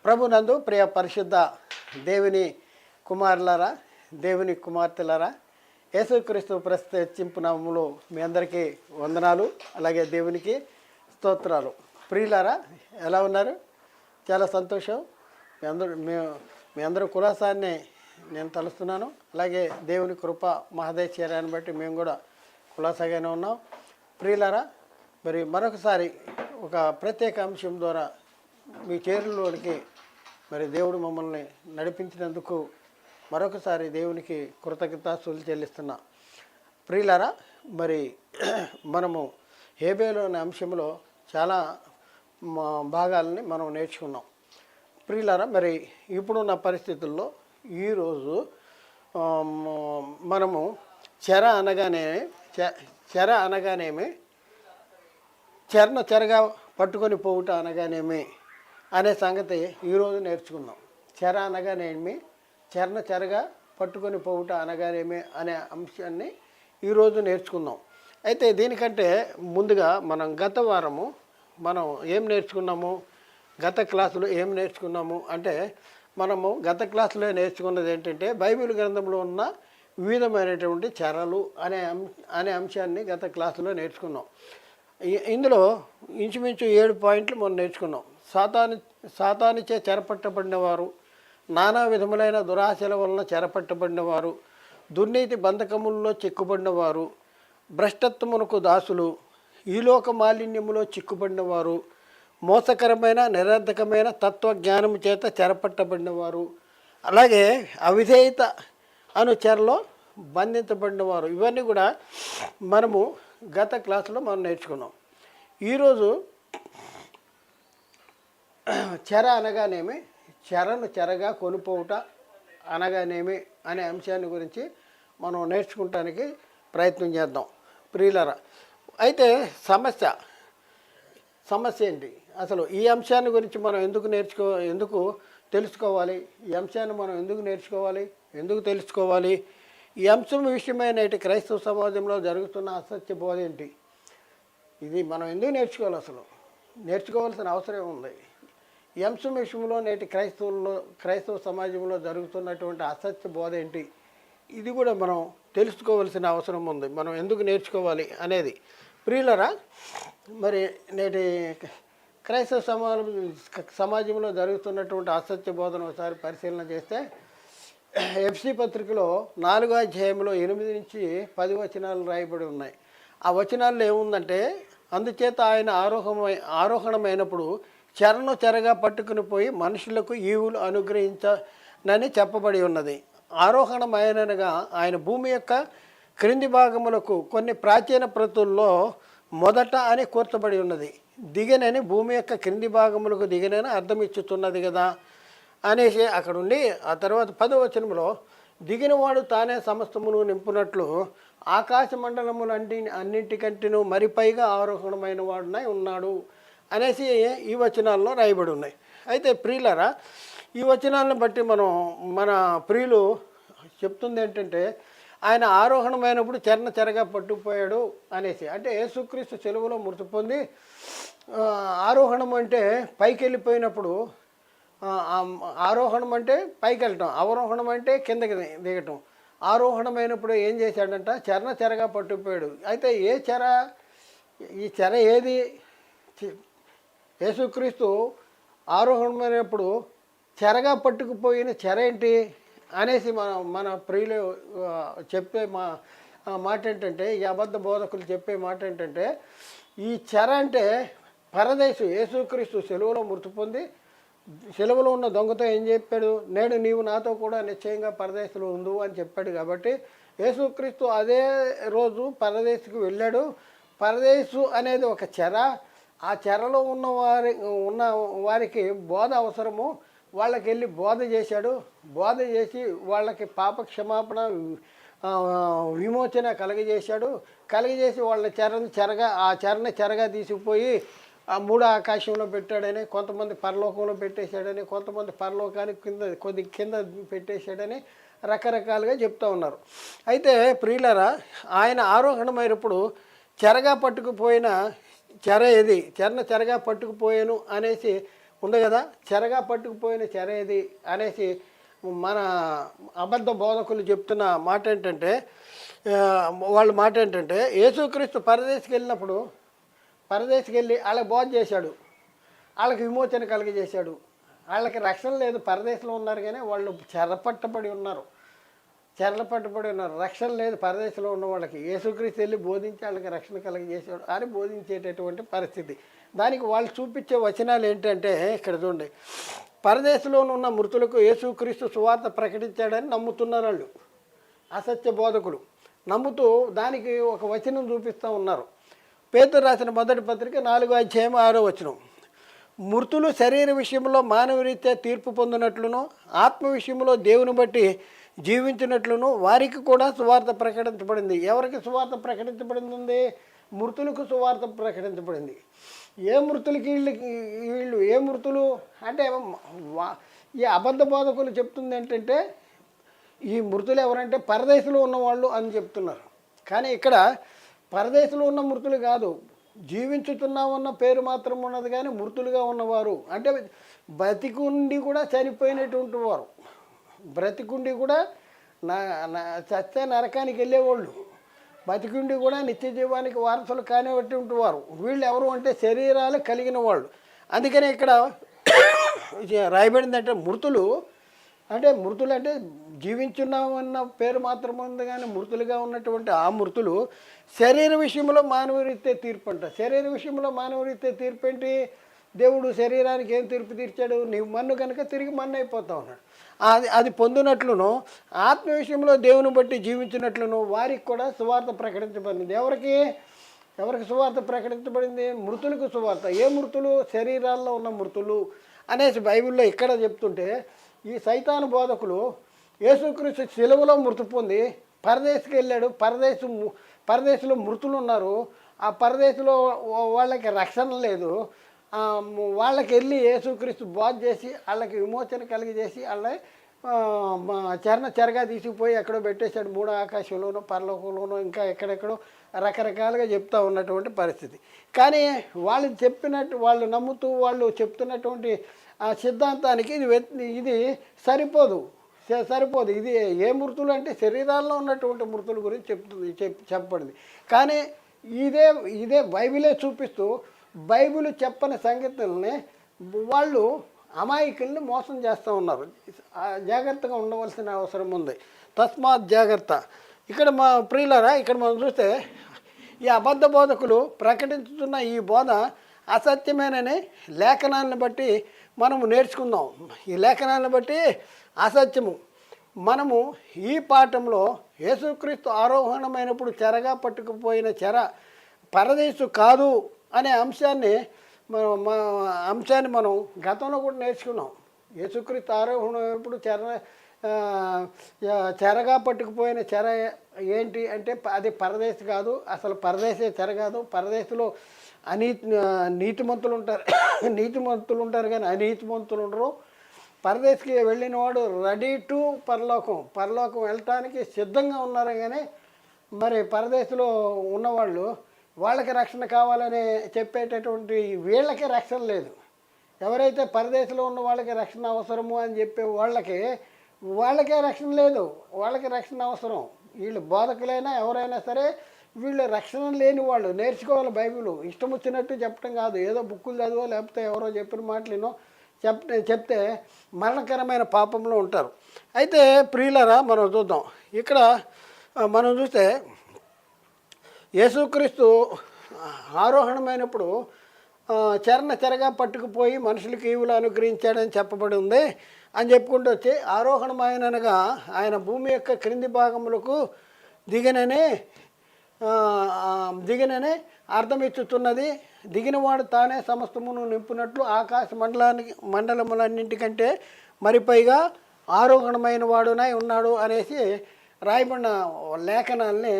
ప్రభునందు ప్రియ పరిశుద్ధ దేవుని కుమారులారా, దేవుని కుమార్తెలారా, యేసుక్రీస్తు ప్రస్తుత హెచ్చింపు నామములో మీ అందరికీ వందనాలు, అలాగే దేవునికి స్తోత్రాలు. ప్రియులారా, ఎలా ఉన్నారు? చాలా సంతోషం. మీ అందరూ కులాసాన్ని నేను తలుస్తున్నాను. అలాగే దేవుని కృప మహదేశ్వర్యాన్ని బట్టి మేము కూడా కులాసాగానే ఉన్నాం. ప్రియులారా, మరి మరొకసారి ఒక ప్రత్యేక అంశం ద్వారా మీ చేరులోనికి మరి దేవుడు మమ్మల్ని నడిపించినందుకు మరొకసారి దేవునికి కృతజ్ఞతాస్తుతులు చెల్లిస్తున్నా. ప్రియులారా, మరి మనము హేబేలు అనే అంశంలో చాలా భాగాలని మనం నేర్చుకున్నాం. ప్రియులారా, మరి ఇప్పుడున్న పరిస్థితుల్లో ఈరోజు మనము చెర అనగానేమి చెరగా పట్టుకొని పోవుట అనగానేమి అనే సంగతి ఈరోజు నేర్చుకుందాం. చెర అనగానేమి, చెరగా పట్టుకొని పోవుట అనగానేమి అనే అంశాన్ని ఈరోజు నేర్చుకుందాం. అయితే దీనికంటే ముందుగా గత వారము మనం ఏం నేర్చుకున్నాము, గత క్లాసులో ఏం నేర్చుకున్నాము అంటే, మనము గత క్లాసులో నేర్చుకున్నది ఏంటంటే బైబిల్ గ్రంథంలో ఉన్న వివిధమైనటువంటి చెరలు అనే అంశాన్ని గత క్లాసులో నేర్చుకున్నాం. ఇందులో ఇంచుమించు 7 పాయింట్లు మనం నేర్చుకున్నాం. సాతానుచే చెరపట్టబడినవారు, నానా విధములైన దురాశల వలన చెరపట్టబడినవారు, దుర్నీతి బంధకముల్లో చిక్కుబడినవారు, భ్రష్టత్వమునకు దాసులు, ఈలోక మాలిన్యములో చిక్కుబడినవారు, మోసకరమైన నిరర్ధకమైన తత్వజ్ఞానము చేత చెరపట్టబడినవారు, అలాగే అవిధేయత అను చెరలో బంధించబడినవారు. ఇవన్నీ కూడా మనము గత క్లాసులో మనం నేర్చుకున్నాం. ఈరోజు చెర అనగానేమి, చెరగా కొనుపోవుట అనగానేమి అనే అంశాన్ని గురించి మనం నేర్చుకోవటానికి ప్రయత్నం చేద్దాం. ప్రియులరా, అయితే సమస్య ఏంటి అసలు? ఈ అంశాన్ని గురించి మనం ఎందుకు తెలుసుకోవాలి? ఈ అంశాన్ని మనం ఎందుకు నేర్చుకోవాలి, ఎందుకు తెలుసుకోవాలి? ఈ అంశం విషయమై నేటి క్రైస్తవ సమాజంలో జరుగుతున్న అసత్య బోధ ఏంటి? ఇది మనం ఎందుకు నేర్చుకోవాలి? అసలు నేర్చుకోవాల్సిన అవసరం ఉంది. ఈ అంశం విషయంలో నేటి క్రైస్తవ సమాజంలో జరుగుతున్నటువంటి అసత్య బోధ ఏంటి? ఇది కూడా మనం తెలుసుకోవాల్సిన అవసరం ఉంది. మనం ఎందుకు నేర్చుకోవాలి అనేది. ప్రియులరా, మరి నేటి క్రైస్తవ సమాజంలో జరుగుతున్నటువంటి అసత్య బోధన ఒకసారి పరిశీలన చేస్తే, ఎఫ్సి పత్రికలో 4వ అధ్యాయంలో 8 నుంచి 10 వచనాలు రాయబడి ఉన్నాయి. ఆ వచనాల్లో ఏముందంటే, అందుచేత ఆయన ఆరోహణమైనప్పుడు చెరగా పట్టుకుని పోయి మనుషులకు ఈవులు అనుగ్రహించనని చెప్పబడి ఉన్నది. ఆరోహణమైనగా ఆయన భూమి యొక్క క్రింది భాగములకు కొన్ని ప్రాచీన ప్రతుల్లో మొదట అని కూర్చబడి ఉన్నది. దిగనని భూమి యొక్క క్రింది భాగములకు దిగనని అర్థం ఇచ్చుతున్నది కదా అనేసి అక్కడుండి, ఆ తర్వాత 10వ వచనంలో దిగినవాడు తానే సమస్తమును నింపునట్లు ఆకాశ మండలములు అన్నింటికంటేనూ మరి పైగా ఆరోహణమైన వాడునై ఉన్నాడు అనేసి ఈ వచనాల్లో రాయబడి ఉన్నాయి. అయితే ప్రియులరా, ఈ వచనాలను బట్టి మన ప్రియులు చెప్తుంది ఏంటంటే, ఆయన ఆరోహణమైనప్పుడు చెరగా పట్టుకుపోయాడు అనేసి. అంటే యేసుక్రీస్తు సెలవులో మృతి పొంది ఆరోహణం అంటే పైకి వెళ్ళిపోయినప్పుడు, ఆరోహణం అంటే పైకి వెళ్ళటం, అవరోహణం అంటే కిందకి దిగటం. ఆరోహణమైనప్పుడు ఏం చేశాడంట? చెరగా పట్టుకుపోయాడు. అయితే ఈ చెర ఏది? యేసుక్రీస్తు ఆరోహణమైనప్పుడు చెరగా పట్టుకుపోయిన చెర ఏంటి అనేసి మన ప్రియులు చెప్పే మాట ఏంటంటే, ఈ అబద్ధ బోధకులు చెప్పే మాట ఏంటంటే, ఈ చెర అంటే పరదేశు. యేసుక్రీస్తు సెలవులో మృతి పొంది సెలవులో ఉన్న దొంగతో ఏం చెప్పాడు? నేడు నీవు నాతో కూడా నిశ్చయంగా పరదేశంలో ఉండు అని చెప్పాడు. కాబట్టి యేసుక్రీస్తు అదే రోజు పరదేశకు వెళ్ళాడు. పరదేశు అనేది ఒక చెర. ఆ చెరలో ఉన్న వారికి బోధ అవసరము. వాళ్ళకి వెళ్ళి బోధ చేశాడు. బోధ చేసి వాళ్ళకి పాప క్షమాపణ, విమోచన కలిగజేసి వాళ్ళ చెరగా తీసుకుపోయి ఆ 3వ ఆకాశంలో పెట్టాడని, కొంతమంది పరలోకంలో పెట్టేశాడని, కొంతమంది పరలోకానికి కింద పెట్టేశాడని రకరకాలుగా చెప్తూ ఉన్నారు. అయితే ప్రియులరా, ఆయన ఆరోహణమైనప్పుడు చెరగా పట్టుకుపోయిన చెర ఏది? చెరగా పట్టుకుపోయాను అనేసి ఉంది కదా, చెరగా పట్టుకుపోయిన చెర ఏది అనేసి మన అబద్ధ బోధకులు చెప్తున్న మాట ఏంటంటే, వాళ్ళ మాట ఏంటంటే, యేసుక్రీస్తు పరదేశికి వెళ్ళినప్పుడు పరదేశికి వెళ్ళి వాళ్ళకి బోధ చేశాడు, వాళ్ళకి విమోచన కలిగజేశాడు. వాళ్ళకి రక్షణ లేదు, పరదేశంలో ఉన్నారు కానీ వాళ్ళు చెరపట్టబడి ఉన్నారు, రక్షణ లేదు పరదేశంలో ఉన్న వాళ్ళకి. యేసుక్రీస్తు వెళ్ళి బోధించి వాళ్ళకి రక్షణ కలిగజేశాడు అని బోధించేటటువంటి పరిస్థితి. దానికి వాళ్ళు చూపించే వచనాలు ఏంటంటే, ఇక్కడ చూడండి, పరదేశంలో ఉన్న మృతులకు యేసుక్రీస్తు సువార్త ప్రకటించాడని నమ్ముతున్నారు వాళ్ళు, అసత్య బోధకులు నమ్ముతూ దానికి ఒక వచనం చూపిస్తూ ఉన్నారు. పేతురు రాసిన మొదటి పత్రిక 4:6 మృతులు శరీర విషయంలో మానవరీత్యా తీర్పు పొందినట్లును ఆత్మ విషయంలో దేవుని బట్టి జీవించినట్లును వారికి కూడా సువార్త ప్రకటించబడింది. ఎవరికి సువార్త ప్రకటించబడింది? మృతులకు సువార్త ప్రకటించబడింది. ఏ మృతులకి వీళ్ళు ఏ మృతులు అంటే, ఈ అబద్ధ బోధకులు చెప్తుంది ఏంటంటే, ఈ మృతులు ఎవరంటే పరదేశంలో ఉన్నవాళ్ళు అని చెప్తున్నారు. కానీ ఇక్కడ పరదేశంలో ఉన్న మృతులు కాదు, జీవించుతున్నామన్న పేరు మాత్రం ఉన్నది కానీ మృతులుగా ఉన్నవారు అంటే బ్రతికుండి కూడా చనిపోయినటువంటి వారు, బ్రతికుండి కూడా చచ్చే నరకానికి వెళ్ళేవాళ్ళు, బతికుండి కూడా నిత్య జీవానికి వారసులు కానివ్వటువంటి వారు. వీళ్ళు ఎవరు అంటే శరీరాలు కలిగిన వాళ్ళు. అందుకని ఇక్కడ రాయబడిందంటే మృతులు అంటే జీవించున్నామన్న పేరు మాత్రం ఉంది కానీ మృతులుగా ఉన్నటువంటి ఆ మృతులు శరీర విషయంలో మానవరీత్యా తీర్పు అంట. శరీర విషయంలో మానవరీత్యా తీర్పు ఏంటి? దేవుడు శరీరానికి ఏం తీర్పు తీర్చాడు? నీవు మన్ను కనుక తిరిగి మన్ను అయిపోతా ఉన్నాడు. అది పొందినట్లును ఆత్మ విషయంలో దేవుని బట్టి జీవించినట్లును వారికి కూడా సువార్త ప్రకటించబడింది. ఎవరికి సువార్త ప్రకటించబడింది? మృతులకు సువార్త. ఏ మృతులు? శరీరాల్లో ఉన్న మృతులు అనేసి బైబిల్లో ఇక్కడ చెప్తుంటే, ఈ సైతాను బోధకులు యేసుక్రీస్తు శిలువలో మృతి పొంది పరదేశికి వెళ్ళాడు, పరదేశంలో మృతులు ఉన్నారు, ఆ పరదేశంలో వాళ్ళకి రక్షణ లేదు, వాళ్ళకి వెళ్ళి యేసుక్రీస్తు బోధ చేసి వాళ్ళకి విమోచన కలిగజేసి వాళ్ళ చెరగా తీసుకుపోయి ఎక్కడో పెట్టేశాడు, మూడో ఆకాశంలోనో పరలోకంలోనో ఇంకా ఎక్కడెక్కడో రకరకాలుగా చెప్తూ ఉన్నటువంటి పరిస్థితి. కానీ వాళ్ళు చెప్పినట్టు వాళ్ళు నమ్ముతూ వాళ్ళు చెప్తున్నటువంటి ఆ సిద్ధాంతానికి ఇది సరిపోదు. ఇది ఏ మృతులు అంటే శరీరాల్లో ఉన్నటువంటి మృతుల గురించి చెప్పబడింది. కానీ ఇదే బైబిలే చూపిస్తూ బైబిల్ చెప్పని సంగతుల్ని వాళ్ళు అమాయకుల్ని మోసం చేస్తూ ఉన్నారు. జాగ్రత్తగా ఉండవలసిన అవసరం ఉంది. తస్మాత్ జాగ్రత్త. ఇక్కడ మా ప్రియులారా, ఇక్కడ మనం చూస్తే ఈ అబద్ధ బోధకులు ప్రకటించుతున్న ఈ బోధ అసత్యమేనని లేఖనాలను బట్టి మనము నేర్చుకుందాం. ఈ లేఖనాలను బట్టి అసత్యము. మనము ఈ పాఠంలో యేసుక్రీస్తు ఆరోహణమైనప్పుడు చెరగా పట్టుకుపోయిన చెర పరదేశు కాదు అనే అంశాన్ని మనం గతంలో కూడా నేర్చుకున్నాం. యేసుక్రీస్తు ఆరోహణమైనప్పుడు చెరగా పట్టుకుపోయిన చెర ఏంటి అంటే అది పరదేశి కాదు, అసలు పరదేశే చెర కాదు. పరదేశంలో నీతిమంతులు ఉంటారు కానీ అనీతిమంతులు ఉండరు. పరదేశికి వెళ్ళిన వాడు రెడీ టు పరలోకం వెళ్ళటానికి సిద్ధంగా ఉన్నారు. కానీ మరి పరదేశంలో ఉన్నవాళ్ళు వాళ్ళకి రక్షణ కావాలని చెప్పేటటువంటి వీళ్ళకి రక్షణ లేదు. ఎవరైతే పరదేశంలో ఉన్న వాళ్ళకి రక్షణ అవసరము అని చెప్పే వాళ్ళకే రక్షణ లేదు, వాళ్ళకి రక్షణ అవసరం. వీళ్ళు బోధకులైనా ఎవరైనా సరే వీళ్ళు రక్షణ లేని వాళ్ళు. నేర్చుకోవాలి బైబిల్, ఇష్టం వచ్చినట్టు చెప్పడం కాదు, ఏదో బుక్కులు చదివో లేకపోతే ఎవరో చెప్పిన మాటలేనో చెప్తే మరణకరమైన పాపంలో ఉంటారు. అయితే ప్రియులరా, మనం చూద్దాం. ఇక్కడ మనం చూస్తే యేసుక్రీస్తు ఆరోహణమైనప్పుడు చెరగా పట్టుకుపోయి మనుషులకు ఈవులు అనుగ్రహించాడని చెప్పబడి ఉంది అని చెప్పుకుంటూ వచ్చి, ఆరోహణమైనగా ఆయన భూమి యొక్క క్రింది భాగములకు దిగిననే అర్థమిచ్చుతున్నది. దిగినవాడు తానే సమస్తమును నింపునట్లు ఆకాశ మండలములన్నింటికంటే మరి పైగా ఆరోహణమైన వాడునై ఉన్నాడు అనేసి రాయబడిన లేఖనాల్ని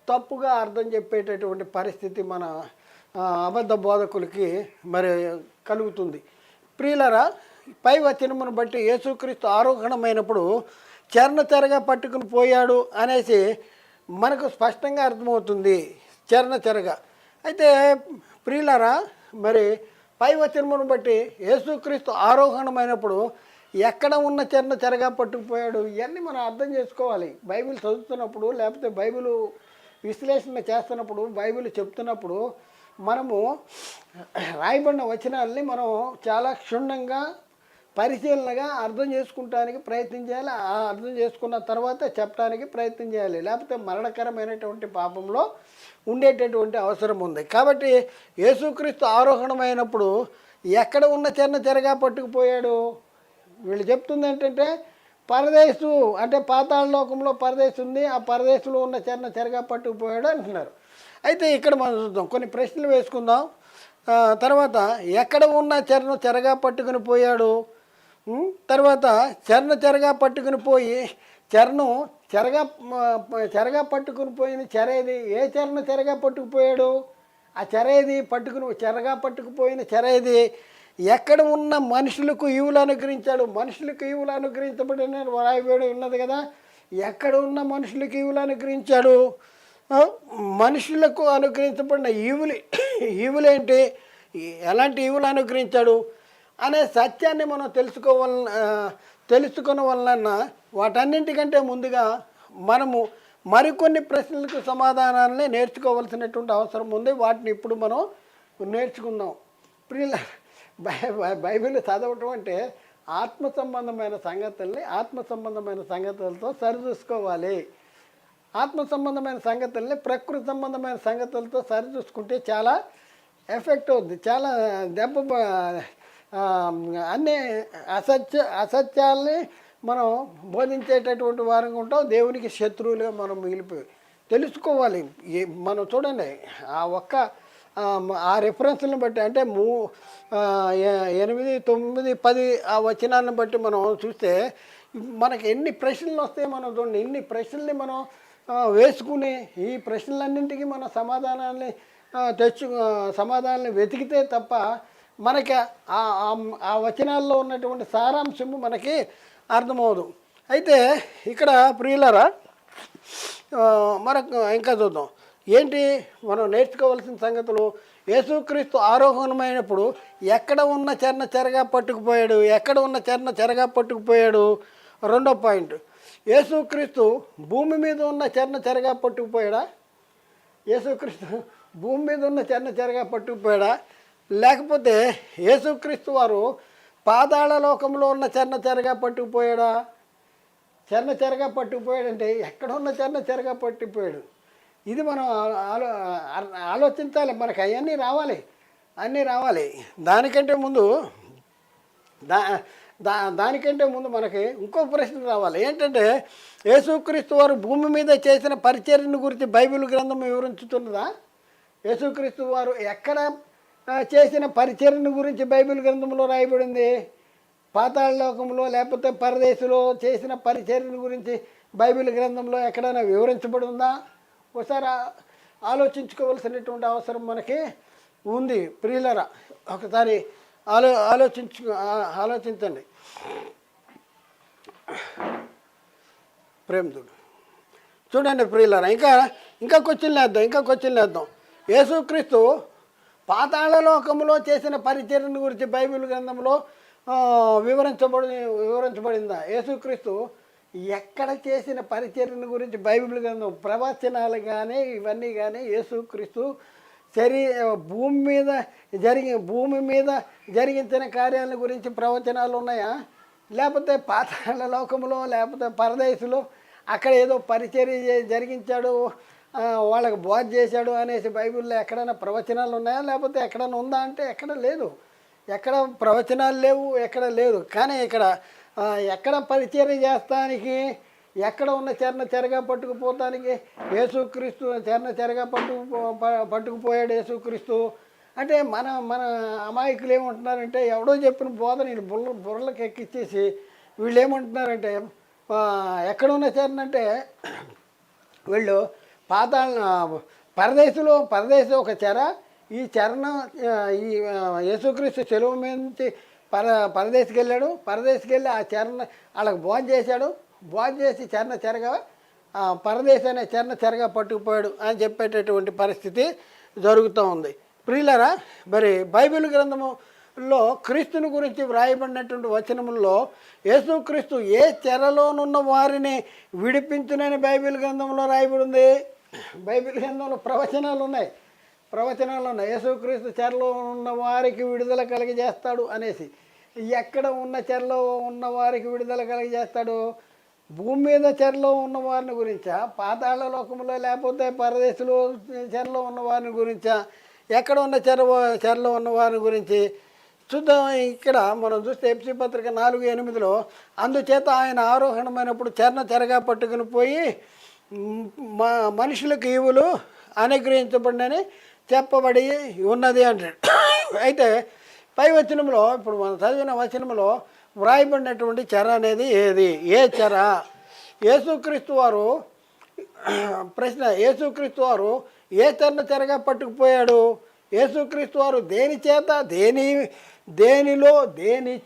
తప్పుగా అర్థం చెప్పేటటువంటి పరిస్థితి మన అబద్ధ బోధకులకి మరి కలుగుతుంది. ప్రియులరా, పై వచనమును బట్టి యేసుక్రీస్తు ఆరోహణమైనప్పుడు చెరగా పట్టుకుని పోయాడు అనేసి మనకు స్పష్టంగా అర్థమవుతుంది. చెరగా అయితే ప్రియులరా, మరి పై వచనమును బట్టి యేసుక్రీస్తు ఆరోహణమైనప్పుడు ఎక్కడ ఉన్న చెరను చెరగా పట్టుకుపోయాడు. ఇవన్నీ మనం అర్థం చేసుకోవాలి. బైబిల్ చదువుతున్నప్పుడు, లేకపోతే బైబిల్ విశ్లేషణ చేస్తున్నప్పుడు, బైబిల్ చెప్తున్నప్పుడు మనము రాయబడిన వచనాలని మనం చాలా క్షుణ్ణంగా పరిశీలనగా అర్థం చేసుకుంటానికి ప్రయత్నం చేయాలి. ఆ అర్థం చేసుకున్న తర్వాత చెప్పడానికి ప్రయత్నం చేయాలి. లేకపోతే మరణకరమైనటువంటి పాపంలో ఉండేటటువంటి అవసరం ఉంది. కాబట్టి యేసుక్రీస్తు ఆరోహణమైనప్పుడు ఎక్కడ ఉన్న చెరను చెరగా పట్టుకుపోయాడు. వీళ్ళు చెప్తుంది ఏంటంటే పరదేశు అంటే పాతాళ లోకంలో పరదేశు ఉంది, ఆ పరదేశంలో ఉన్న చెరను చెరగా పట్టుకుపోయాడు అంటున్నారు. అయితే ఇక్కడ మనం చూద్దాం, కొన్ని ప్రశ్నలు వేసుకుందాం. తర్వాత ఎక్కడ ఉన్న చెరను చెరగా పట్టుకుని పోయాడు, తర్వాత చెరను చెరగా పట్టుకుని పోయి చెరను చెరగా పట్టుకుని పోయిన చెరేది, ఏ చెరను చెరగా పట్టుకుపోయాడు, ఆ చెరేది చెరగా పట్టుకుపోయిన చెరేది, ఎక్కడ ఉన్న మనుషులకు ఈవులు అనుగ్రహించాడు. మనుషులకు ఈవులు అనుగ్రహించబడిన రాయబడి ఉన్నది కదా, ఎక్కడ ఉన్న మనుషులకు ఈవులు అనుగ్రహించాడు, మనుషులకు అనుగ్రహించబడిన ఈవులేంటి, ఎలాంటి ఈవులు అనుగ్రహించాడు అనే సత్యాన్ని మనం తెలుసుకున్న వలన వాటన్నింటికంటే ముందుగా మనము మరికొన్ని ప్రశ్నలకు సమాధానాలని నేర్చుకోవాల్సినటువంటి అవసరం ఉంది. వాటిని ఇప్పుడు మనం నేర్చుకుందాం. ప్రియుల, బైబిల్ చదవటం అంటే ఆత్మ సంబంధమైన సంగతులతో సరిచూసుకోవాలి. ఆత్మ సంబంధమైన సంగతుల్ని ప్రకృతి సంబంధమైన సంగతులతో సరిచూసుకుంటే చాలా ఎఫెక్ట్ అవుద్ది. చాలా అన్ని అసత్యాల్ని మనం బోధించేటటువంటి వారంగా ఉంటాం. దేవునికి శత్రువులుగా మనం మిగిలిపోయి తెలుసుకోవాలి. మనం చూడండి, ఆ రెఫరెన్స్ని బట్టి అంటే 8, 9, 10 ఆ వచనాన్ని బట్టి మనం చూస్తే మనకి ఎన్ని ప్రశ్నలు వస్తాయి. మనం చూడండి, ఇన్ని ప్రశ్నల్ని మనం వేసుకుని ఈ ప్రశ్నలన్నింటికి మన సమాధానాన్ని వెతికితే తప్ప మనకి ఆ వచనాల్లో ఉన్నటువంటి సారాంశము మనకి అర్థమవుదు. అయితే ఇక్కడ ప్రియులరా మనకు ఇంకా చూద్దాం, ఏంటి మనం నేర్చుకోవాల్సిన సంగతులు. యేసుక్రీస్తు ఆరోహణమైనప్పుడు ఎక్కడ ఉన్న చెరను చెరగా పట్టుకుపోయాడు. రెండో పాయింట్, యేసుక్రీస్తు భూమి మీద ఉన్న చెరను చెరగా పట్టుకుపోయాడా, లేకపోతే యేసుక్రీస్తు వారు పాతాళ లోకంలో ఉన్న చెరను చెరగా పట్టుకుపోయాడా. పట్టుకుపోయాడంటే ఎక్కడ ఉన్న చెరను చెరగా పట్టుకుపోయాడు, ఇది మనం ఆలోచించాలి. మనకు అవన్నీ రావాలి. దానికంటే ముందు మనకి ఇంకో ప్రశ్న రావాలి. ఏంటంటే యేసుక్రీస్తు వారు భూమి మీద చేసిన పరిచర్యను గురించి బైబిల్ గ్రంథం వివరించుతున్నదా. యేసుక్రీస్తు వారు ఎక్కడ చేసిన పరిచర్యను గురించి బైబిల్ గ్రంథంలో రాయబడింది. పాతాళ లోకంలో లేకపోతే పరదేశంలో చేసిన పరిచర్యను గురించి బైబిల్ గ్రంథంలో ఎక్కడైనా వివరించబడి ఉందా. ఒకసారి ఆలోచించుకోవాల్సినటువంటి అవసరం మనకి ఉంది. ప్రియులరా, ఒకసారి ఆలోచించండి. ప్రేమతుడు చూడండి ప్రియులరా, ఇంకా క్వశ్చన్లు వేద్దాం. యేసుక్రీస్తు పాతాళ లోకంలో చేసిన పరిచర్యను గురించి బైబిల్ గ్రంథంలో వివరించబడిందా. యేసుక్రీస్తు ఎక్కడ చేసిన పరిచర్యను గురించి బైబిల్ గ్రంథం ప్రవచనాలు కానీ ఇవన్నీ కానీ యేసుక్రీస్తు భూమి మీద జరిగించిన కార్యాల గురించి ప్రవచనాలు ఉన్నాయా, లేకపోతే పాతాళ లోకంలో లేకపోతే పరదేశంలో అక్కడ ఏదో పరిచర్య జరిగించాడు, వాళ్ళకి బోధ చేశాడు అనేసి బైబిల్లో ఎక్కడైనా ప్రవచనాలు ఉన్నాయా, లేకపోతే ఎక్కడైనా ఉందా అంటే ఎక్కడ లేదు. ఎక్కడ ప్రవచనాలు లేవు, ఎక్కడ లేదు. కానీ ఎక్కడ పరిచర్య చేస్తానికి, ఎక్కడ ఉన్న చెరగా పట్టుకుపోతానికి యేసుక్రీస్తు చెరగా పట్టుకుపోయాడు యేసుక్రీస్తు. అంటే మన అమాయకులు ఏమంటున్నారంటే, ఎవడో చెప్పిన బోధన వీళ్ళు బుర్రలకు ఎక్కిచ్చేసి వీళ్ళు ఏమంటున్నారంటే, ఎక్కడున్న చెరనంటే వీళ్ళు పరదేశం ఒక చెర, ఈ చెరను ఈ యేసుక్రీస్తు చెరువు మీద నుంచి పరదేశికి వెళ్ళాడు. పరదేశికి వెళ్ళి ఆ చెరను వాళ్ళకి బోధ చేశాడు. బోధ చేసి చెరగా పరదేశం అనే చెరగా పట్టుకుపోయాడు అని చెప్పేటటువంటి పరిస్థితి జరుగుతూ ఉంది. ప్రియులరా, మరి బైబిల్ గ్రంథము లో క్రీస్తుని గురించి వ్రాయబడినటువంటి వచనముల్లో యేసుక్రీస్తు ఏ చెరలోనున్న వారిని విడిపించునని బైబిల్ గ్రంథంలో రాయబడి ఉంది. బైబిల్ గ్రంథంలో ప్రవచనాలు ఉన్నాయి. యేసుక్రీస్తు చెరలో ఉన్న వారికి విడుదల కలిగజేస్తాడు అనేసి. ఎక్కడ ఉన్న చెరలో ఉన్న వారికి విడుదల కలిగజేస్తాడు? భూమి మీద చెరలో ఉన్న వారిని గురించా, పాతాళ లోకంలో లేకపోతే పరదేశంలో చెరలో ఉన్న వారిని గురించా, ఎక్కడ ఉన్న చెరలో ఉన్న వారిని గురించి చూద్దాం. ఇక్కడ మనం చూస్తే ఎఫ్సీ పత్రిక 4:8 అందుచేత ఆయన ఆరోహణమైనప్పుడు చెరగా పట్టుకుని పోయి మనుషులకు ఈవులు అనుగ్రహించబడినని చెప్పబడి ఉన్నది అంటాడు. అయితే పై వచనంలో ఇప్పుడు మనం చదివిన వచనంలో వ్రాయబడినటువంటి చెర అనేది ఏది? ఏ చెర? యేసుక్రీస్తు వారు ప్రశ్న, యేసుక్రీస్తు వారు ఏ చెరగా పట్టుకుపోయాడు? యేసుక్రీస్తు వారు దేని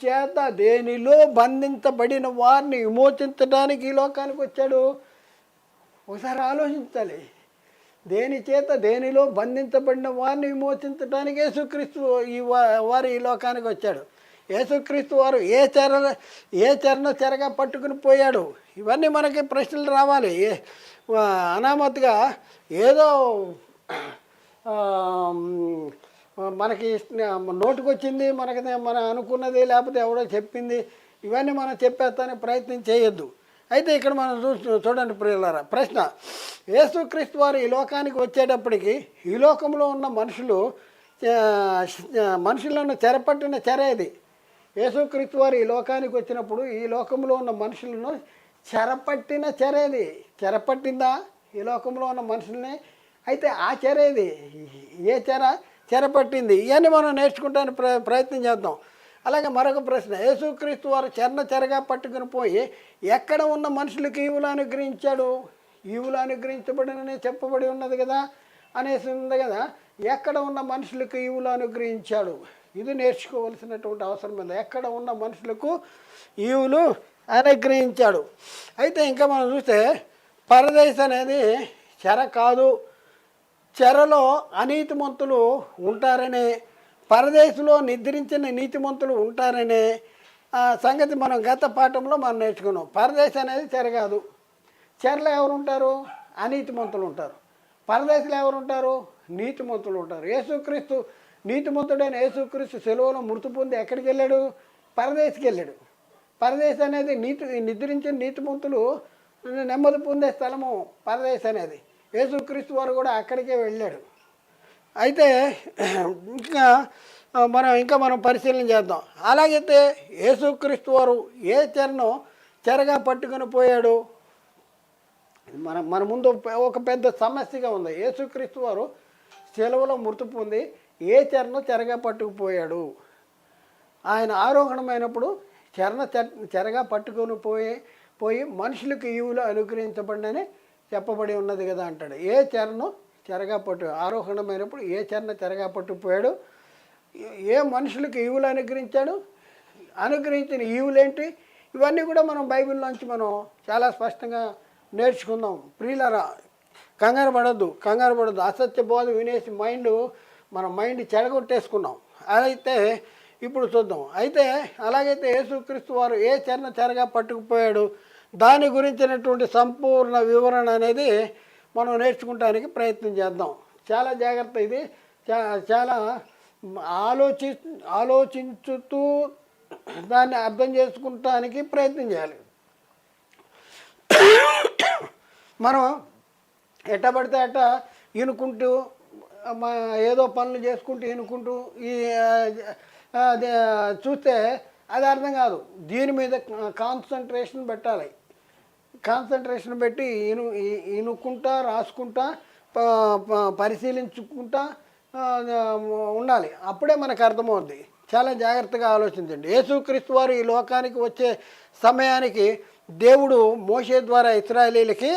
చేత దేనిలో బంధించబడిన వారిని విమోచించడానికి ఈ లోకానికి వచ్చాడు? ఒకసారి ఆలోచించాలి. దేనిలో బంధించబడిన వారిని విమోచించడానికి యేసుక్రీస్తు వారు ఈ లోకానికి వచ్చాడు. యేసుక్రీస్తు వారు ఏ చెరను చెరగా పట్టుకుని పోయాడు? ఇవన్నీ మనకి ప్రశ్నలు రావాలి. అనామత్తుగా ఏదో మనకి నోటుకొచ్చింది, మనం అనుకున్నది, లేకపోతే ఎవడో చెప్పింది, ఇవన్నీ మనం చెప్పేస్తానికి ప్రయత్నం చేయొద్దు. అయితే ఇక్కడ మనం చూడండి ప్రియులారా, ప్రశ్న, యేసుక్రీస్తు వారు ఈ లోకానికి వచ్చేటప్పటికి ఈ లోకంలో ఉన్న మనుషులను చెరపట్టిన చెర ఇది. యేసుక్రీస్తు వారు ఈ లోకానికి వచ్చినప్పుడు ఈ లోకంలో ఉన్న మనుషులను చెరపట్టిన చెరేది. చెరపట్టిందా ఈ లోకంలో ఉన్న మనుషుల్ని? అయితే ఆ చెరేది ఏ చెరపట్టింది? ఇవన్నీ మనం నేర్చుకుంటానికి ప్రయత్నం చేద్దాం. అలాగే మరొక ప్రశ్న, యేసుక్రీస్తు వారు చెరగా పట్టుకుని పోయి ఎక్కడ ఉన్న మనుషులకు ఈవులు అనుగ్రహించాడు? ఈవులు అనుగ్రహించబడినని చెప్పబడి ఉన్నది కదా, అనేసి ఉంది కదా. ఎక్కడ ఉన్న మనుషులకు ఈవులు అనుగ్రహించాడు? ఇది నేర్చుకోవలసినటువంటి అవసరం ఉంది. ఎక్కడ ఉన్న మనుషులకు ఈవులు అనుగ్రహించాడు. అయితే ఇంకా మనం చూస్తే పరదేశ్ అనేది చెర కాదు, చెరలో అనీతిమంతులు ఉంటారని, పరదేశంలో నిద్రించిన నీతిమంతులు ఉంటారనే సంగతి మనం గత పాఠంలో మనం నేర్చుకున్నాం. పరదేశం అనేది చెర కాదు. చెరలో ఎవరు ఉంటారు? అనీతిమంతులు ఉంటారు. పరదేశంలో ఎవరు ఉంటారు? నీతిమంతులు ఉంటారు. యేసుక్రీస్తు నీతిమంతుడైన యేసుక్రీస్తు సెలవులో మృతి పొంది ఎక్కడికి వెళ్ళాడు? పరదేశికి వెళ్ళాడు. పరదేశం అనేది నిద్రించిన నీతిమంతులు నెమ్మది పొందే స్థలము పరదేశం అనేది. యేసుక్రీస్తు వారు కూడా అక్కడికే వెళ్ళాడు. అయితే మనం పరిశీలన చేద్దాం. అలాగైతే యేసుక్రీస్తు వారు ఏ చెరగా పట్టుకుని పోయాడు? మన ముందు ఒక పెద్ద సమస్యగా ఉంది. యేసుక్రీస్తు వారు సెలవులో మృతి పొంది ఏ చెరగా పట్టుకుపోయాడు? ఆయన ఆరోహణమైనప్పుడు చెరగా పట్టుకొని పోయి మనుషులకు ఈవులు అనుగ్రహించబడినని చెప్పబడి ఉన్నది కదా అంటాడు. ఏ చెరగా ఆరోహణమైనప్పుడు ఏ చెరగా పట్టుకుపోయాడు? ఏ మనుషులకు ఈవులు అనుగ్రహించాడు? అనుగ్రహించిన ఈవులేంటి? ఇవన్నీ కూడా మనం బైబిల్లోంచి మనం చాలా స్పష్టంగా నేర్చుకుందాం. ప్రియులారా, కంగారు పడద్దు. అసత్య బోధ వినేసి మన మైండ్ చెడగొట్టేసుకున్నాం. అయితే ఇప్పుడు చూద్దాం. అయితే అలాగైతే యేసుక్రీస్తు వారు ఏ చెరగా పట్టుకుపోయాడు, దాని గురించినటువంటి సంపూర్ణ వివరణ అనేది మనం నేర్చుకుంటానికి ప్రయత్నం చేద్దాం. చాలా జాగ్రత్త. ఇది చాలా ఆలోచించుతూ దాన్ని అర్థం చేసుకుంటానికి ప్రయత్నం చేయాలి. మనం ఎట్ట పడితే అట్ట వినుకుంటూ ఏదో పనులు చేసుకుంటూ వినుకుంటూ చూస్తే అది అర్థం కాదు. దీని మీద కాన్సన్ట్రేషన్ పెట్టాలి. కాన్సన్ట్రేషన్ పెట్టి ఇనుకుంటా, రాసుకుంటా, పరిశీలించుకుంటా ఉండాలి. అప్పుడే మనకు అర్థమవుద్ది. చాలా జాగ్రత్తగా ఆలోచించండి. యేసుక్రీస్తు వారు ఈ లోకానికి వచ్చే సమయానికి దేవుడు మోషే ద్వారా ఇశ్రాయేలీలకి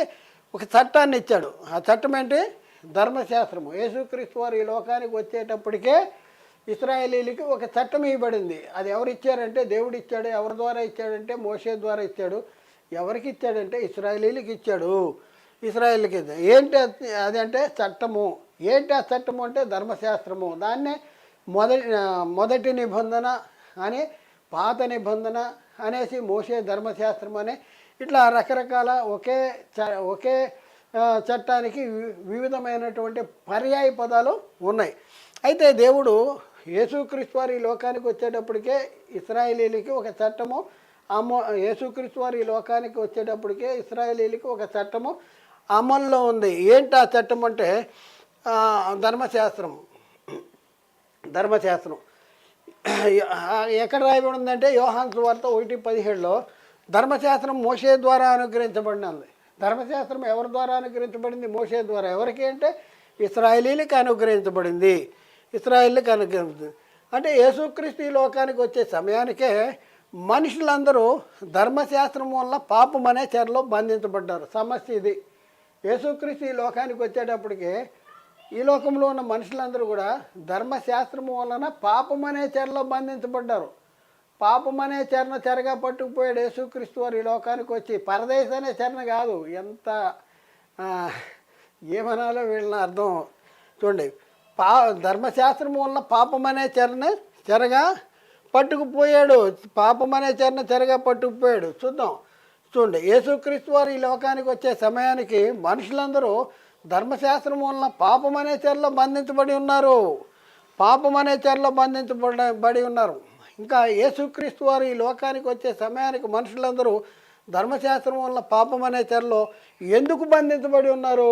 ఒక చట్టాన్ని ఇచ్చాడు. ఆ చట్టం ఏంటి? ధర్మశాస్త్రము. యేసుక్రీస్తు వారు ఈ లోకానికి వచ్చేటప్పటికే ఇశ్రాయేలీలకి ఒక చట్టం ఇవ్వబడింది. అది ఎవరు ఇచ్చారంటే దేవుడు ఇచ్చాడు. ఎవరి ద్వారా ఇచ్చాడంటే మోషే ద్వారా ఇచ్చాడు. ఎవరికి ఇచ్చాడంటే ఇశ్రాయేలీలకి ఇచ్చాడు. ఇశ్రాయేలీలకి ఏంటి అది అంటే చట్టము. ఏంటి ఆ చట్టము అంటే ధర్మశాస్త్రము. దాన్నే మొదటి నిబంధన అని, పాత నిబంధన అనేసి, మోషే ధర్మశాస్త్రం అని, ఇట్లా రకరకాల ఒకే చట్టానికి వివిధమైనటువంటి పర్యాయ పదాలు ఉన్నాయి. అయితే దేవుడు యేసుక్రీస్తు వారు ఈ లోకానికి వచ్చేటప్పటికే ఇశ్రాయేలీలకి ఒక చట్టము, యేసుక్రీస్తు వారు ఈ లోకానికి వచ్చేటప్పటికే ఇశ్రాయేలీలకి ఒక చట్టము అమల్లో ఉంది. ఏంటి ఆ చట్టం అంటే ధర్మశాస్త్రం. ఎక్కడ రాయబడి ఉందంటే యోహాను సువార్త 1:17లో ధర్మశాస్త్రం మోషే ద్వారా అనుగ్రహించబడినది. ధర్మశాస్త్రం ఎవరి ద్వారా అనుగ్రహించబడింది? మోషే ద్వారా. ఎవరికి అంటే ఇశ్రాయేలీలకు అనుగ్రహించబడింది. ఇశ్రాయేలీలకు అనుగ్రహించింది అంటే యేసుక్రీస్తు ఈ లోకానికి వచ్చే సమయానికే మనుషులందరూ ధర్మశాస్త్రం వల్ల పాపం అనే చెరలో బంధించబడ్డారు. సమస్య ఇది. యేసుక్రీస్తు ఈ లోకానికి వచ్చేటప్పటికే ఈ లోకంలో ఉన్న మనుషులందరూ కూడా ధర్మశాస్త్రము వలన పాపం అనే చెరలో బంధించబడ్డారు. పాపం అనే చెరగా పట్టుకుపోయాడు యేసుక్రీస్తు వారు ఈ లోకానికి వచ్చి. పరదేశ్ అనే చెరన కాదు. ఎంత ఏమనాలో వీళ్ళని అర్థం చూడండి. ధర్మశాస్త్రం వలన పాపం అనే చెరగా పట్టుకుపోయాడు. పాపం అనే చెరగా పట్టుకుపోయాడు. చూడండి, యేసుక్రీస్తు వారు ఈ లోకానికి వచ్చే సమయానికి మనుషులందరూ ధర్మశాస్త్రం వలన పాపం అనే చెరలో బంధించబడి ఉన్నారు. పాపం అనే చెరలో బంధించబడి ఉన్నారు. ఇంకా యేసుక్రీస్తు వారు ఈ లోకానికి వచ్చే సమయానికి మనుషులందరూ ధర్మశాస్త్రం వలన పాపం అనే చెరలో ఎందుకు బంధించబడి ఉన్నారు?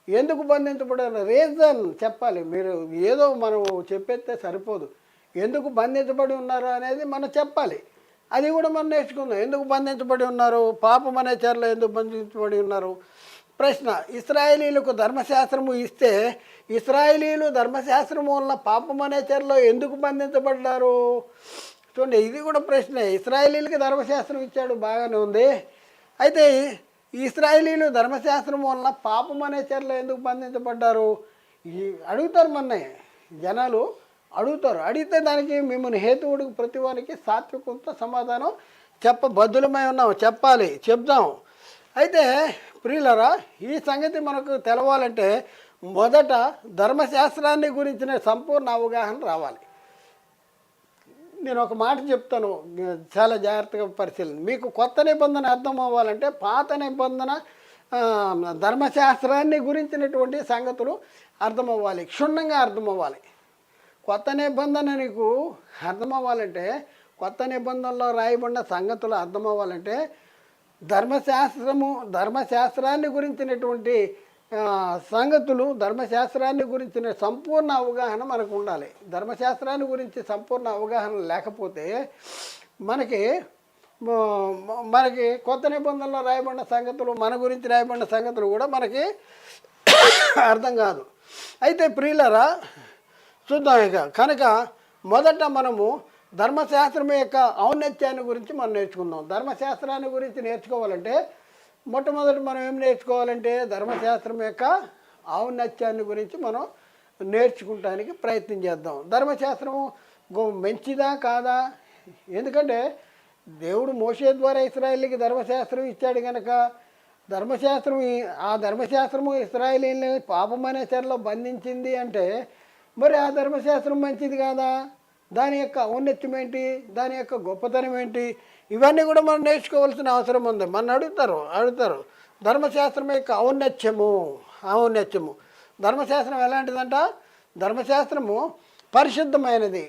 ఎందుకు బంధించబడి ఉన్నారు? రీజన్ చెప్పాలి. మీరు ఏదో మనం చెప్పేస్తే సరిపోదు. ఎందుకు బంధించబడి ఉన్నారు అనేది మనం చెప్పాలి. అది కూడా మనం నేర్చుకుందాం. ఎందుకు బంధించబడి ఉన్నారు? పాపం అనే చెరలో ఎందుకు బంధించబడి ఉన్నారు? ప్రశ్న. ఇశ్రాయేలీలకు ధర్మశాస్త్రము ఇస్తే ఇశ్రాయేలీలు ధర్మశాస్త్రం వలన పాపం అనే చెరలో ఎందుకు బంధించబడ్డారు? చూడండి, ఇది కూడా ప్రశ్నే. ఇశ్రాయేలీలకి ధర్మశాస్త్రం ఇచ్చాడు, బాగానే ఉంది. అయితే ఇశ్రాయేలీలు ధర్మశాస్త్రం వలన పాపం అనే చెరలో ఎందుకు బంధించబడ్డారు? అడుగుతారు మొన్నే జనాలు అడుగుతారు. అడిగితే దానికి మిమ్మల్ని హేతువుడికి ప్రతి వారికి సాత్వికంతో సమాధానం బద్దులమై ఉన్నాం. చెప్పాలి, చెప్దాం. అయితే ప్రియులరా, ఈ సంగతి మనకు తెలవాలంటే మొదట ధర్మశాస్త్రాన్ని గురించిన సంపూర్ణ అవగాహన రావాలి. నేను ఒక మాట చెప్తాను, చాలా జాగ్రత్తగా పరిశీలన. మీకు కొత్త నిబంధన అర్థం అవ్వాలంటే పాత నిబంధన ధర్మశాస్త్రాన్ని గురించినటువంటి సంగతులు అర్థమవ్వాలి, క్షుణ్ణంగా అర్థమవ్వాలి. కొత్త నిబంధన నీకు అర్థమవ్వాలంటే, కొత్త నిబంధనలో రాయబడిన సంగతులు అర్థమవ్వాలంటే ధర్మశాస్త్రాన్ని గురించినటువంటి సంగతులు, ధర్మశాస్త్రాన్ని గురించిన సంపూర్ణ అవగాహన మనకు ఉండాలి. ధర్మశాస్త్రాన్ని గురించి సంపూర్ణ అవగాహన లేకపోతే మనకి కొత్త నిబంధనలో రాయబడిన సంగతులు, మన గురించి రాయబడిన సంగతులు కూడా మనకి అర్థం కాదు. అయితే ప్రియులరా, చూద్దాం. కనుక మొదట మనము ధర్మశాస్త్రం యొక్క ఔన్నత్యాన్ని గురించి మనం నేర్చుకుందాం. ధర్మశాస్త్రాన్ని గురించి నేర్చుకోవాలంటే మొట్టమొదటి మనం ఏం నేర్చుకోవాలంటే ధర్మశాస్త్రం యొక్క ఔన్నత్యాన్ని గురించి మనం నేర్చుకుంటానికి ప్రయత్నం చేద్దాం. ధర్మశాస్త్రము మంచిదా కాదా? ఎందుకంటే దేవుడు మోషే ద్వారా ఇశ్రాయేలీకి ధర్మశాస్త్రం ఇచ్చాడు కనుక ఆ ధర్మశాస్త్రము ఇశ్రాయేలీని పాపం అనే చెరలో బంధించింది అంటే మరి ఆ ధర్మశాస్త్రం మంచిది కాదా? దాని యొక్క ఔన్నత్యం ఏంటి? దాని యొక్క గొప్పతనం ఏంటి? ఇవన్నీ కూడా మనం నేర్చుకోవాల్సిన అవసరం ఉంది. మన అడుగుతారు ధర్మశాస్త్రం యొక్క ఔన్నత్యము. ధర్మశాస్త్రం ఎలాంటిదంట? ధర్మశాస్త్రము పరిశుద్ధమైనది.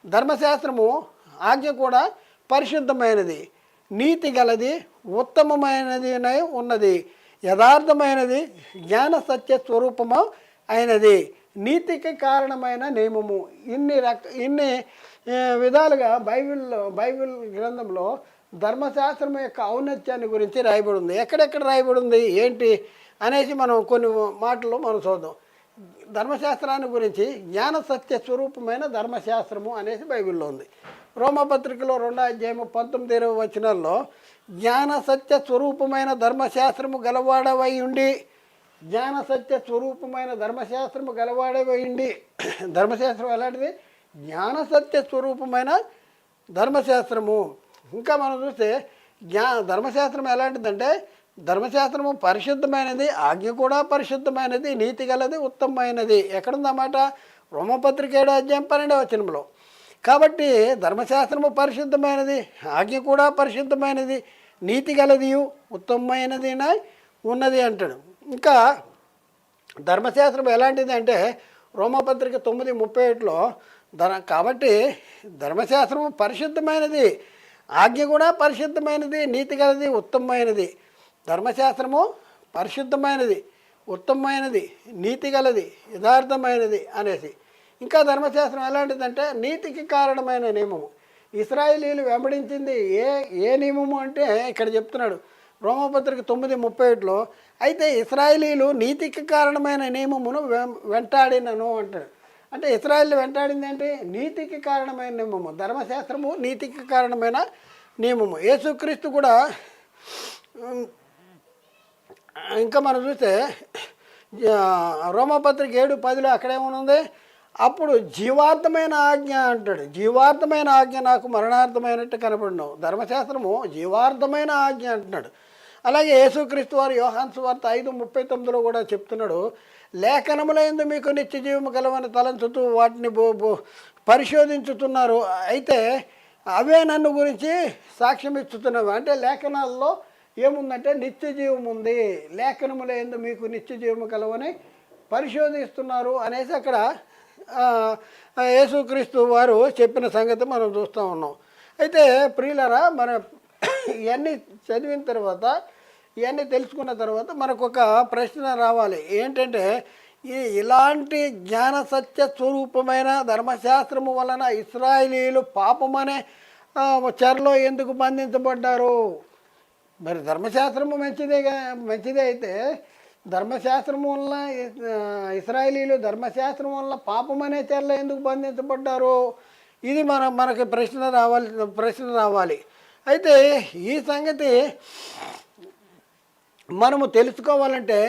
ధర్మశాస్త్రము ఆజ్ఞ కూడా పరిశుద్ధమైనది, నీతి గలది, ఉత్తమమైనది ఉన్నది, యథార్థమైనది, జ్ఞాన సత్య స్వరూపము అయినది, నీతికి కారణమైన నియమము. ఇన్ని విధాలుగా బైబిల్ గ్రంథంలో ధర్మశాస్త్రం యొక్క ఔన్నత్యాన్ని గురించి రాయబడి ఉంది. ఎక్కడెక్కడ రాయబడి ఉంది ఏంటి అనేసి మనం కొన్ని మాటలు మనం చూద్దాం. ధర్మశాస్త్రాన్ని గురించి జ్ఞాన సత్య స్వరూపమైన ధర్మశాస్త్రము అనేసి బైబిల్లో ఉంది. రోమపత్రికలో 2:19 జ్ఞాన సత్య స్వరూపమైన ధర్మశాస్త్రము గలవాడవై ఉండి, జ్ఞాన సత్య స్వరూపమైన ధర్మశాస్త్రము గలవాడవై ఉండి. ధర్మశాస్త్రం ఎలాంటిది? జ్ఞాన సత్య స్వరూపమైన ధర్మశాస్త్రము. ఇంకా మనం చూస్తే ధర్మశాస్త్రం ఎలాంటిదంటే ధర్మశాస్త్రము పరిశుద్ధమైనది, ఆజ్ఞ కూడా పరిశుద్ధమైనది, నీతి గలది, ఉత్తమమైనది. ఎక్కడుందన్నమాట? రోమపత్రిక 7వ అధ్యాయం 12వ వచనంలో. కాబట్టి ధర్మశాస్త్రము పరిశుద్ధమైనది, ఆజ్ఞ కూడా పరిశుద్ధమైనది, నీతి గలదియు ఉత్తమమైనదినా ఉన్నది అంటాడు. ఇంకా ధర్మశాస్త్రం ఎలాంటిది అంటే రోమపత్రిక 9:31లో కాబట్టి ధర్మశాస్త్రము పరిశుద్ధమైనది, ఆజ్ఞ కూడా పరిశుద్ధమైనది, నీతి గలది, ఉత్తమమైనది. ధర్మశాస్త్రము పరిశుద్ధమైనది, ఉత్తమమైనది, నీతి గలది, యథార్థమైనది అనేసి. ఇంకా ధర్మశాస్త్రం ఎలాంటిదంటే నీతికి కారణమైన నియమము. ఇశ్రాయేలీయులు వెంబడించింది ఏ నియమము అంటే ఇక్కడ చెప్తున్నాడు రోమపత్రిక 9:31లో. అయితే ఇశ్రాయేలీయులు నీతికి కారణమైన నియమమును వెంటాడినను అంటాడు. అంటే ఇశ్రాయేలు వెంటాడింది ఏంటి? నీతికి కారణమైన నియమము. ధర్మశాస్త్రము నీతికి కారణమైన నియమము. యేసుక్రీస్తు కూడా ఇంకా మనం చూస్తే రోమపత్రిక 7:10లో అక్కడేమనుంది? అప్పుడు జీవార్థమైన ఆజ్ఞ అంటాడు. జీవార్థమైన ఆజ్ఞ నాకు మరణార్థమైనట్టు కనపడినావు. ధర్మశాస్త్రము జీవార్థమైన ఆజ్ఞ అంటున్నాడు. అలాగే యేసుక్రీస్తు వారు యోహాను సువార్త 5:39లో కూడా చెప్తున్నాడు, లేఖనములందు మీకు నిత్య జీవము కలవని తలంచుతూ వాటిని పరిశోధించుతున్నారు, అయితే అవే నన్ను గురించి సాక్ష్యం ఇస్తున్నవి. అంటే లేఖనాల్లో ఏముందంటే నిత్య జీవం ఉంది, లేఖనములందు మీకు నిత్య జీవము కలవని పరిశోధిస్తున్నారు అనేసి అక్కడ యేసుక్రీస్తు వారు చెప్పిన సంగతి మనం చూస్తూ ఉన్నాం. అయితే ప్రియులారా, మనం ఇవన్నీ చదివిన తర్వాత, ఇవన్నీ తెలుసుకున్న తర్వాత మనకు ఒక ప్రశ్న రావాలి. ఏంటంటే ఇలాంటి జ్ఞాన సత్య స్వరూపమైన ధర్మశాస్త్రము వలన ఇశ్రాయేలీయులు పాపమనే చెరలో ఎందుకు బంధించబడ్డారు? మరి ధర్మశాస్త్రము మంచిదే అయితే ధర్మశాస్త్రం వల్ల ఇశ్రాయేలీయులు ధర్మశాస్త్రం వల్ల పాపమనే చెరలో ఎందుకు బంధించబడ్డారు? ఇది మనకి ప్రశ్న రావాలి. అయితే ఈ సంగతి మనము తెలుసుకోవాలంటే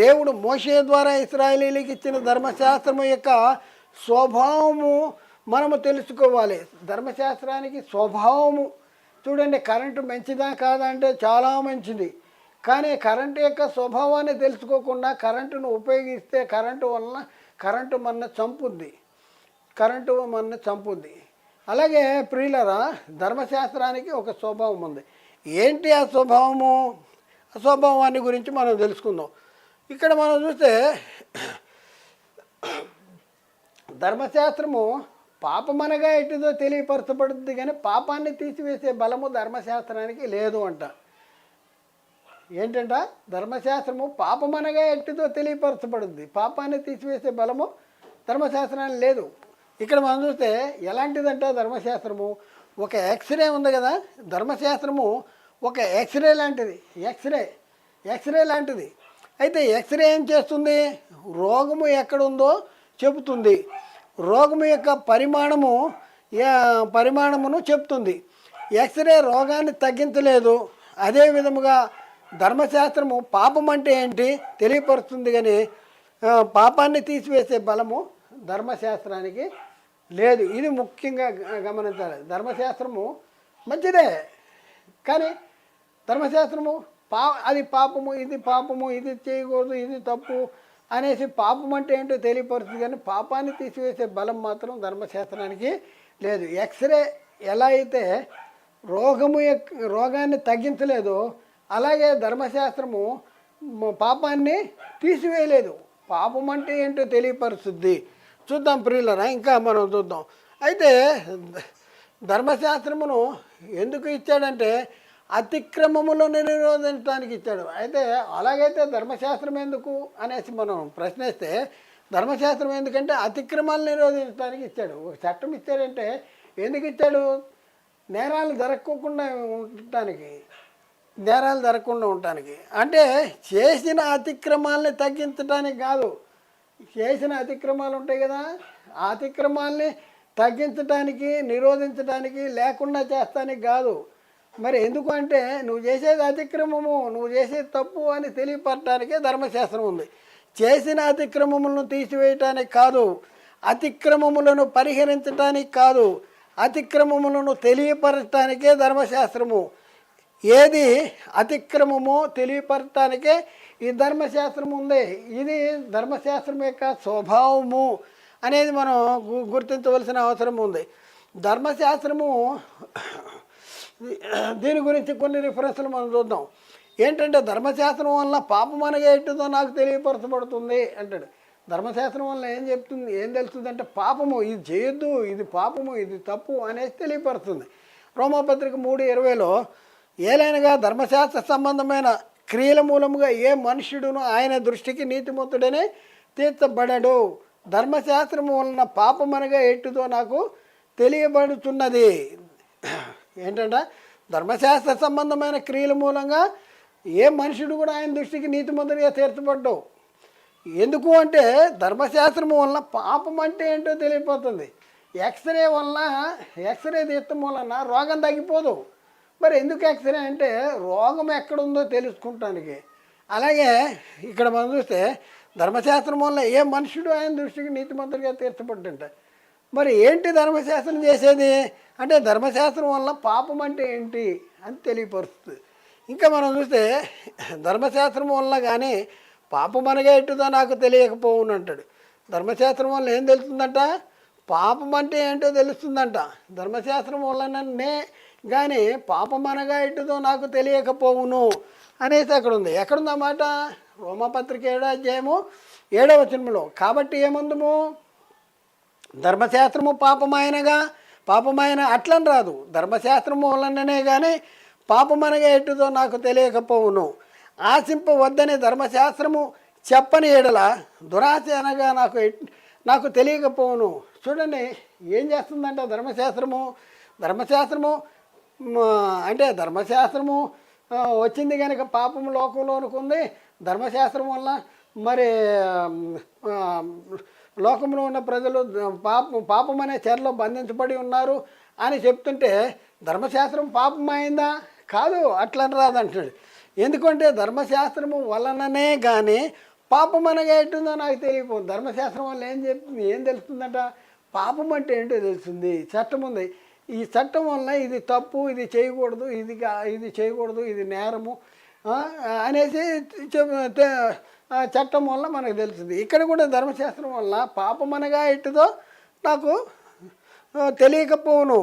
దేవుడు మోషే ద్వారా ఇశ్రాయేలీయులకు ఇచ్చిన ధర్మశాస్త్రము యొక్క స్వభావము మనము తెలుసుకోవాలి. ధర్మశాస్త్రానికి స్వభావము చూడండి, కరెంటు మంచిదా కాదా అంటే చాలా మంచిది. కానీ కరెంటు యొక్క స్వభావాన్ని తెలుసుకోకుండా కరెంటును ఉపయోగిస్తే కరెంటు మన చంపుద్ది. అలాగే ప్రియులరా, ధర్మశాస్త్రానికి ఒక స్వభావం ఉంది. ఏంటి ఆ స్వభావము? ఆ స్వభావాన్ని గురించి మనం తెలుసుకుందాం. ఇక్కడ మనం చూస్తే ధర్మశాస్త్రము పాపమనగా ఎట్టిదో తెలియపరచబడుతుంది, కానీ పాపాన్ని తీసివేసే బలము ధర్మశాస్త్రానికి లేదు అంట. ఏంటంట? ధర్మశాస్త్రము పాపమనగా ఎట్టిదో తెలియపరచబడుద్ది, పాపాన్ని తీసివేసే బలము ధర్మశాస్త్రానికి లేదు. ఇక్కడ మనం చూస్తే ఎలాంటిదంట ధర్మశాస్త్రము? ఒక ఎక్స్రే ఉంది కదా, ధర్మశాస్త్రము ఒక ఎక్స్రే లాంటిది. అయితే ఎక్స్రే ఏం చేస్తుంది? రోగము ఎక్కడుందో చెబుతుంది, రోగము యొక్క పరిమాణమును చెప్తుంది. ఎక్స్రే రోగాన్ని తగ్గించలేదు. అదే విధముగా ధర్మశాస్త్రము పాపం అంటే ఏంటి తెలియపరుస్తుంది, కానీ పాపాన్ని తీసివేసే బలము ధర్మశాస్త్రానికి లేదు. ఇది ముఖ్యంగా గమనించాలి. ధర్మశాస్త్రము మంచిదే, కానీ ధర్మశాస్త్రము అది పాపము, ఇది చేయకూడదు, ఇది తప్పు అనేసి పాపం అంటే ఏంటో తెలియపరుస్తుంది, కానీ పాపాన్ని తీసివేసే బలం మాత్రం ధర్మశాస్త్రానికి లేదు. ఎక్స్రే ఎలా అయితే రోగాన్ని తగ్గించలేదో, అలాగే ధర్మశాస్త్రము పాపాన్ని తీసివేయలేదు. పాపం అంటే ఏంటో తెలియపరుస్తుంది. చూద్దాం ప్రియులరా, ఇంకా మనం చూద్దాం. అయితే ధర్మశాస్త్రమును ఎందుకు ఇచ్చాడంటే అతిక్రమములను నిరోధించడానికి ఇచ్చాడు. అయితే అలాగైతే ధర్మశాస్త్రం ఎందుకు అనేసి మనం ప్రశ్నిస్తే, ధర్మశాస్త్రం ఎందుకంటే అతిక్రమాలను నిరోధించడానికి ఇచ్చాడు. ఒక చట్టం ఇచ్చాడంటే ఎందుకు ఇచ్చాడు? నేరాలు జరగకుండా ఉండటానికి, అంటే చేసిన అతిక్రమాలని తగ్గించడానికి కాదు. చేసిన అతిక్రమాలు ఉంటాయి కదా, ఆ అతిక్రమాలని తగ్గించడానికి, నిరోధించడానికి, లేకుండా చేస్తానికి కాదు. మరి ఎందుకు అంటే నువ్వు చేసేది అతిక్రమము, నువ్వు చేసేది తప్పు అని తెలియపరచడానికే ధర్మశాస్త్రం ఉంది. చేసిన అతిక్రమములను తీసివేయటానికి కాదు, అతిక్రమములను పరిహరించడానికి కాదు, అతిక్రమములను తెలియపరచడానికే ధర్మశాస్త్రము. ఏది అతిక్రమమో తెలియపరచడానికే ఈ ధర్మశాస్త్రం ఉంది. ఇది ధర్మశాస్త్రం యొక్క స్వభావము. అనేది మనం గుర్తించవలసిన అవసరం ఉంది. ధర్మశాస్త్రము దీని గురించి కొన్ని రిఫరెన్స్లు మనం చూద్దాం. ఏంటంటే ధర్మశాస్త్రం వల్ల పాపం అనగా ఎట్టుదో నాకు తెలియపరచబడుతుంది అంటాడు. ధర్మశాస్త్రం వల్ల ఏం చెప్తుంది, ఏం తెలుస్తుంది అంటే పాపము ఇది చేయొద్దు, ఇది పాపము, ఇది తప్పు అనేది తెలియపరుస్తుంది. రోమాపత్రిక 3:20లో ఏలైనగా ధర్మశాస్త్ర సంబంధమైన క్రియల మూలముగా ఏ మనుష్యుడును ఆయన దృష్టికి నీతిమంతుడనే తీర్చబడడు. ధర్మశాస్త్రము వలన పాపమనగా ఎట్టుదో నాకు తెలియబడుతున్నది. ఏంటంటే ధర్మశాస్త్ర సంబంధమైన క్రియల మూలంగా ఏ మనుషుడు కూడా ఆయన దృష్టికి నీతిమంతుడిగా తీర్చబడ్డావు. ఎందుకు అంటే ధర్మశాస్త్రము వలన పాపం అంటే ఏంటో తెలియపోతుంది. ఎక్స్రే వలన ఎక్స్రే తీయటం వలన రోగం తగ్గిపోదు. మరి ఎందుకు ఎక్స్రే అంటే రోగం ఎక్కడుందో తెలుసుకుంటానికి. అలాగే ఇక్కడ మనం చూస్తే ధర్మశాస్త్రం వల్ల ఏ మనుషుడు ఆయన దృష్టికి నీతిమంతుడిగా తీర్చబడ్డంట. మరి ఏంటి ధర్మశాస్త్రం చేసేది అంటే ధర్మశాస్త్రం వల్ల పాపం అంటే ఏంటి అని తెలియపరుస్తుంది. ఇంకా మనం చూస్తే ధర్మశాస్త్రం వల్ల కానీ పాపం అనగా ఎట్టుదో నాకు తెలియకపోవును అంటాడు. ధర్మశాస్త్రం వల్ల ఏం తెలుస్తుందంట, పాపం అంటే ఏంటో తెలుస్తుందంట. ధర్మశాస్త్రం వల్లనే కానీ పాపం అనగా ఎట్టుదో నాకు తెలియకపోవును అనేసి అక్కడ ఉంది. ఎక్కడుందన్నమాట, రోమపత్రిక 7:7 కాబట్టి ఏమందుము ధర్మశాస్త్రము పాపమైన అట్లని రాదు, ధర్మశాస్త్రము వలననే కానీ పాపమనగా ఎట్టుదో నాకు తెలియకపోవును. ఆశింపవద్దని ధర్మశాస్త్రము చెప్పని ఎడల దురాశ అనగా నాకు తెలియకపోవును. చూడండి ఏం చేస్తుందంట ధర్మశాస్త్రము అంటే ధర్మశాస్త్రము వచ్చింది కనుక పాపము లోకంలోనికి ఉంది. ధర్మశాస్త్రం వల్ల మరి లోకంలో ఉన్న ప్రజలు పాపం అనే చెరలో బంధించబడి ఉన్నారు అని చెప్తుంటే ధర్మశాస్త్రం పాపం అయిందా? కాదు, అట్లా రాదంటున్నాడు. ఎందుకంటే ధర్మశాస్త్రము వలననే కానీ పాపం అనగా ఎట్టుందో నాకు తెలియదు. ధర్మశాస్త్రం వల్ల ఏం తెలుస్తుందంట, పాపం అంటే ఏంటో తెలుస్తుంది. చట్టం ఉంది, ఈ చట్టం వల్ల ఇది తప్పు, ఇది చేయకూడదు, ఇది చేయకూడదు, ఇది నేరము అనేసి చట్టం వల్ల మనకు తెలుస్తుంది. ఇక్కడ కూడా ధర్మశాస్త్రం వల్ల పాపం అనగా ఎట్టుదో నాకు తెలియకపోవును.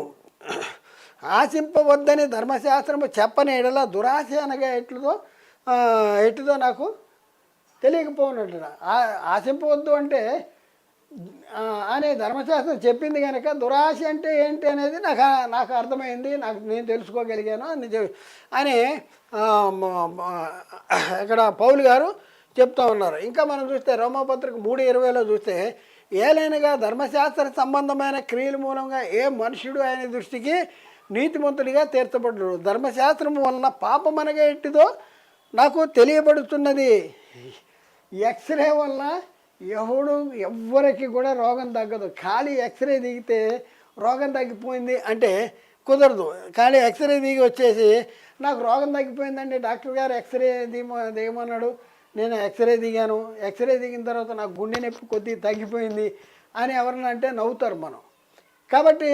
ఆశింపవద్దని ధర్మశాస్త్రము చెప్పని ఎడల దురాశ అనగా ఎట్టుదో నాకు తెలియకపోవునట్టు. ఆశింపవద్దు అంటే అనే ధర్మశాస్త్రం చెప్పింది కనుక దురాశ అంటే ఏంటి అనేది నాకు అర్థమైంది, నేను తెలుసుకోగలిగాను అని ఇక్కడ పౌలు గారు చెప్తూ ఉన్నారు. ఇంకా మనం చూస్తే రోమాపత్రిక 3:20లో చూస్తే ఏలైనగా ధర్మశాస్త్ర సంబంధమైన క్రియల మూలంగా ఏ మనుషుడు ఆయన దృష్టికి నీతిమంతుడిగా తీర్చబడ్డాడు. ధర్మశాస్త్రం వలన పాపం అనగా ఎట్టిదో నాకు తెలియబడుతున్నది. ఎక్స్రే వల్ల ఎవ్వరికి కూడా రోగం తగ్గదు. ఖాళీ ఎక్స్రే దిగితే రోగం తగ్గిపోయింది అంటే కుదరదు. ఖాళీ ఎక్స్రే దిగి వచ్చేసి నాకు రోగం తగ్గిపోయిందండి, డాక్టర్ గారు ఎక్స్రే దిగమన్నాడు, నేను ఎక్స్రే దిగాను, ఎక్స్రే దిగిన తర్వాత నాకు గుండె నొప్పి కొద్దిగా తగ్గిపోయింది అని ఎవరన్నా అంటే నవ్వుతారు మనం. కాబట్టి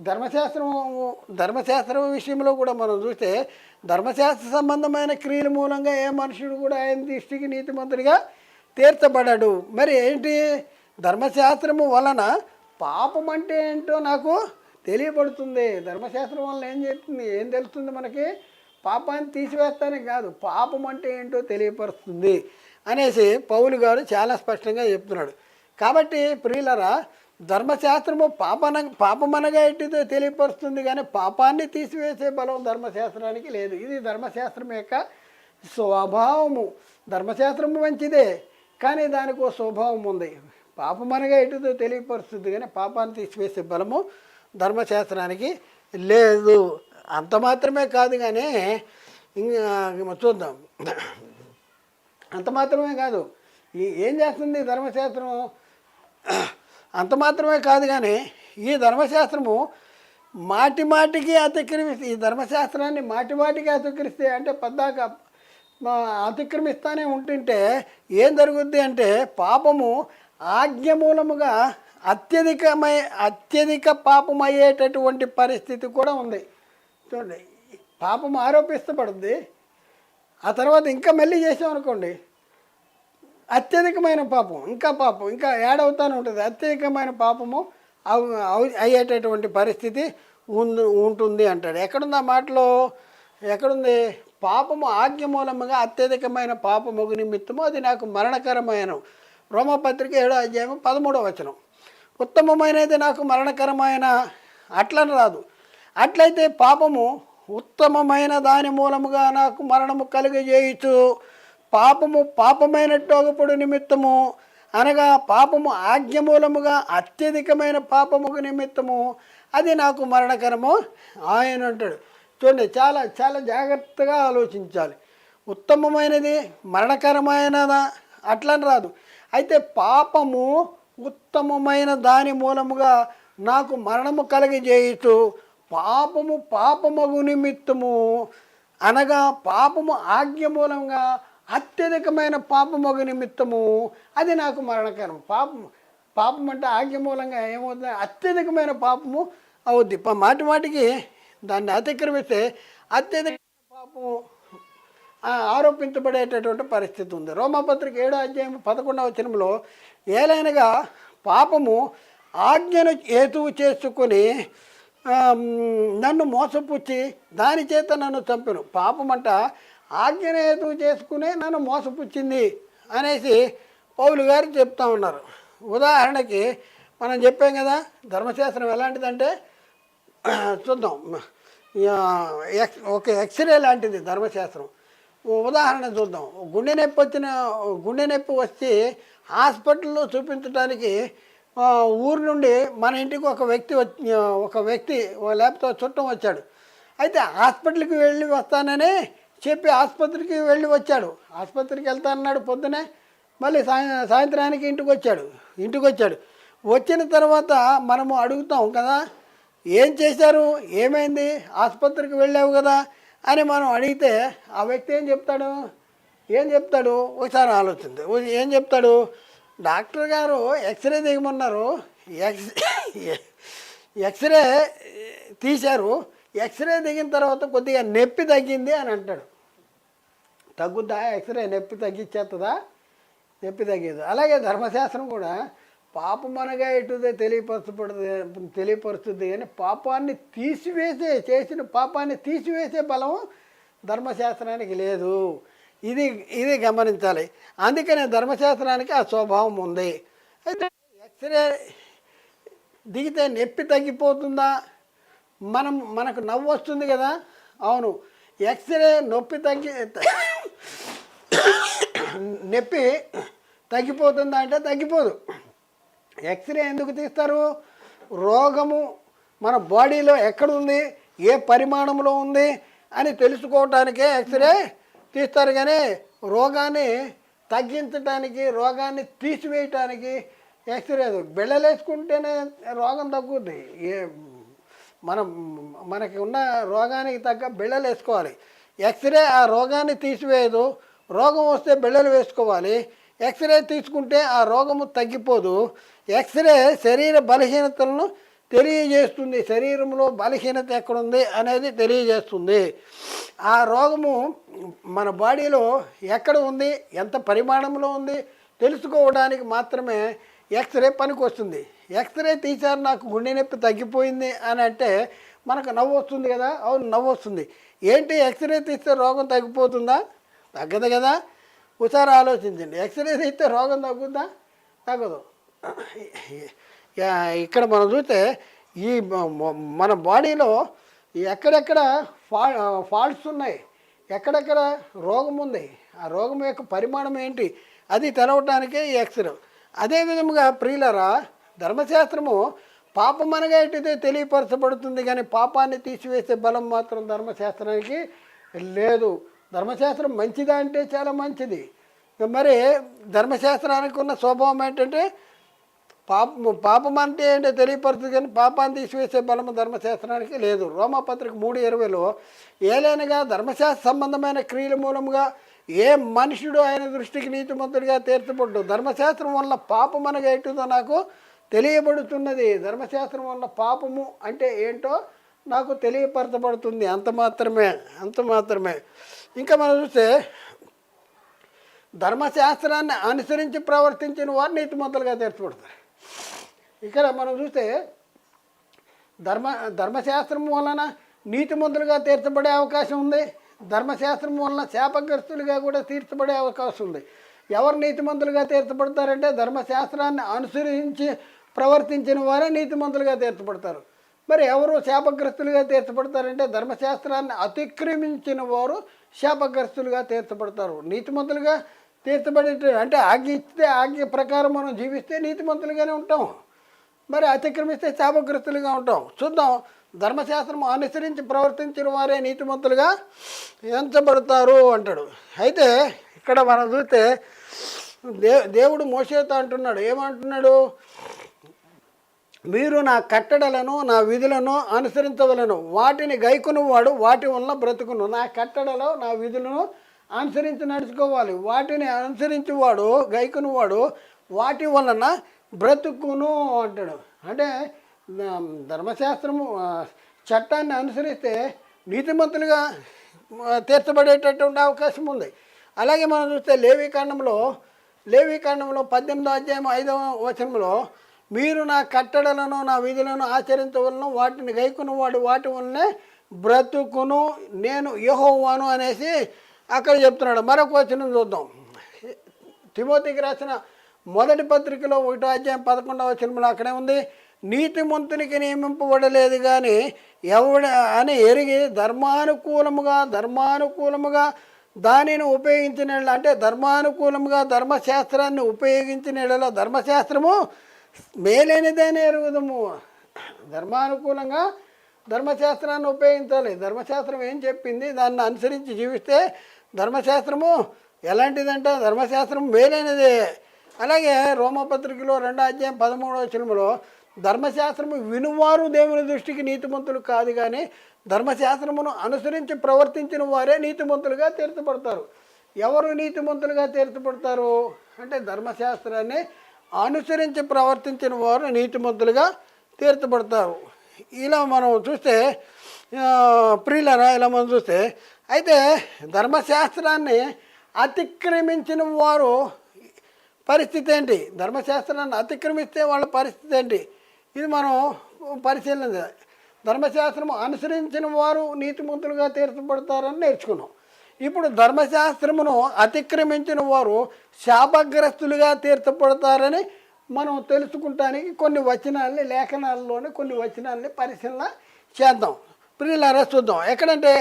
ధర్మశాస్త్రం విషయంలో కూడా మనం చూస్తే ధర్మశాస్త్ర సంబంధమైన క్రియల మూలంగా ఏ మనుషుడు కూడా ఆయన దృష్టికి నీతిమంతుడిగా తీర్చబడ్డాడు. మరి ఏంటి, ధర్మశాస్త్రము వలన పాపం అంటే ఏంటో నాకు తెలియబడుతుంది. ధర్మశాస్త్రం వలన ఏం తెలుస్తుంది మనకి, పాపాన్ని తీసివేస్తానికి కాదు, పాపం అంటే ఏంటో తెలియపరుస్తుంది అనేసి పౌలు గారు చాలా స్పష్టంగా చెప్తున్నాడు. కాబట్టి ప్రియులరా, ధర్మశాస్త్రము పాపమనగా ఎట్టిదో తెలియపరుస్తుంది కానీ పాపాన్ని తీసివేసే బలం ధర్మశాస్త్రానికి లేదు. ఇది ధర్మశాస్త్రం యొక్క స్వభావము. ధర్మశాస్త్రము మంచిదే కానీ దానికి ఒక స్వభావం ఉంది. పాపమనగా ఎట్టిదో తెలియపరుస్తుంది కానీ పాపాన్ని తీసివేసే బలము ధర్మశాస్త్రానికి లేదు. అంత మాత్రమే కాదు కానీ ఇంకా చూద్దాం. అంత మాత్రమే కాదు, ఏం చేస్తుంది ధర్మశాస్త్రం, అంత మాత్రమే కాదు కానీ ఈ ధర్మశాస్త్రము మాటికి అతిక్రమిస్తే, ఈ ధర్మశాస్త్రాన్ని మాటికి అతిక్రిస్తే అంటే పద్దాక అతిక్రమిస్తూనే ఉంటుంటే ఏం జరుగుద్ది అంటే పాపము ఆజ్ఞ మూలముగా అత్యధిక పాపం అయ్యేటటువంటి పరిస్థితి కూడా ఉంది. చూడండి, పాపం ఆరోపిస్తపడుద్ది, ఆ తర్వాత ఇంకా మళ్ళీ చేసామనుకోండి అత్యధికమైన పాపం, ఇంకా పాపం ఇంకా యాడ్ అవుతూనే ఉంటుంది. అత్యధికమైన పాపము అయ్యేటటువంటి పరిస్థితి ఉంటుంది అంటాడు. ఎక్కడుంది ఆ మాటలో? ఎక్కడుంది? పాపము ఆజ్ఞ మూలముగా అత్యధికమైన పాపము నిమిత్తము అది నాకు మరణకరమైన. రోమపత్రిక 7:13 ఉత్తమమైనది నాకు మరణకరమైన అట్లని రాదు. అట్లయితే పాపము ఉత్తమమైన దాని మూలముగా నాకు మరణము కలుగజేయచ్చు. పాపము పాపమైనట్టొకప్పుడు నిమిత్తము అనగా పాపము ఆజ్ఞ మూలముగా అత్యధికమైన పాపముకు నిమిత్తము అది నాకు మరణకరము ఆయన అంటాడు. చూడండి, చాలా చాలా జాగ్రత్తగా ఆలోచించాలి. ఉత్తమమైనది మరణకరమైనదా అట్లని రాదు. అయితే పాపము ఉత్తమమైన దాని మూలముగా నాకు మరణము కలిగజేయచ్చు. పాపము పాపమగు నిమిత్తము అనగా పాపము ఆజ్ఞ మూలంగా అత్యధికమైన పాపమగు నిమిత్తము అది నాకు మరణకరం. పాపం అంటే ఆజ్ఞ మూలంగా ఏమవుతుంది? అత్యధికమైన పాపము అవుద్ది. మాటి మాటికి దాన్ని అతిక్రమిస్తే అత్యధికమైన పాపము ఆరోపించబడేటటువంటి పరిస్థితి ఉంది. రోమపత్రిక 7:11 ఏలైనగా పాపము ఆజ్ఞను హేతువు చేసుకొని నన్ను మోసపుచ్చి దాని చేత నన్ను చంపెను. పాపమంట ఆజ్ఞను హేతువు చేసుకుని నన్ను మోసపుచ్చింది అనేసి పౌలు గారు చెప్తా ఉన్నారు. ఉదాహరణకి మనం చెప్పాం కదా, ధర్మశాస్త్రం ఎలాంటిదంటే చూద్దాం. ఒక ఎక్స్రే లాంటిది ధర్మశాస్త్రం. ఉదాహరణ చూద్దాం. గుండె నొప్పి వచ్చి హాస్పిటల్లో చూపించడానికి ఊరు నుండి మన ఇంటికి ఒక వ్యక్తి లేకపోతే చుట్టం వచ్చాడు. అయితే హాస్పిటల్కి వెళ్ళి వస్తానని చెప్పి ఆసుపత్రికి వెళ్ళి వచ్చాడు. ఆసుపత్రికి వెళ్తానన్నాడు పొద్దునే, మళ్ళీ సాయంత్రానికి ఇంటికి వచ్చాడు. వచ్చిన తర్వాత మనము అడుగుతాం కదా, ఏం చేశారు, ఏమైంది, ఆసుపత్రికి వెళ్ళావు కదా అని మనం అడిగితే ఆ వ్యక్తి ఏం చెప్తాడు? ఒకసారి ఆలోచించు. ఏం చెప్తాడు? డాక్టర్ గారు ఎక్స్రే దిగమన్నారు, ఎక్స్రే తీశారు, ఎక్స్రే దిగిన తర్వాత కొద్దిగా నొప్పి తగ్గింది అని అంటాడు. తగ్గుద్దా? ఎక్స్రే నొప్పి తగ్గించేస్తుందా? నొప్పి తగ్గేది. అలాగే ధర్మశాస్త్రం కూడా పాపమనగా ఎటుదే తెలియపరుస్తుంది కానీ పాపాన్ని చేసిన పాపాన్ని తీసివేసే బలం ధర్మశాస్త్రానికి లేదు. ఇది గమనించాలి. అందుకనే ధర్మశాస్త్రానికి ఆ స్వభావం ఉంది. అయితే ఎక్స్రే దిగితే నొప్పి తగ్గిపోతుందా? మనకు నవ్వు వస్తుంది కదా. అవును, ఎక్స్రే నొప్పి తగ్గిపోతుందా అంటే తగ్గిపోదు. ఎక్స్రే ఎందుకు తీస్తారు? రోగము మన బాడీలో ఎక్కడుంది, ఏ పరిమాణంలో ఉంది అని తెలుసుకోవటానికే ఎక్స్రే తీస్తారు. కానీ రోగాన్ని తగ్గించడానికి, రోగాన్ని తీసివేయటానికి ఎక్స్రే బిళ్ళలేసుకుంటేనే రోగం తగ్గుద్ది. మనకి ఉన్న రోగానికి తగ్గ బిళ్ళలు వేసుకోవాలి. ఎక్స్రే ఆ రోగాన్ని తీసివేయదు. రోగం వస్తే బిళ్ళలు వేసుకోవాలి. ఎక్స్రే తీసుకుంటే ఆ రోగము తగ్గిపోదు. ఎక్స్రే శరీర బలహీనతలను తెలియజేస్తుంది. శరీరంలో బలహీనత ఎక్కడుంది అనేది తెలియజేస్తుంది. ఆ రోగము మన బాడీలో ఎక్కడ ఉంది, ఎంత పరిమాణంలో ఉంది తెలుసుకోవడానికి మాత్రమే ఎక్స్రే పనికి వస్తుంది. ఎక్స్రే తీశారు, నాకు గుండె నొప్పి తగ్గిపోయింది అని అంటే మనకు నవ్వు వస్తుంది కదా. అవును, నవ్వు వస్తుంది. ఏంటి, ఎక్స్రే తీస్తే రోగం తగ్గిపోతుందా? తగ్గదు కదా. ఒకసారి ఆలోచించండి. ఎక్స్రే తీస్తే రోగం తగ్గుద్దా? తగ్గదు. ఇక్కడ మనం చూస్తే ఈ మన బాడీలో ఎక్కడెక్కడ ఫాల్ట్స్ ఉన్నాయి, ఎక్కడెక్కడ రోగం ఉంది, ఆ రోగం యొక్క పరిమాణం ఏంటి అది తెలవటానికే ఈ ఎక్స్రే. అదేవిధంగా ప్రియులరా, ధర్మశాస్త్రము పాపమనగా ఎటుతే తెలియపరచబడుతుంది కానీ పాపాన్ని తీసివేసే బలం మాత్రం ధర్మశాస్త్రానికి లేదు. ధర్మశాస్త్రం మంచిదా అంటే చాలా మంచిది. మరి ధర్మశాస్త్రానికి ఉన్న స్వభావం ఏంటంటే పాపం అంటే ఏంటో తెలియపరుస్తుంది కానీ పాపాన్ని తీసివేసే బలము ధర్మశాస్త్రానికి లేదు. రోమపత్రిక 3:20 ఏలైనగా ధర్మశాస్త్ర సంబంధమైన క్రియల మూలముగా ఏ మనుషుడు ఆయన దృష్టికి నీతిమంతుడిగా తీర్చబడ్డు. ధర్మశాస్త్రం వల్ల పాపం అనగా ఏంటో నాకు తెలియబడుతున్నది. ధర్మశాస్త్రం వల్ల పాపము అంటే ఏంటో నాకు తెలియపరచబడుతుంది. అంత మాత్రమే. ఇంకా మనం చూస్తే ధర్మశాస్త్రాన్ని అనుసరించి ప్రవర్తించిన వారు నీతిమంతులుగా తీర్చబడతారు. ఇక్కడ మనం చూస్తే ధర్మశాస్త్రం వలన నీతిమంతులుగా తీర్చబడే అవకాశం ఉంది, ధర్మశాస్త్రం వలన శాపగ్రస్తులుగా కూడా తీర్చబడే అవకాశం ఉంది. ఎవరు నీతిమంతులుగా తీర్చబడతారంటే ధర్మశాస్త్రాన్ని అనుసరించి ప్రవర్తించిన వారే నీతిమంతులుగా తీర్చబడతారు. మరి ఎవరు శాపగ్రస్తులుగా తీర్చబడతారంటే ధర్మశాస్త్రాన్ని అతిక్రమించిన వారు శాపగ్రస్తులుగా తీర్చబడతారు. నీతిమంతులుగా తీర్చబడే అంటే ఆజ్ఞ ఇస్తే ఆజ్ఞ ప్రకారం మనం జీవిస్తే నీతిమంతులుగానే ఉంటాం, మరి అతిక్రమిస్తే శాపగ్రస్తులుగా ఉంటాం. చూద్దాం, ధర్మశాస్త్రం అనుసరించి ప్రవర్తించిన వారే నీతిమంతులుగా ఎంచబడతారు అంటాడు. అయితే ఇక్కడ మనం చూస్తే దేవుడు మోషేతో అంటున్నాడు, ఏమంటున్నాడు? మీరు నా కట్టడలను నా విధులను అనుసరించవలను, వాటిని గైకొనువాడు వాటి వలన బ్రతుకును. నా కట్టడలో నా విధులను అనుసరించి నడుచుకోవాలి, వాటిని అనుసరించేవాడు గైకొనువాడు వాటి వలన బ్రతుకును అంటాడు. అంటే ధర్మశాస్త్రము చట్టాన్ని అనుసరిస్తే నీతిమంతులుగా తీర్చబడేటటువంటి అవకాశం ఉంది. అలాగే మనం చూస్తే లేవీకాండంలో 18వ అధ్యాయం 5వ వచనంలో మీరు నా కట్టడలను నా విధులను ఆచరించవలను, వాటిని గైకొనువాడు వాటి వల్లనే బ్రతుకును, నేను యెహోవాను అనేసి అక్కడ చెప్తున్నాడు. మరొక వచనం చూద్దాం. తిమోతికి రాసిన మొదటి పత్రికలో 1వ అధ్యాయం 11వ వచనంలో అక్కడే ఉంది, నీతిమంతునికి నియమింపబడలేదు కానీ ఎవడ అని ఎరిగి ధర్మానుకూలముగా దానిని ఉపయోగించిన, అంటే ధర్మానుకూలముగా ధర్మశాస్త్రాన్ని ఉపయోగించిన ధర్మశాస్త్రము మేలైనదని ఎరుగుదము. ధర్మానుకూలంగా ధర్మశాస్త్రాన్ని ఉపయోగించాలి. ధర్మశాస్త్రం ఏం చెప్పింది దాన్ని అనుసరించి జీవిస్తే ధర్మశాస్త్రము ఎలాంటిదంటే ధర్మశాస్త్రం మేలైనదే. అలాగే రోమపత్రికలో 2వ అధ్యాయం 13వ వచనంలో ధర్మశాస్త్రము వినువారు దేవుని దృష్టికి నీతిమంతులు కాదు కానీ ధర్మశాస్త్రమును అనుసరించి ప్రవర్తించిన వారే నీతిమంతులుగా తీర్చబడతారు. ఎవరు నీతిమంతులుగా తీర్చబడతారు అంటే ధర్మశాస్త్రాన్ని అనుసరించి ప్రవర్తించిన వారు నీతిమంతులుగా తీర్చబడతారు. ఇలా మనం చూస్తే ప్రియులరా, ఇలా మనం చూస్తే అయితే ధర్మశాస్త్రాన్ని అతిక్రమించిన వారు పరిస్థితి ఏంటి? ధర్మశాస్త్రాన్ని అతిక్రమిస్తే వాళ్ళ పరిస్థితి ఏంటి? ఇది మనం పరిశీలన. ధర్మశాస్త్రము అనుసరించిన వారు నీతిమంతులుగా తీర్చబడతారని నేర్చుకున్నాం. ఇప్పుడు ధర్మశాస్త్రమును అతిక్రమించిన వారు శాపగ్రస్తులుగా తీర్చబడతారని మనం తెలుసుకుంటానికి కొన్ని వచనాలని, లేఖనాల్లోని కొన్ని వచనాలని పరిశీలన చేద్దాం. ప్రియులారా చూద్దాం. ఎక్కడంటే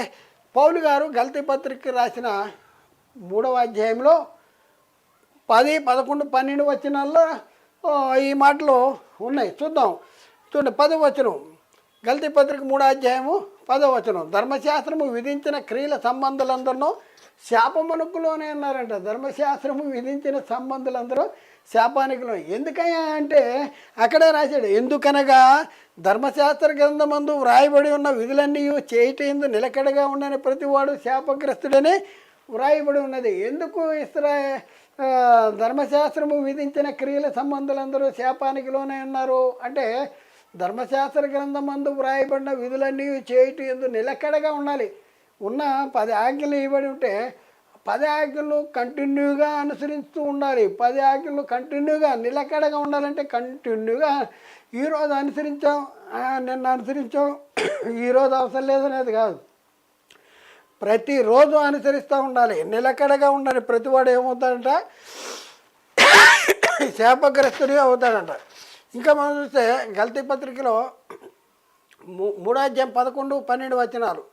పౌలు గారు గలతీ పత్రిక రాసిన 3వ అధ్యాయంలో 10, 11, 12 వచనాల్లో ఈ మాటలు ఉన్నాయి. చూద్దాం. చూడండి, 10వ వచనం. గలతీ పత్రిక 3వ అధ్యాయము 10వ వచనం. ధర్మశాస్త్రము విధించిన క్రియల సంబంధులందరూ శాపమునకులోనే అన్నారంట. ధర్మశాస్త్రము విధించిన సంబంధులందరూ శాపానికిలో. ఎందుకయ్యా అంటే అక్కడే రాశాడు, ఎందుకనగా ధర్మశాస్త్ర గ్రంథమందు వ్రాయబడి ఉన్న విధులన్నీ చేయటందు నిలకడగా ఉండని ప్రతివాడు శాపగ్రస్తుడని వ్రాయబడి ఉన్నది. ఎందుకు ధర్మశాస్త్రము విధించిన క్రియల సంబంధులందరూ శాపానికిలోనే ఉన్నారు అంటే ధర్మశాస్త్ర గ్రంథమందు వ్రాయబడిన విధులన్నీ చేయటం ఎందు నిలకడగా ఉండాలి. ఉన్న 10 ఆజ్ఞలు ఇవ్వబడి ఉంటే 10 ఆజ్ఞలు కంటిన్యూగా అనుసరిస్తూ ఉండాలి. 10 ఆజ్ఞలు కంటిన్యూగా నిలకడగా ఉండాలంటే కంటిన్యూగా ఈరోజు అనుసరించాం, నిన్న అనుసరించాం, ఈరోజు అవసరం లేదనేది కాదు. ప్రతిరోజు అనుసరిస్తూ ఉండాలి, నిలకడగా ఉండాలి. ప్రతివాడు ఏమవుతాడంట? శాపగ్రస్తుడిగా అవుతాడంట. ఇంకా మనం చూస్తే గలతీ పత్రికలో 3వ అధ్యాయం 11, 12 వచనాలు.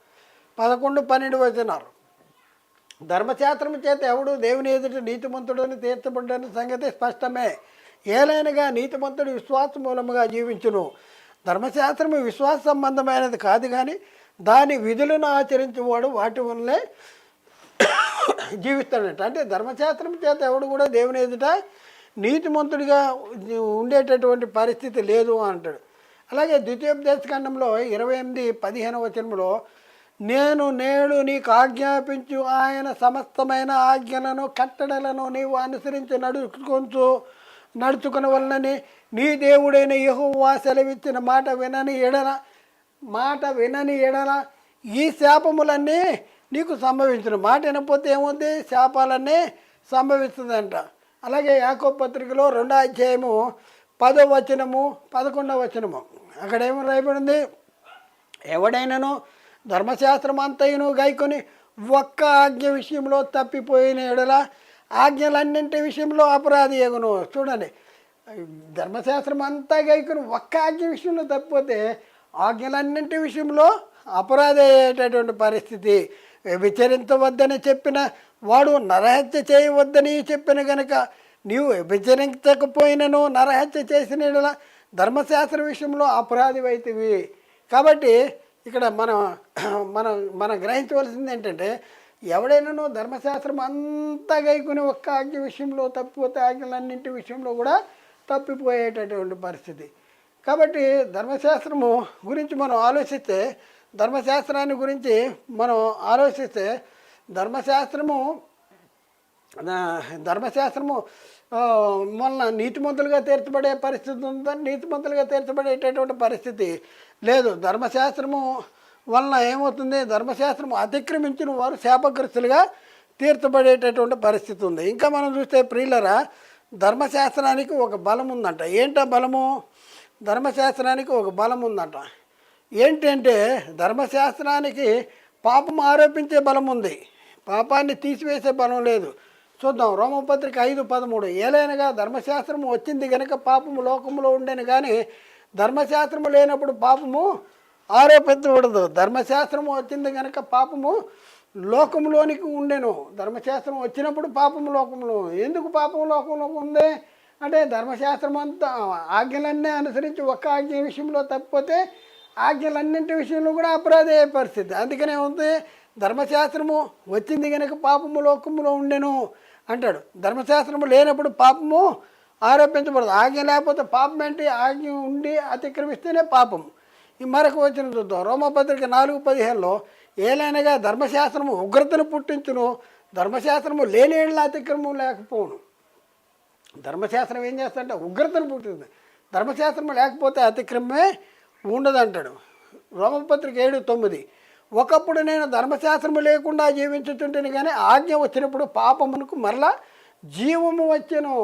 11, 12 వచనాలు. ధర్మశాస్త్రము చేత ఎవడు దేవుని ఎదుట నీతిమంతుడని తీర్చబడ్డని సంగతి స్పష్టమే. ఏలైనగా నీతిమంతుడు విశ్వాస మూలముగా జీవించును. ధర్మశాస్త్రము విశ్వాస సంబంధమైనది కాదు కానీ దాని విధులను ఆచరించేవాడు వాటి వల్లే జీవిస్తాడంట. అంటే ధర్మశాస్త్రం చేత ఎవడు కూడా దేవుని ఎదుట నీతిమంతుడిగా ఉండేటటువంటి పరిస్థితి లేదు అంటాడు. అలాగే ద్వితీయోపదేశకాండంలో 28, 15 వచనంలో నేను నేడు నీకు ఆజ్ఞాపించు ఆయన సమస్తమైన ఆజ్ఞలను కట్టడలను నీవు అనుసరించి నడుచుకుని వలనని నీ దేవుడైన యెహోవా సెలవిచ్చిన మాట వినని ఎడల ఈ శాపములన్నీ నీకు సంభవించును. మాట వినకపోతే ఏముంది? శాపాలన్నీ సంభవిస్తుందంట. అలాగే యాకోబు పత్రికలో 2వ అధ్యాయము 10వ వచనము 11వ వచనము అక్కడ ఏమి రాయబడింది? ఎవడైనాను ధర్మశాస్త్రం అంతయును గైకొని ఒక్క ఆజ్ఞ విషయంలో తప్పిపోయిన ఎడల ఆజ్ఞలన్నింటి విషయంలో అపరాధి ఎగును. చూడండి, ధర్మశాస్త్రం అంతా గైకొని ఒక్క ఆజ్ఞ విషయంలో తప్పిపోతే ఆజ్ఞలన్నింటి విషయంలో అపరాధి అయ్యేటటువంటి పరిస్థితి. వ్యభిచరించవద్దని చెప్పిన వాడు నరహత్య చేయవద్దని చెప్పిన కనుక నీవు వ్యభిచరించకపోయినను నరహత్య చేసిన యెడల ధర్మశాస్త్ర విషయంలో అపరాధి అవుతుంది. కాబట్టి ఇక్కడ మనం గ్రహించవలసింది ఏంటంటే, ఎవడైనాను ధర్మశాస్త్రం అంతా గైకుని ఒక్క ఆజ్ఞ విషయంలో తప్పిపోతే ఆజ్ఞలన్నింటి విషయంలో కూడా తప్పిపోయేటటువంటి పరిస్థితి. కాబట్టి ధర్మశాస్త్రము గురించి మనం ఆలోచిస్తే, ధర్మశాస్త్రాన్ని గురించి మనం ఆలోచిస్తే ధర్మశాస్త్రము వలన నీతిమంతులుగా తీర్చబడే పరిస్థితి ఉందని, నీతిమంతులుగా తీర్చబడేటటువంటి పరిస్థితి లేదు. ధర్మశాస్త్రము వలన ఏమవుతుంది? ధర్మశాస్త్రము అతిక్రమించిన వారు శాపగ్రస్తులుగా తీర్చబడేటటువంటి పరిస్థితి ఉంది. ఇంకా మనం చూస్తే ప్రియులరా, ధర్మశాస్త్రానికి ఒక బలం ఉందంట. ఏంటో బలము? ధర్మశాస్త్రానికి ఒక బలం ఉందంట. ఏంటంటే ధర్మశాస్త్రానికి పాపం ఆరోపించే బలం ఉంది, పాపాన్ని తీసివేసే బలం లేదు. చూద్దాం, రోమపత్రిక 5:13 ఏలైనగా ధర్మశాస్త్రము వచ్చింది కనుక పాపము లోకములో ఉండేను, కానీ ధర్మశాస్త్రము లేనప్పుడు పాపము ఆరోపించకూడదు. ధర్మశాస్త్రము వచ్చింది కనుక పాపము లోకంలోనికి ఉండెను. ధర్మశాస్త్రం వచ్చినప్పుడు పాపము లోకంలో. ఎందుకు పాపము లోకంలో ఉంది అంటే, ధర్మశాస్త్రం అంతా ఆజ్ఞలన్నీ అనుసరించి ఒక్క ఆజ్ఞ విషయంలో తప్పిపోతే ఆజ్ఞలన్నింటి విషయంలో కూడా అపరాధి అయ్యే పరిస్థితి. అందుకనే ఉంది, ధర్మశాస్త్రము వచ్చింది కనుక పాపము లోకములో ఉండెను అంటాడు. ధర్మశాస్త్రము లేనప్పుడు పాపము ఆరోపించబడదు. ఆజ్ఞ లేకపోతే పాపం ఏంటి? ఆజ్ఞ ఉండి అతిక్రమిస్తేనే పాపం. ఈ మరొక వచ్చిన చూద్దాం, రోమపత్రిక 4:15 ఏలైనగా ధర్మశాస్త్రము ఉగ్రతను పుట్టించును, ధర్మశాస్త్రము లేని ఏళ్ళ అతిక్రమం లేకపోను. ధర్మశాస్త్రం ఏం చేస్తుందంటే ఉగ్రతను పుట్టింది, ధర్మశాస్త్రం లేకపోతే అతిక్రమమే ఉండదంటాడు. రోమపత్రిక 7:9 ఒకప్పుడు నేను ధర్మశాస్త్రము లేకుండా జీవించుతుంటేనే, కానీ ఆజ్ఞ వచ్చినప్పుడు పాపమునకు మరలా జీవము వచ్చెను.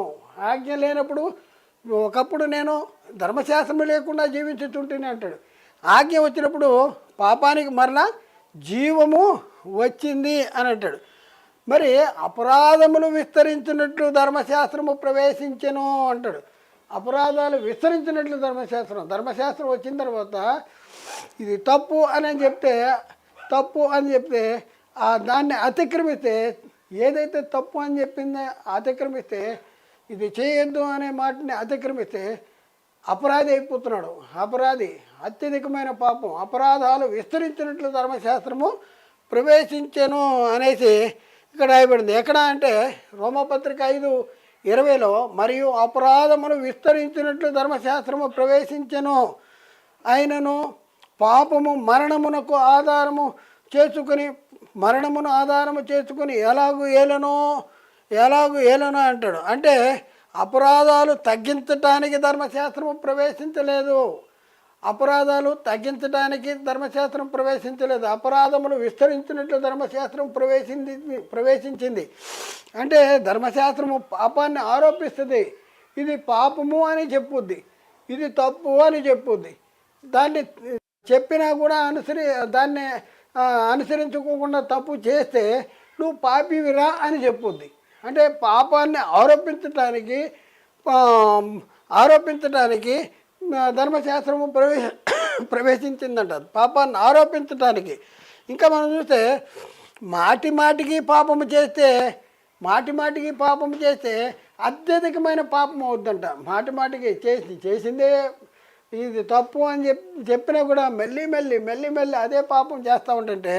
ఆజ్ఞ లేనప్పుడు ఒకప్పుడు నేను ధర్మశాస్త్రము లేకుండా జీవించుతుంటేనే అంటాడు. ఆజ్ఞ వచ్చినప్పుడు పాపానికి మరలా జీవము వచ్చింది అని అంటాడు. మరి అపరాధములు విస్తరించినట్లు ధర్మశాస్త్రము ప్రవేశించెను అంటాడు. అపరాధాలు విస్తరించినట్లు ధర్మశాస్త్రం వచ్చిన తర్వాత ఇది తప్పు అని చెప్తే దాన్ని అతిక్రమిస్తే, ఏదైతే తప్పు అని చెప్పిందో అతిక్రమిస్తే, ఇది చేయొద్దు అనే మాటని అతిక్రమిస్తే అపరాధి అయిపోతున్నాడు. అపరాధి, అత్యధికమైన పాపం, అపరాధాలు విస్తరించినట్లు ధర్మశాస్త్రము ప్రవేశించెను అనేసి ఇక్కడ రాయబడింది. ఎక్కడ అంటే రోమపత్రిక 5:20 మరియు అపరాధములు విస్తరించినట్లు ధర్మశాస్త్రము ప్రవేశించెను, అయినను పాపము మరణమునకు ఆధారము చేసుకుని ఎలాగూ ఏలనో అంటాడు. అంటే అపరాధాలు తగ్గించటానికి ధర్మశాస్త్రము ప్రవేశించలేదు. అపరాధములు విస్తరించినట్లు ధర్మశాస్త్రం ప్రవేశించింది. అంటే ధర్మశాస్త్రము పాపాన్ని ఆరోపిస్తుంది. ఇది పాపము అని చెప్పుద్ది, ఇది తప్పు అని చెప్పుద్ది. దాన్ని చెప్పినా కూడా దాన్ని అనుసరించుకోకుండా తప్పు చేస్తే నువ్వు పాపివిరా అని చెప్పుద్ది. అంటే పాపాన్ని ఆరోపించటానికి ధర్మశాస్త్రము ప్రవేశించిందంట, పాపాన్ని ఆరోపించటానికి. ఇంకా మనం చూస్తే మాటి మాటికి పాపము చేస్తే అత్యధికమైన పాపం అవుద్దంట. మాటికి చేసిందే ఇది తప్పు అని చెప్పినా కూడా మెల్లి అదే పాపం చేస్తూ ఉంటుంటే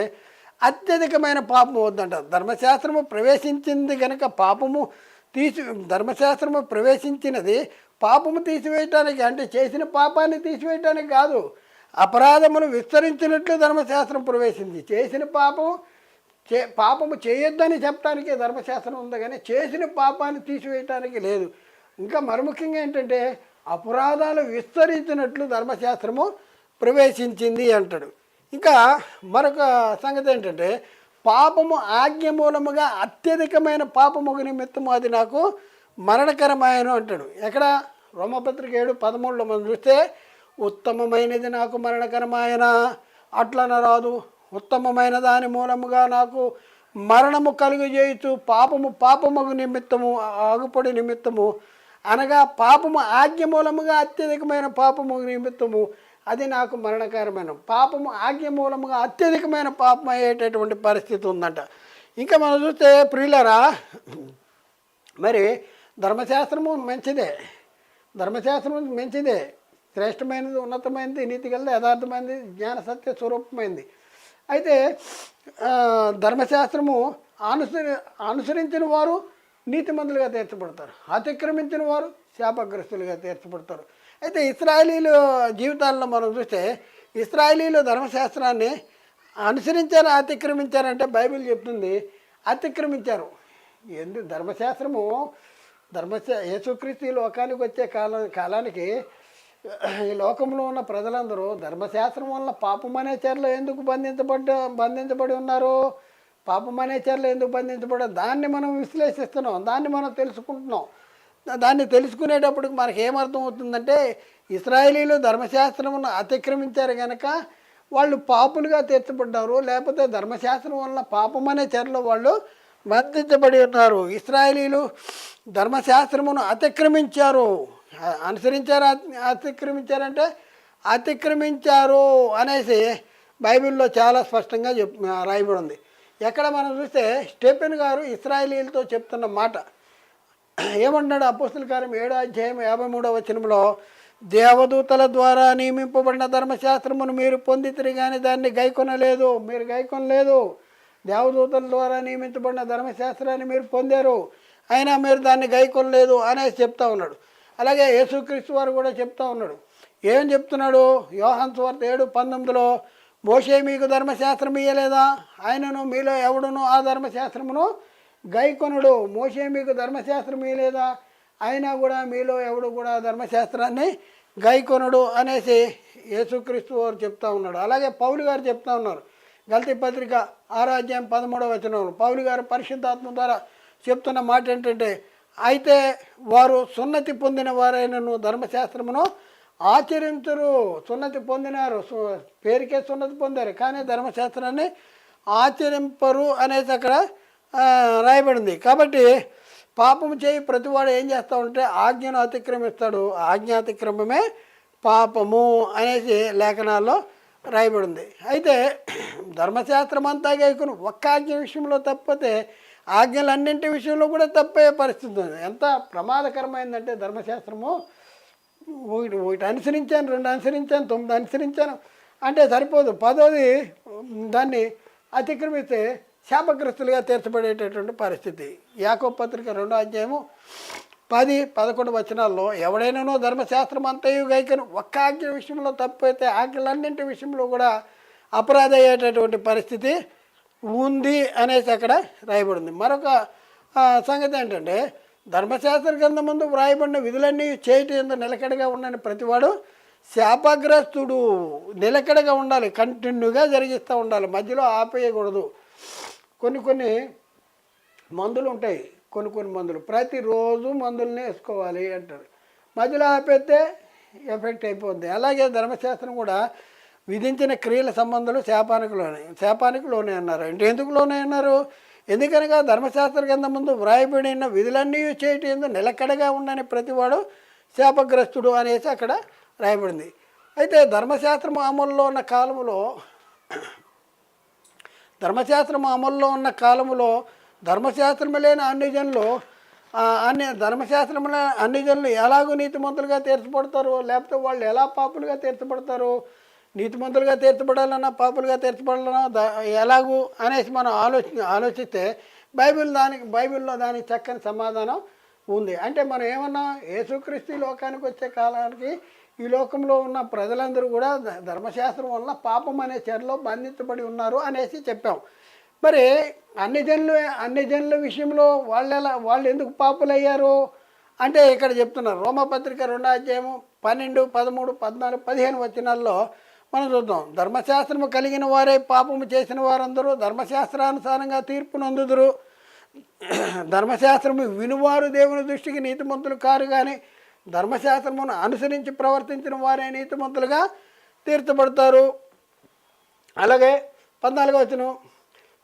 అత్యధికమైన పాపం అవుద్దంట. ధర్మశాస్త్రము ప్రవేశించింది కనుక ధర్మశాస్త్రము ప్రవేశించినది పాపము తీసివేయటానికి, అంటే చేసిన పాపాన్ని తీసివేయటానికి కాదు. అపరాధములు విస్తరించినట్లు ధర్మశాస్త్రం ప్రవేశించి, చేసిన పాపము చేయొద్దని చెప్పడానికి ధర్మశాస్త్రం ఉంది, కానీ చేసిన పాపాన్ని తీసివేయటానికి లేదు. ఇంకా మరుముఖ్యంగా ఏంటంటే అపరాధాలు విస్తరించినట్లు ధర్మశాస్త్రము ప్రవేశించింది అంటాడు. ఇంకా మరొక సంగతి ఏంటంటే పాపము ఆజ్ఞ మూలముగా అత్యధికమైన పాపము నిమిత్తము అది నాకు మరణకరమాయను అంటాడు. ఎక్కడ? రోమపత్రిక 7:13 మనం చూస్తే ఉత్తమమైనది నాకు మరణకరమాయన అట్లనరాదు, ఉత్తమమైన దాని మూలముగా నాకు మరణము కలుగజేయచ్చు. పాపము నిమిత్తము ఆగుపడి నిమిత్తము అనగా పాపము ఆజ్ఞ మూలముగా అత్యధికమైన పాపము నిమిత్తము అది నాకు మరణకరమైన పాపము ఆజ్ఞ మూలముగా అత్యధికమైన పాపం అయ్యేటటువంటి పరిస్థితి ఉందంట. ఇంకా మనం చూస్తే ప్రియులరా, మరి ధర్మశాస్త్రము మంచిదే, ధర్మశాస్త్రం మంచిదే, శ్రేష్టమైనది, ఉన్నతమైనది, నీతి గలది, యథార్థమైనది, జ్ఞాన సత్య స్వరూపమైనది. అయితే ధర్మశాస్త్రము అనుసరించిన వారు నీతిమంతులుగా తీర్చబడతారు, అతిక్రమించిన వారు శాపగ్రస్తులుగా తీర్చబడతారు. అయితే ఇశ్రాయేలీల జీవితాల్లో మనం చూస్తే ఇశ్రాయేలీలు ధర్మశాస్త్రాన్ని అనుసరించారు, అతిక్రమించారంటే బైబిల్ చెప్తుంది అతిక్రమించారు. ధర్మశాస్త్రము యేసుక్రీస్తు లోకానికి వచ్చే కాలానికి ఈ లోకంలో ఉన్న ప్రజలందరూ ధర్మశాస్త్రం వల్ల పాపమనే చర్యలో ఎందుకు బంధించబడి ఉన్నారు, పాపమనే చర్యలో ఎందుకు బంధించబడ్డారు, దాన్ని మనం విశ్లేషిస్తున్నాం, దాన్ని మనం తెలుసుకుంటున్నాం. దాన్ని తెలుసుకునేటప్పటికి మనకి ఏమర్థం అవుతుందంటే ఇశ్రాయేలీలు ధర్మశాస్త్రమును అతిక్రమించారు కనుక వాళ్ళు పాపులుగా తీర్చబడ్డారు, లేకపోతే ధర్మశాస్త్రం వల్ల పాపమనే చర్యలో వాళ్ళు బంధించబడి ఉన్నారు. ఇశ్రాయేలీలు ధర్మశాస్త్రమును అతిక్రమించారు, అనుసరించారు, అతిక్రమించారంటే అతిక్రమించారు అనేసి బైబిల్లో చాలా స్పష్టంగా రాయబడి ఉంది. ఎక్కడ మనం చూస్తే స్టెఫెన్ గారు ఇశ్రాయేలీలతో చెప్తున్న మాట ఏమంటున్నాడు? అపోస్తల కార్యం 7:53 దేవదూతల ద్వారా నియమింపబడిన ధర్మశాస్త్రమును మీరు పొందితిరి కానీ దాన్ని గైకొనలేదు, మీరు గైకొనలేదు. దేవదూతల ద్వారా నియమించబడిన ధర్మశాస్త్రాన్ని మీరు పొందారు, అయినా మీరు దాన్ని గైకొనలేదు అనేసి చెప్తా ఉన్నాడు. అలాగే యేసుక్రీస్తు వారు కూడా చెప్తా ఉన్నాడు. ఏం చెప్తున్నాడు? యోహాను సువార్త 7:19 మోషే మీకు ధర్మశాస్త్రం ఇయ్యలేదా, ఆయనను మీలో ఎవడును ఆ ధర్మశాస్త్రమును గైకొనుడు. మోషే మీకు ధర్మశాస్త్రం ఇయ్యలేదా, అయినా కూడా మీలో ఎవడు కూడా ధర్మశాస్త్రాన్ని గైకొనుడు అనేసి యేసుక్రీస్తు వారు చెప్తా ఉన్నాడు. అలాగే పౌలు గారు చెప్తా ఉన్నారు. గలతీ పత్రిక 6:13 పౌలు గారు పరిశుద్ధాత్మ ద్వారా చెప్తున్న మాట ఏంటంటే అయితే వారు సున్నతి పొందిన వారైనను ధర్మశాస్త్రమును ఆచరించరు. సున్నతి పొందినారు, పేరుకే సున్నతి పొందారు, కానీ ధర్మశాస్త్రాన్ని ఆచరింపరు అనేసి అక్కడ రాయబడింది. కాబట్టి పాపము చేయి ప్రతివాడు ఏం చేస్తూ ఉంటే ఆజ్ఞను అతిక్రమిస్తాడు, ఆజ్ఞాతిక్రమమే పాపము అనేసి లేఖనాల్లో రాయబడింది. అయితే ధర్మశాస్త్రం అంతా గైకును ఒక్క ఆజ్ఞ విషయంలో తప్పితే ఆజ్ఞలన్నింటి విషయంలో కూడా తప్పే పరిస్థితి ఉంది. ఎంత ప్రమాదకరమైందంటే ధర్మశాస్త్రము ఒకటి అనుసరించాను, 2 అనుసరించాను, 9 అనుసరించాను అంటే సరిపోదు, 10ది దాన్ని అతిక్రమిస్తే శాపగ్రస్తులుగా తీర్చబడేటటువంటి పరిస్థితి. యాకోబు పత్రిక 2:10-11 ఎవడైనానో ధర్మశాస్త్రం అంతయు గైకను ఒక్క ఆజ్ఞ విషయంలో తప్పైతే ఆజ్ఞలన్నింటి విషయంలో కూడా అపరాధ అయ్యేటటువంటి పరిస్థితి ఉంది అనేసి అక్కడ రాయబడింది. మరొక సంగతి ఏంటంటే ధర్మశాస్త్ర గ్రంథం ముందు వ్రాయబడిన విధులన్నీ చేయటం నిలకడగా ఉండని ప్రతివాడు శాపగ్రస్తుడు. నిలకడగా ఉండాలి, కంటిన్యూగా జరిగిస్తూ ఉండాలి, మధ్యలో ఆపేయకూడదు. కొన్ని మందులు ఉంటాయి, కొన్ని మందులు ప్రతిరోజు మందులనే వేసుకోవాలి అంటారు, మధ్యలో ఆపేస్తే ఎఫెక్ట్ అయిపోద్ది. అలాగే ధర్మశాస్త్రం కూడా విధించిన క్రియల సంబంధాలు శాపానికి లోనే అన్నారు. అంటే ఎందుకు లోనే అన్నారు? ఎందుకనగా ధర్మశాస్త్ర గ్రంథం ముందు వ్రాయబడిన విధులన్నీ చేయటం నిలకడగా ఉండని ప్రతివాడు శాపగ్రస్తుడు అనేసి అక్కడ రాయబడింది. అయితే ధర్మశాస్త్రం అమల్లో ఉన్న కాలములో ధర్మశాస్త్రము లేని అన్ని జనులు అన్ని జనులు ఎలాగో నీతిమంతులుగా తీర్చబడతారు, లేకపోతే వాళ్ళు ఎలా పాపులుగా తీర్చబడతారు? నీతిమంతులుగా తీర్చబడాలన్నా పాపులుగా తీర్చబడాలన్నా ఎలాగూ అనేసి మనం ఆలోచిస్తే బైబిల్లో దానికి చక్కని సమాధానం ఉంది. అంటే మనం ఏమన్నా యేసుక్రీస్తు లోకానికి వచ్చే కాలానికి ఈ లోకంలో ఉన్న ప్రజలందరూ కూడా ధర్మశాస్త్రం వల్ల పాపం అనే చర్యలో బంధించబడి ఉన్నారు అనేసి చెప్పాం. మరి అన్ని జనుల విషయంలో వాళ్ళు ఎందుకు పాపులయ్యారు అంటే ఇక్కడ చెప్తున్నారు. రోమపత్రిక 2:12, 13, 14, 15 మనం చూద్దాం. ధర్మశాస్త్రము కలిగిన వారే పాపము చేసిన వారందరూ ధర్మశాస్త్రానుసారంగా తీర్పు నందుదురు. ధర్మశాస్త్రము వినువారు దేవుని దృష్టికి నీతిమంతులు కారు, కానీ ధర్మశాస్త్రమును అనుసరించి ప్రవర్తించిన వారే నీతిమంతులుగా తీర్చబడతారు. అలాగే 14వ వచనం,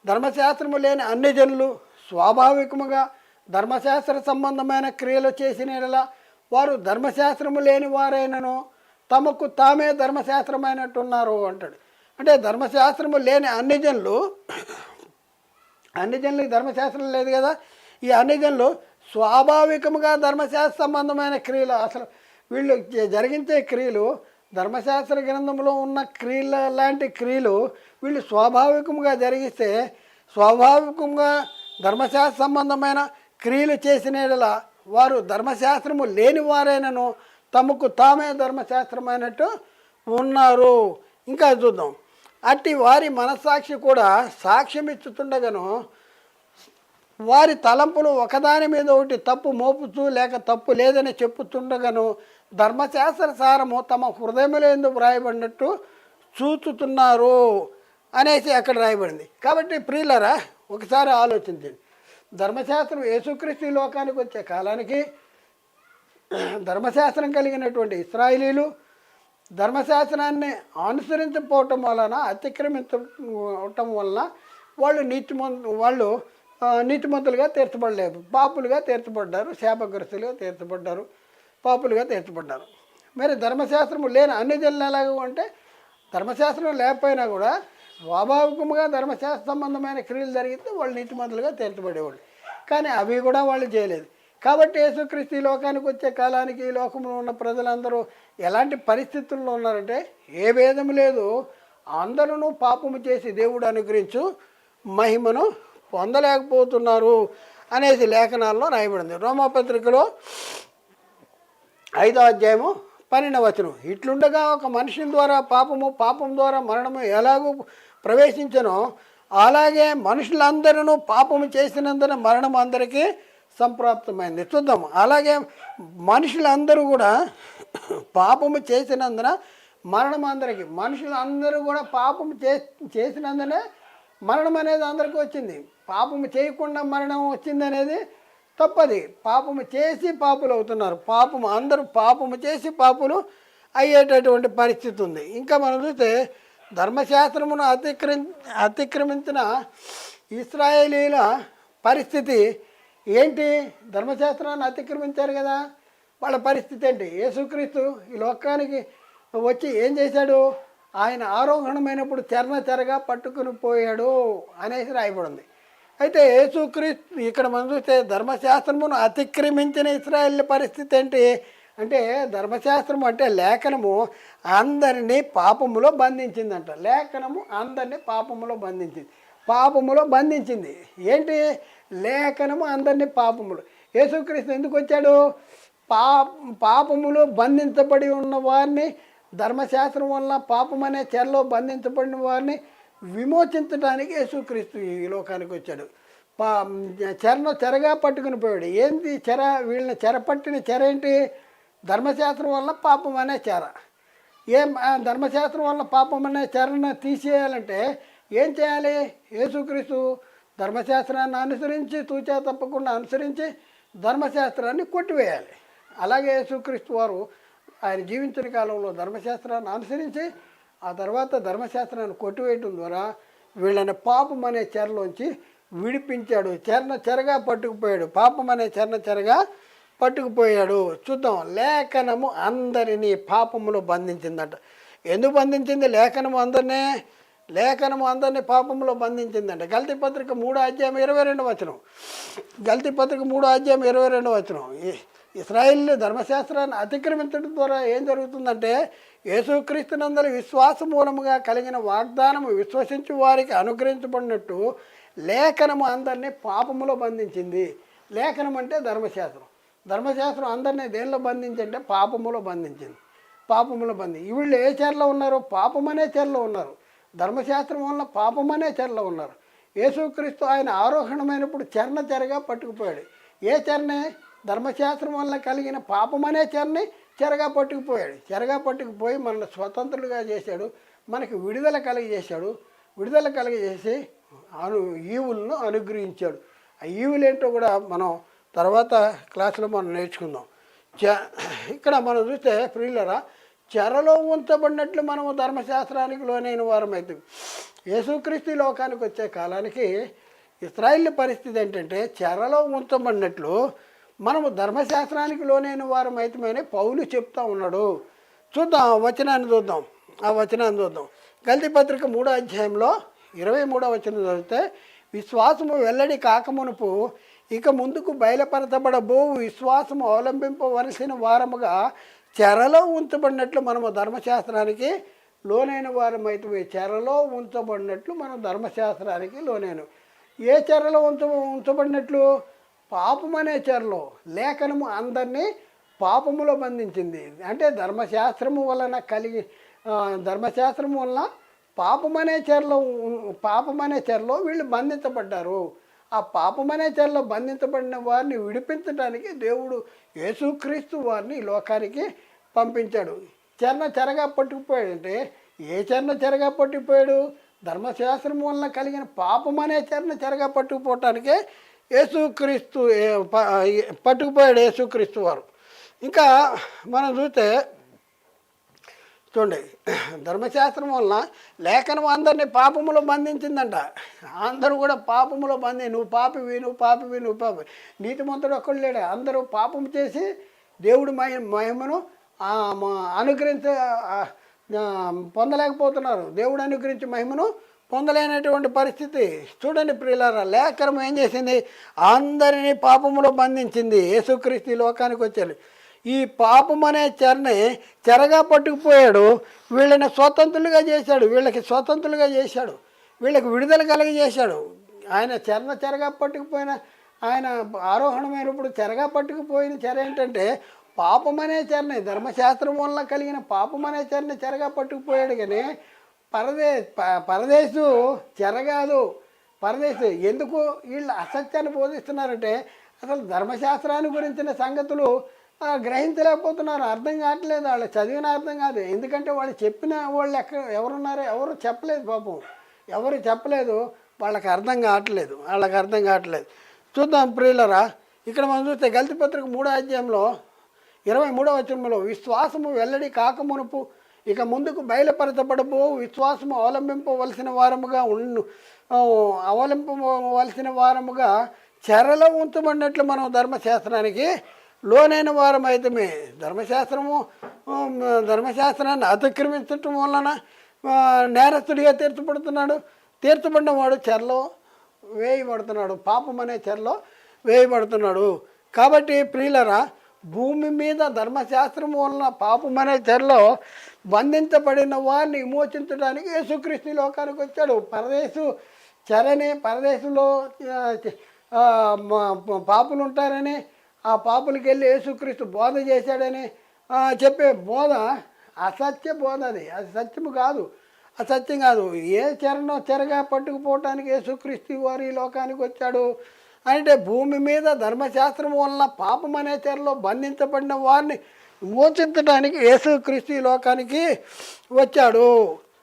ధర్మశాస్త్రము లేని అన్ని జనులు స్వాభావికముగా ధర్మశాస్త్ర సంబంధమైన క్రియలు చేసిన యెడల వారు ధర్మశాస్త్రము లేని వారైనను తమకు తామే ధర్మశాస్త్రమైనట్టున్నారు అంటాడు. అంటే ధర్మశాస్త్రము లేని అన్ని జనులకి ధర్మశాస్త్రం లేదు కదా. ఈ అన్ని జనులు స్వాభావికముగా ధర్మశాస్త్ర సంబంధమైన క్రియలు, అసలు వీళ్ళు జరిగించే క్రియలు ధర్మశాస్త్ర గ్రంథంలో ఉన్న క్రియల లాంటి క్రియలు వీళ్ళు స్వాభావికంగా జరిగిస్తే, స్వాభావికంగా ధర్మశాస్త్ర సంబంధమైన క్రియలు చేసిన యెడల వారు ధర్మశాస్త్రము లేని వారైనను తమకు తామే ధర్మశాస్త్రమైనట్టు ఉన్నారు. ఇంకా చూద్దాం. అట్టి వారి మనస్సాక్షి కూడా సాక్ష్యం ఇచ్చుతుండగాను వారి తలంపులు ఒకదాని మీద ఒకటి తప్పు మోపుతూ లేక తప్పు లేదని చెప్పుతుండగాను ధర్మశాస్త్ర సారము తమ హృదయంలో ఎందుకు వ్రాయబడినట్టు చూచుతున్నారు అనేసి అక్కడ రాయబడింది. కాబట్టి ప్రియులరా, ఒకసారి ఆలోచించండి. ధర్మశాస్త్రం యేసుక్రీస్తు ఈ లోకానికి వచ్చే కాలానికి ధర్మశాస్త్రం కలిగినటువంటి ఇశ్రాయేలీలు ధర్మశాస్త్రాన్ని అనుసరించకపోవటం వలన, అతిక్రమించటం వలన వాళ్ళు నీతిమంతులుగా తీర్చబడలేదు, పాపులుగా తీర్చబడ్డారు, శాపగ్రస్తులుగా తీర్చబడ్డారు, పాపులుగా తీర్చబడ్డారు. మరి ధర్మశాస్త్రము లేని అన్ని జనులు ఎలాగో అంటే, ధర్మశాస్త్రం లేకపోయినా కూడా స్వాభావికంగా ధర్మశాస్త్ర సంబంధమైన క్రియలు జరిగితే వాళ్ళు నీతిమంతులుగా తీర్చబడేవాళ్ళు. కానీ అవి కూడా వాళ్ళు చేయలేదు. కాబట్టి యేసుక్రీస్తు ఈ లోకానికి వచ్చే కాలానికి ఈ లోకంలో ఉన్న ప్రజలందరూ ఎలాంటి పరిస్థితుల్లో ఉన్నారంటే, ఏ భేదం లేదు, అందరూ పాపము చేసి దేవుడు అనుగ్రహించు మహిమను పొందలేకపోతున్నారు అనేసి లేఖనాల్లో రాయబడింది. రోమాపత్రికలో 5వ అధ్యాయము 12వ వచనం, ఇట్లుండగా ఒక మనిషి ద్వారా పాపం ద్వారా మరణము ఎలాగూ ప్రవేశించనో అలాగే మనుషులందరూ పాపము చేసినందున మరణం అందరికీ సంప్రాప్తమైంది. చూద్దాం. అలాగే మనుషులందరూ కూడా పాపము చేసినందున మరణం అందరికీ, మనుషులందరూ కూడా పాపము చేసినందునే మరణం అనేది అందరికీ వచ్చింది. పాపము చేయకుండా మరణం వచ్చింది అనేది తప్పది. పాపము చేసి పాపులు అవుతున్నారు. అందరూ పాపము చేసి పాపులు అయ్యేటటువంటి పరిస్థితి ఉంది. ఇంకా మనం చూస్తే ధర్మశాస్త్రమును అతిక్రమించిన ఇశ్రాయేలీల పరిస్థితి ఏంటి? ధర్మశాస్త్రాన్ని అతిక్రమించారు కదా, వాళ్ళ పరిస్థితి ఏంటి? యేసుక్రీస్తు ఈ లోకానికి వచ్చి ఏం చేశాడు? ఆయన ఆరోహణమైనప్పుడు చెరగా పట్టుకుని పోయాడు అనేసి రాయబడింది. అయితే యేసుక్రీస్తు ఇక్కడ మనం చూస్తే ధర్మశాస్త్రమును అతిక్రమించిన ఇశ్రాయేలు పరిస్థితి ఏంటి అంటే, ధర్మశాస్త్రం అంటే లేఖనము అందరినీ పాపములో బంధించిందంట. లేఖనము అందరినీ పాపములో బంధించింది. ఏంటి? లేఖనము అందరినీ పాపములు. యేసుక్రీస్తు ఎందుకు వచ్చాడు? పాపములో బంధించబడి ఉన్న వారిని, ధర్మశాస్త్రం వల్ల పాపం అనే చెరలో బంధించబడిన వారిని విమోచించడానికి యేసుక్రీస్తు ఈ లోకానికి వచ్చాడు. చెరగా పట్టుకుని పోయాడు. ఏంటి చెర? వీళ్ళని చెరపట్టిన చెర ఏంటి? ధర్మశాస్త్రం వల్ల పాపం అనే చెర. ధర్మశాస్త్రం వల్ల పాపం అనే చెరను తీసేయాలంటే ఏం చేయాలి? యేసుక్రీస్తు ధర్మశాస్త్రాన్ని అనుసరించి, తూచా తప్పకుండా అనుసరించి ధర్మశాస్త్రాన్ని కొట్టివేయాలి. అలాగే యేసుక్రీస్తు వారు ఆయన జీవించిన కాలంలో ధర్మశాస్త్రాన్ని అనుసరించి ఆ తర్వాత ధర్మశాస్త్రాన్ని కొట్టివేయటం ద్వారా వీళ్ళని పాపం అనే చెరలోంచి విడిపించాడు. చెరగా పట్టుకుపోయాడు. పాపం అనే చెరగా పట్టుకుపోయాడు. చూద్దాం. లేఖనము అందరినీ పాపములో బంధించిందంట. ఎందుకు బంధించింది? లేఖనము అందరినీ పాపంలో బంధించిందంట. గల్తీ పత్రిక 3వ అధ్యాయం 22వ వచనం. గల్తీ పత్రిక 3వ అధ్యాయం 22వ వచనం. ఇశ్రాయేలు ధర్మశాస్త్రాన్ని అతిక్రమించడం ద్వారా ఏం జరుగుతుందంటే, యేసుక్రీస్తునందలి విశ్వాస మూలముగా కలిగిన వాగ్దానము విశ్వసించి వారికి అనుగ్రహించబడినట్టు లేఖనము అందరినీ పాపములో బంధించింది. లేఖనం అంటే ధర్మశాస్త్రం అందరినీ దేనిలో బంధించంటే పాపములో బంధించింది. వీళ్ళు ఏ చెరలో ఉన్నారు? పాపమనే చెరలో ఉన్నారు. ధర్మశాస్త్రం వల్ల పాపమనే చెరలో ఉన్నారు. యేసుక్రీస్తు ఆయన ఆరోహణమైనప్పుడు చెరగా పట్టుకుపోయాడు. ఏ చెరనే? ధర్మశాస్త్రం వల్ల కలిగిన పాపమనే చెరగా పట్టుకుపోయాడు. చెరగా పట్టుకుపోయి మనల్ని స్వతంత్రులుగా చేశాడు. మనకి విడుదల కలిగజేశాడు. విడుదల కలిగజేసి ఈవులను అనుగ్రహించాడు. ఆ ఈవులు ఏంటో కూడా మనం తర్వాత క్లాసులో మనం నేర్చుకుందాం. ఇక్కడ మనం చూస్తే ప్రియులరా, చెరలో ఉంచబడినట్లు మనము ధర్మశాస్త్రానికి లోనైన వారమైతే, యేసుక్రీస్తు లోకానికి వచ్చే కాలానికి ఇశ్రాయేల్ పరిస్థితి ఏంటంటే చెరలో ఉంచబడినట్లు మనము ధర్మశాస్త్రానికి లోనైన వారమైతే పౌలు చెప్తా ఉన్నాడు. చూద్దాం, వచనాన్ని చూద్దాం. ఆ వచనాన్ని చూద్దాం. గల్తీ పత్రిక 3వ అధ్యాయంలో 23వ వచనం చదివితే, విశ్వాసము వెల్లడి కాకమునుపు ఇక ముందుకు బయలుపరచబడబో విశ్వాసము అవలంబింపవలసిన వారముగా చెరలో ఉంచబడినట్లు మనము ధర్మశాస్త్రానికి లోనైన వారమైతే, చెరలో ఉంచబడినట్లు మనం ధర్మశాస్త్రానికి లోనైన. ఏ చెరలో ఉంచబడినట్లు? పాపమనే చెరలో. లేఖనము అందరినీ పాపములో బంధించింది. అంటే ధర్మశాస్త్రము వలన ధర్మశాస్త్రము వలన పాపమనే చెరలో వీళ్ళు బంధించబడ్డారు. ఆ పాపమనే చెరలో బంధించబడిన వారిని విడిపించడానికి దేవుడు యేసుక్రీస్తు వారిని లోకానికి పంపించాడు. చెరగా పట్టుకుపోయాడంటే ఏ చెరగా పట్టుకుపోయాడు? ధర్మశాస్త్రం వలన కలిగిన పాపమనే చెరగా పట్టుకుపోవటానికే యేసుక్రీస్తు పట్టుకుపోయాడు యేసుక్రీస్తు వారు. ఇంకా మనం చూస్తే చూడండి, ధర్మశాస్త్రం వలన లేఖనం అందరినీ పాపములో బంధించిందంట. అందరూ కూడా పాపములో నువ్వు పాపివి, నువ్వు పాపివి, నువ్వు పాపి. నీతిమంతుడు ఒక్కడు లేడు. అందరూ పాపం చేసి దేవుడి మహిమను పొందలేకపోతున్నారు. దేవుడు అనుగ్రహించి మహిమను పొందలేనటువంటి పరిస్థితి. చూడండి ప్రియులారా, లేఖనం ఏం చేసింది? అందరినీ పాపములో బంధించింది. యేసుక్రీస్తు లోకానికి వచ్చాడు. ఈ పాపం అనే చెరగా పట్టుకుపోయాడు. వీళ్ళని స్వతంత్రులుగా చేశాడు. వీళ్ళకి విడుదల కలిగజేశాడు. ఆయన చెరగా పట్టుకుపోయిన, ఆయన ఆరోహణమైనప్పుడు చెరగా పట్టుకుపోయిన చెర ఏంటంటే పాపమనే చెరని, ధర్మశాస్త్రం వల్ల కలిగిన పాపమనే చెరగా పట్టుకుపోయాడు. కానీ పరదేశు చెర కాదు. పరదేశు ఎందుకు వీళ్ళు అసత్యాన్ని బోధిస్తున్నారంటే అసలు ధర్మశాస్త్రాన్ని గురించిన సంగతులు గ్రహించలేకపోతున్నారు. అర్థం కావట్లేదు. వాళ్ళు చదివిన అర్థం కాదు. ఎందుకంటే వాళ్ళు చెప్పిన వాళ్ళు ఎవరున్నారో ఎవరు చెప్పలేదు. పాపం ఎవరు చెప్పలేదు. వాళ్ళకి అర్థం కావట్లేదు. చూద్దాం ప్రియులరా, ఇక్కడ మనం చూస్తే గల్తీ పత్రిక 3వ అధ్యాయంలో 23వ వచనంలో, విశ్వాసము వెల్లడి కాకమునుపు ఇక ముందుకు బయలుపరచబడబో విశ్వాసము అవలంబింపవలసిన వారముగా చెరలో ఉంచబడినట్లు మనం ధర్మశాస్త్రానికి లోనైన వారమైతే, ధర్మశాస్త్రాన్ని అతిక్రమించటం వలన నేరస్తుడిగా తీర్చబడిన వాడు చెరలో వేయబడుతున్నాడు. పాపం అనే చెరలో వేయబడుతున్నాడు. కాబట్టి ప్రియులరా, భూమి మీద ధర్మశాస్త్రం వలన పాపం అనే చెరలో బంధించబడిన వారిని విమోచించడానికి యేసుక్రీస్తు లోకానికి వచ్చాడు. పరదేశంలో పాపులు ఉంటారని, ఆ పాపులకి వెళ్ళి యేసుక్రీస్తు బోధ చేశాడని చెప్పే బోధ అసత్య బోధ. అది సత్యము కాదు, అసత్యం కాదు. ఏ చెరగా పట్టుకుపోవటానికి యేసుక్రీస్తు వారు ఈ లోకానికి వచ్చాడు అంటే భూమి మీద ధర్మశాస్త్రం వలన పాపం అనే చెరలో బంధించబడిన వారిని మోచించడానికి యేసుక్రీస్తు ఈ లోకానికి వచ్చాడు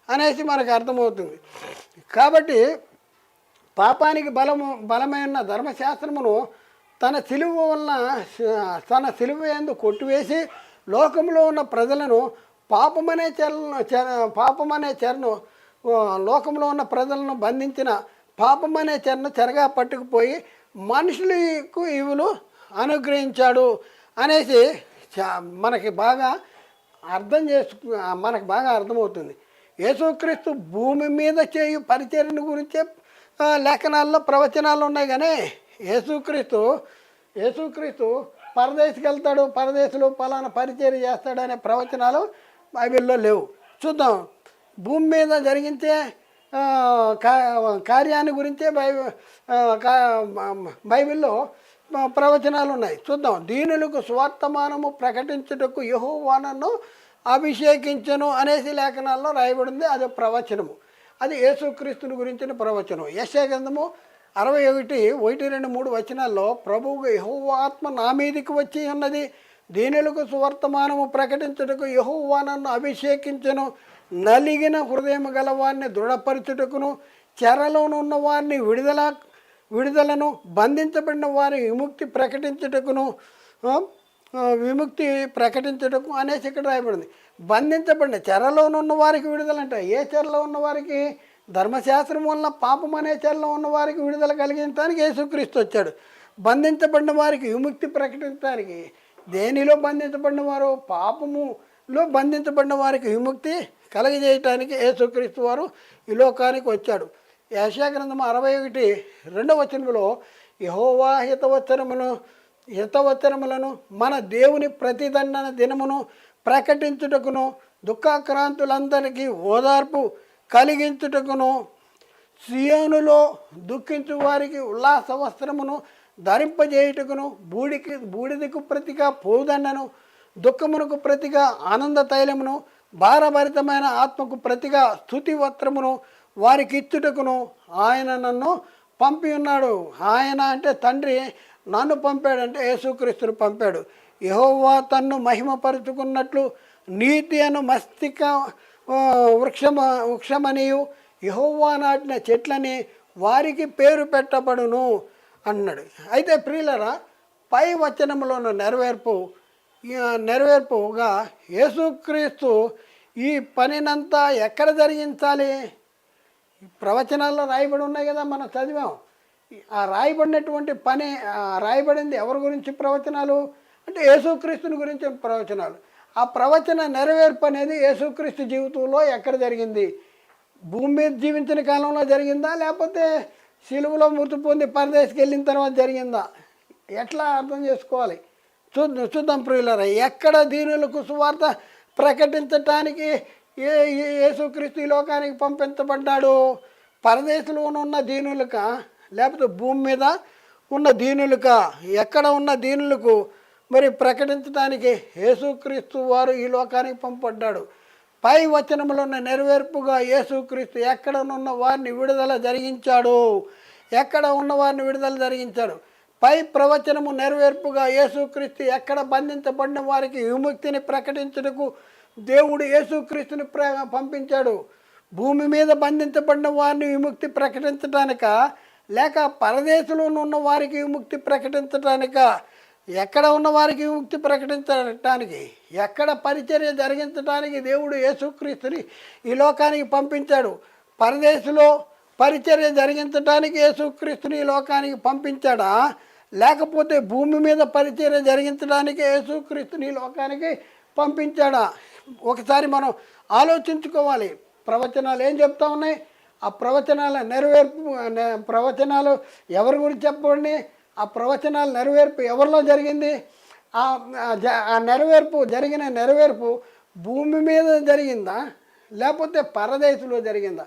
అనేసి మనకు అర్థమవుతుంది. కాబట్టి పాపానికి బలమైన ధర్మశాస్త్రమును తన సిలువ యందు కొట్టివేసి లోకంలో ఉన్న ప్రజలను పాపమనే చెరను లోకంలో ఉన్న ప్రజలను బంధించిన పాపమనే చెరను చెరగా పట్టుకుపోయి మనుషులకు ఈవులు అనుగ్రహించాడు అనేసి మనకి బాగా అర్థమవుతుంది. యేసుక్రీస్తు భూమి మీద చేయు పరిచర్యను గురించే లేఖనాల్లో ప్రవచనాలు ఉన్నాయి. కానీ యేసుక్రీస్తు పరదేశికి వెళ్తాడు, పరదేశంలో పలానా పరిచర్య చేస్తాడు అనే ప్రవచనాలు బైబిల్లో లేవు. చూద్దాం, భూమి మీద జరిగించే కార్యాన్ని గురించే బైబిల్లో ప్రవచనాలు ఉన్నాయి. చూద్దాం. దీనులకు స్వార్థమానము ప్రకటించుటకు యెహోవా నన్ను అభిషేకించను అనేసి లేఖనాల్లో రాయబడింది. అది ప్రవచనము. అది యేసుక్రీస్తుని గురించిన ప్రవచనం. యెషయా గ్రంథము 61:1-2-3 వచనాల్లో ప్రభువు యెహోవా ఆత్మ నా మీదికి వచ్చి ఉన్నది, దీనులకు సువర్తమానము ప్రకటించుటకు యెహోవా నన్ను అభిషేకించను, నలిగిన హృదయం గల వారిని దృఢపరచుటకును, చెరలోనున్న వారిని విడుదలను, బంధించబడిన వారి విముక్తి ప్రకటించుటకును, విముక్తి ప్రకటించుటకు అనేసి ఇక్కడ రాయబడింది. బంధించబడిన చెరలోనున్న వారికి విడుదలంట. ఏ చెరలో ఉన్న వారికి? ధర్మశాస్త్రం వల్ల పాపం అనే చెరలో ఉన్న వారికి విడుదల కలిగించడానికి యేసుక్రీస్తు వచ్చాడు. బంధించబడిన వారికి విముక్తి ప్రకటించడానికి. దేనిలో బంధించబడిన వారు? పాపములో బంధించబడిన వారికి విముక్తి కలగజేయటానికి యేసుక్రీస్తు వారు ఈ లోకానికి వచ్చాడు. యెషయా గ్రంథం 61:2 యెహోవా హితవచనములను మన దేవుని ప్రతిదండన దినమును ప్రకటించుటకును, దుఃఖాక్రాంతులందరికీ ఓదార్పు కలిగించుటకును, సియోనులో దుఃఖించు వారికి ఉల్లాస వస్త్రమును ధరింపజేయుటకును, బూడిదకు ప్రతిగా పోదండను, దుఃఖమునకు ప్రతిగా ఆనంద తైలమును, భారభరితమైన ఆత్మకు ప్రతిగా స్తుతి వస్త్రమును వారికి ఇచ్చుటకును ఆయన నన్ను పంపి ఉన్నాడు. ఆయన అంటే తండ్రి నన్ను పంపాడంటే యేసుక్రీస్తును పంపాడు. యెహోవా మహిమపరుచుకున్నట్లు నీతి అను మస్తిక వృక్షమనియు యెహోవా నాటిన చెట్లని వారికి పేరు పెట్టబడును అన్నాడు. అయితే ప్రియులరా, పై వచనంలోని నెరవేర్పుగా యేసుక్రీస్తు ఈ పనినంతా ఎక్కడ జరిగించాలి? ప్రవచనాల్లో రాయబడి ఉన్నాయి కదా, మనం చదివాం. ఆ రాయబడినటువంటి పని, రాయబడింది ఎవరి గురించి ప్రవచనాలు అంటే యేసుక్రీస్తుని గురించి ప్రవచనాలు. ఆ ప్రవచన నెరవేర్పు అనేది యేసుక్రీస్తు జీవితంలో ఎక్కడ జరిగింది? భూమి మీద జీవించిన కాలంలో జరిగిందా, లేకపోతే సిలువలో మృతి పొంది పరదేశకి వెళ్ళిన తర్వాత జరిగిందా? ఎట్లా అర్థం చేసుకోవాలి? చూద్దాం ప్రియులారా. ఎక్కడ దీనులకు సువార్త ప్రకటించటానికి యేసుక్రీస్తు ఈ లోకానికి పంపించబడ్డాడు? పరదేశంలోనున్న దీనులక, లేకపోతే భూమి మీద ఉన్న దీనులక? ఎక్కడ ఉన్న దీనులకు మరి ప్రకటించడానికి యేసుక్రీస్తు వారు ఈ లోకానికి పంపబడ్డాడు. పై వచనంలో ఉన్న నెరవేర్పుగా యేసుక్రీస్తు ఎక్కడనున్న వారిని విడుదల జరిగించాడు. ఎక్కడ ఉన్న వారిని విడుదల జరిగించాడు. పై ప్రవచనము నెరవేర్పుగా యేసుక్రీస్తు ఎక్కడ బంధించబడిన వారికి విముక్తిని ప్రకటించుటకు దేవుడు యేసుక్రీస్తుని పంపించాడు. భూమి మీద బంధించబడిన వారిని విముక్తి ప్రకటించడానిక, లేక పరదేశంలో ఉన్న వారికి విముక్తి ప్రకటించడానిక? ఎక్కడ ఉన్న వారికి విముక్తి ప్రకటించడానికి, ఎక్కడ పరిచర్య జరిగించడానికి దేవుడు యేసుక్రీస్తుని ఈ లోకానికి పంపించాడు? పరదేశంలో పరిచర్య జరిగించడానికి యేసుక్రీస్తుని ఈ లోకానికి పంపించాడా, లేకపోతే భూమి మీద పరిచర్య జరిగించడానికి యేసుక్రీస్తుని ఈ లోకానికి పంపించాడా? ఒకసారి మనం ఆలోచించుకోవాలి. ప్రవచనాలు ఏం చెప్తా ఉన్నాయి? ఆ ప్రవచనాల ప్రవచనాలు ఎవరి గురించి చెప్పండి? ఆ ప్రవచనాల నెరవేర్పు ఎవరిలో జరిగింది? ఆ నెరవేర్పు భూమి మీద జరిగిందా, లేకపోతే పరదేశంలో జరిగిందా?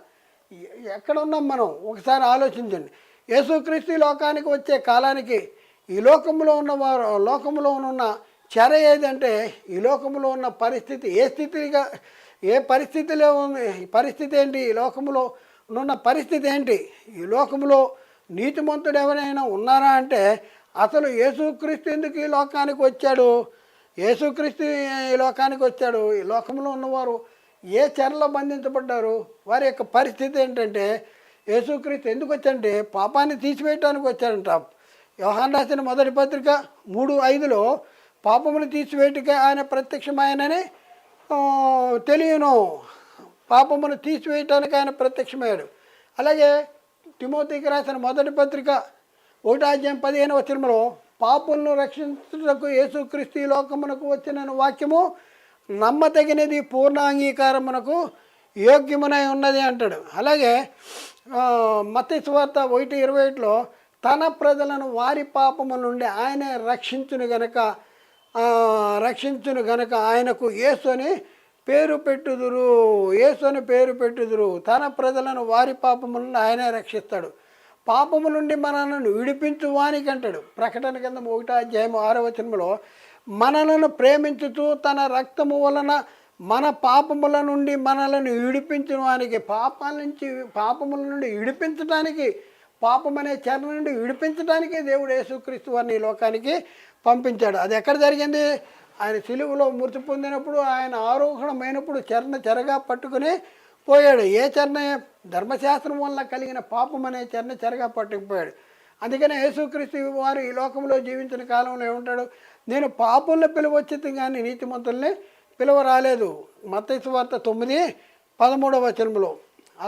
ఎక్కడ ఉన్నాం మనం? ఒకసారి ఆలోచించండి. యేసుక్రీస్తు లోకానికి వచ్చే కాలానికి ఈ లోకంలో ఉన్న చెర ఏదంటే, ఈ లోకంలో ఉన్న పరిస్థితి ఏ పరిస్థితిలో ఉంది? పరిస్థితి ఏంటి? ఈ లోకంలో ఉన్న పరిస్థితి ఏంటి? ఈ లోకంలో నీతిమంతుడు ఎవరైనా ఉన్నారా అంటే, అసలు యేసుక్రీస్తు ఎందుకు ఈ లోకానికి వచ్చాడు? యేసుక్రీస్తు ఈ లోకానికి వచ్చాడు. ఈ లోకంలో ఉన్నవారు ఏ చెరలో బంధించబడ్డారు? వారి యొక్క పరిస్థితి ఏంటంటే, యేసుక్రీస్తు ఎందుకు వచ్చాడంటే పాపాన్ని తీసివేయటానికి వచ్చాడంట. యోహాను రాసిన మొదటి పత్రిక 3:5 పాపమును తీసివేయటకే ఆయన ప్రత్యక్షమాయనని తెలియను. పాపమును తీసివేయటానికి ఆయన ప్రత్యక్షమయ్యాడు. అలాగే తిమోతికి రాసిన మొదటి పత్రిక 1:15 పాపులను రక్షించుటకు యేసుక్రీస్తు ఈ లోకమునకు వచ్చిన వాక్యము నమ్మతగినది, పూర్ణ అంగీకారమునకు యోగ్యమునై ఉన్నది అంటాడు. అలాగే మత్తయి సువార్త 1:21 తన ప్రజలను వారి పాపము నుండి ఆయనే రక్షించును గనక ఆయనకు యేసు అని పేరు పెట్టుదురు. తన ప్రజలను వారి పాపము నుండి ఆయనే రక్షిస్తాడు. పాపము నుండి మనలను విడిపించు వానికి అంటాడు. ప్రకటన గ్రంథం 1:6 మనలను ప్రేమించుతూ తన రక్తము వలన మన పాపముల నుండి మనలను విడిపించిన వానికి, పాపముల నుండి విడిపించడానికి, పాపం అనే చెర నుండి విడిపించడానికి దేవుడు యేసుక్రీస్తు వారిని ఈ లోకానికి పంపించాడు. అది ఎక్కడ జరిగింది? ఆయన సిలువలో మృతి పొందినప్పుడు ఆయన ఆరోహణమైనప్పుడు చెరగా పట్టుకుని పోయాడు. ఏ చెరన? ధర్మశాస్త్రం వల్ల కలిగిన పాపం అనే చెరగా పట్టుకుపోయాడు. అందుకనే యేసుక్రీస్తు వారు ఈ లోకంలో జీవించిన కాలంలో ఏమంటాడు? నేను పాపుల్ని పిలువచ్చింది కానీ నీతిమంతుల్ని పిలువ రాలేదు. మత్తయి సువార్త 9:13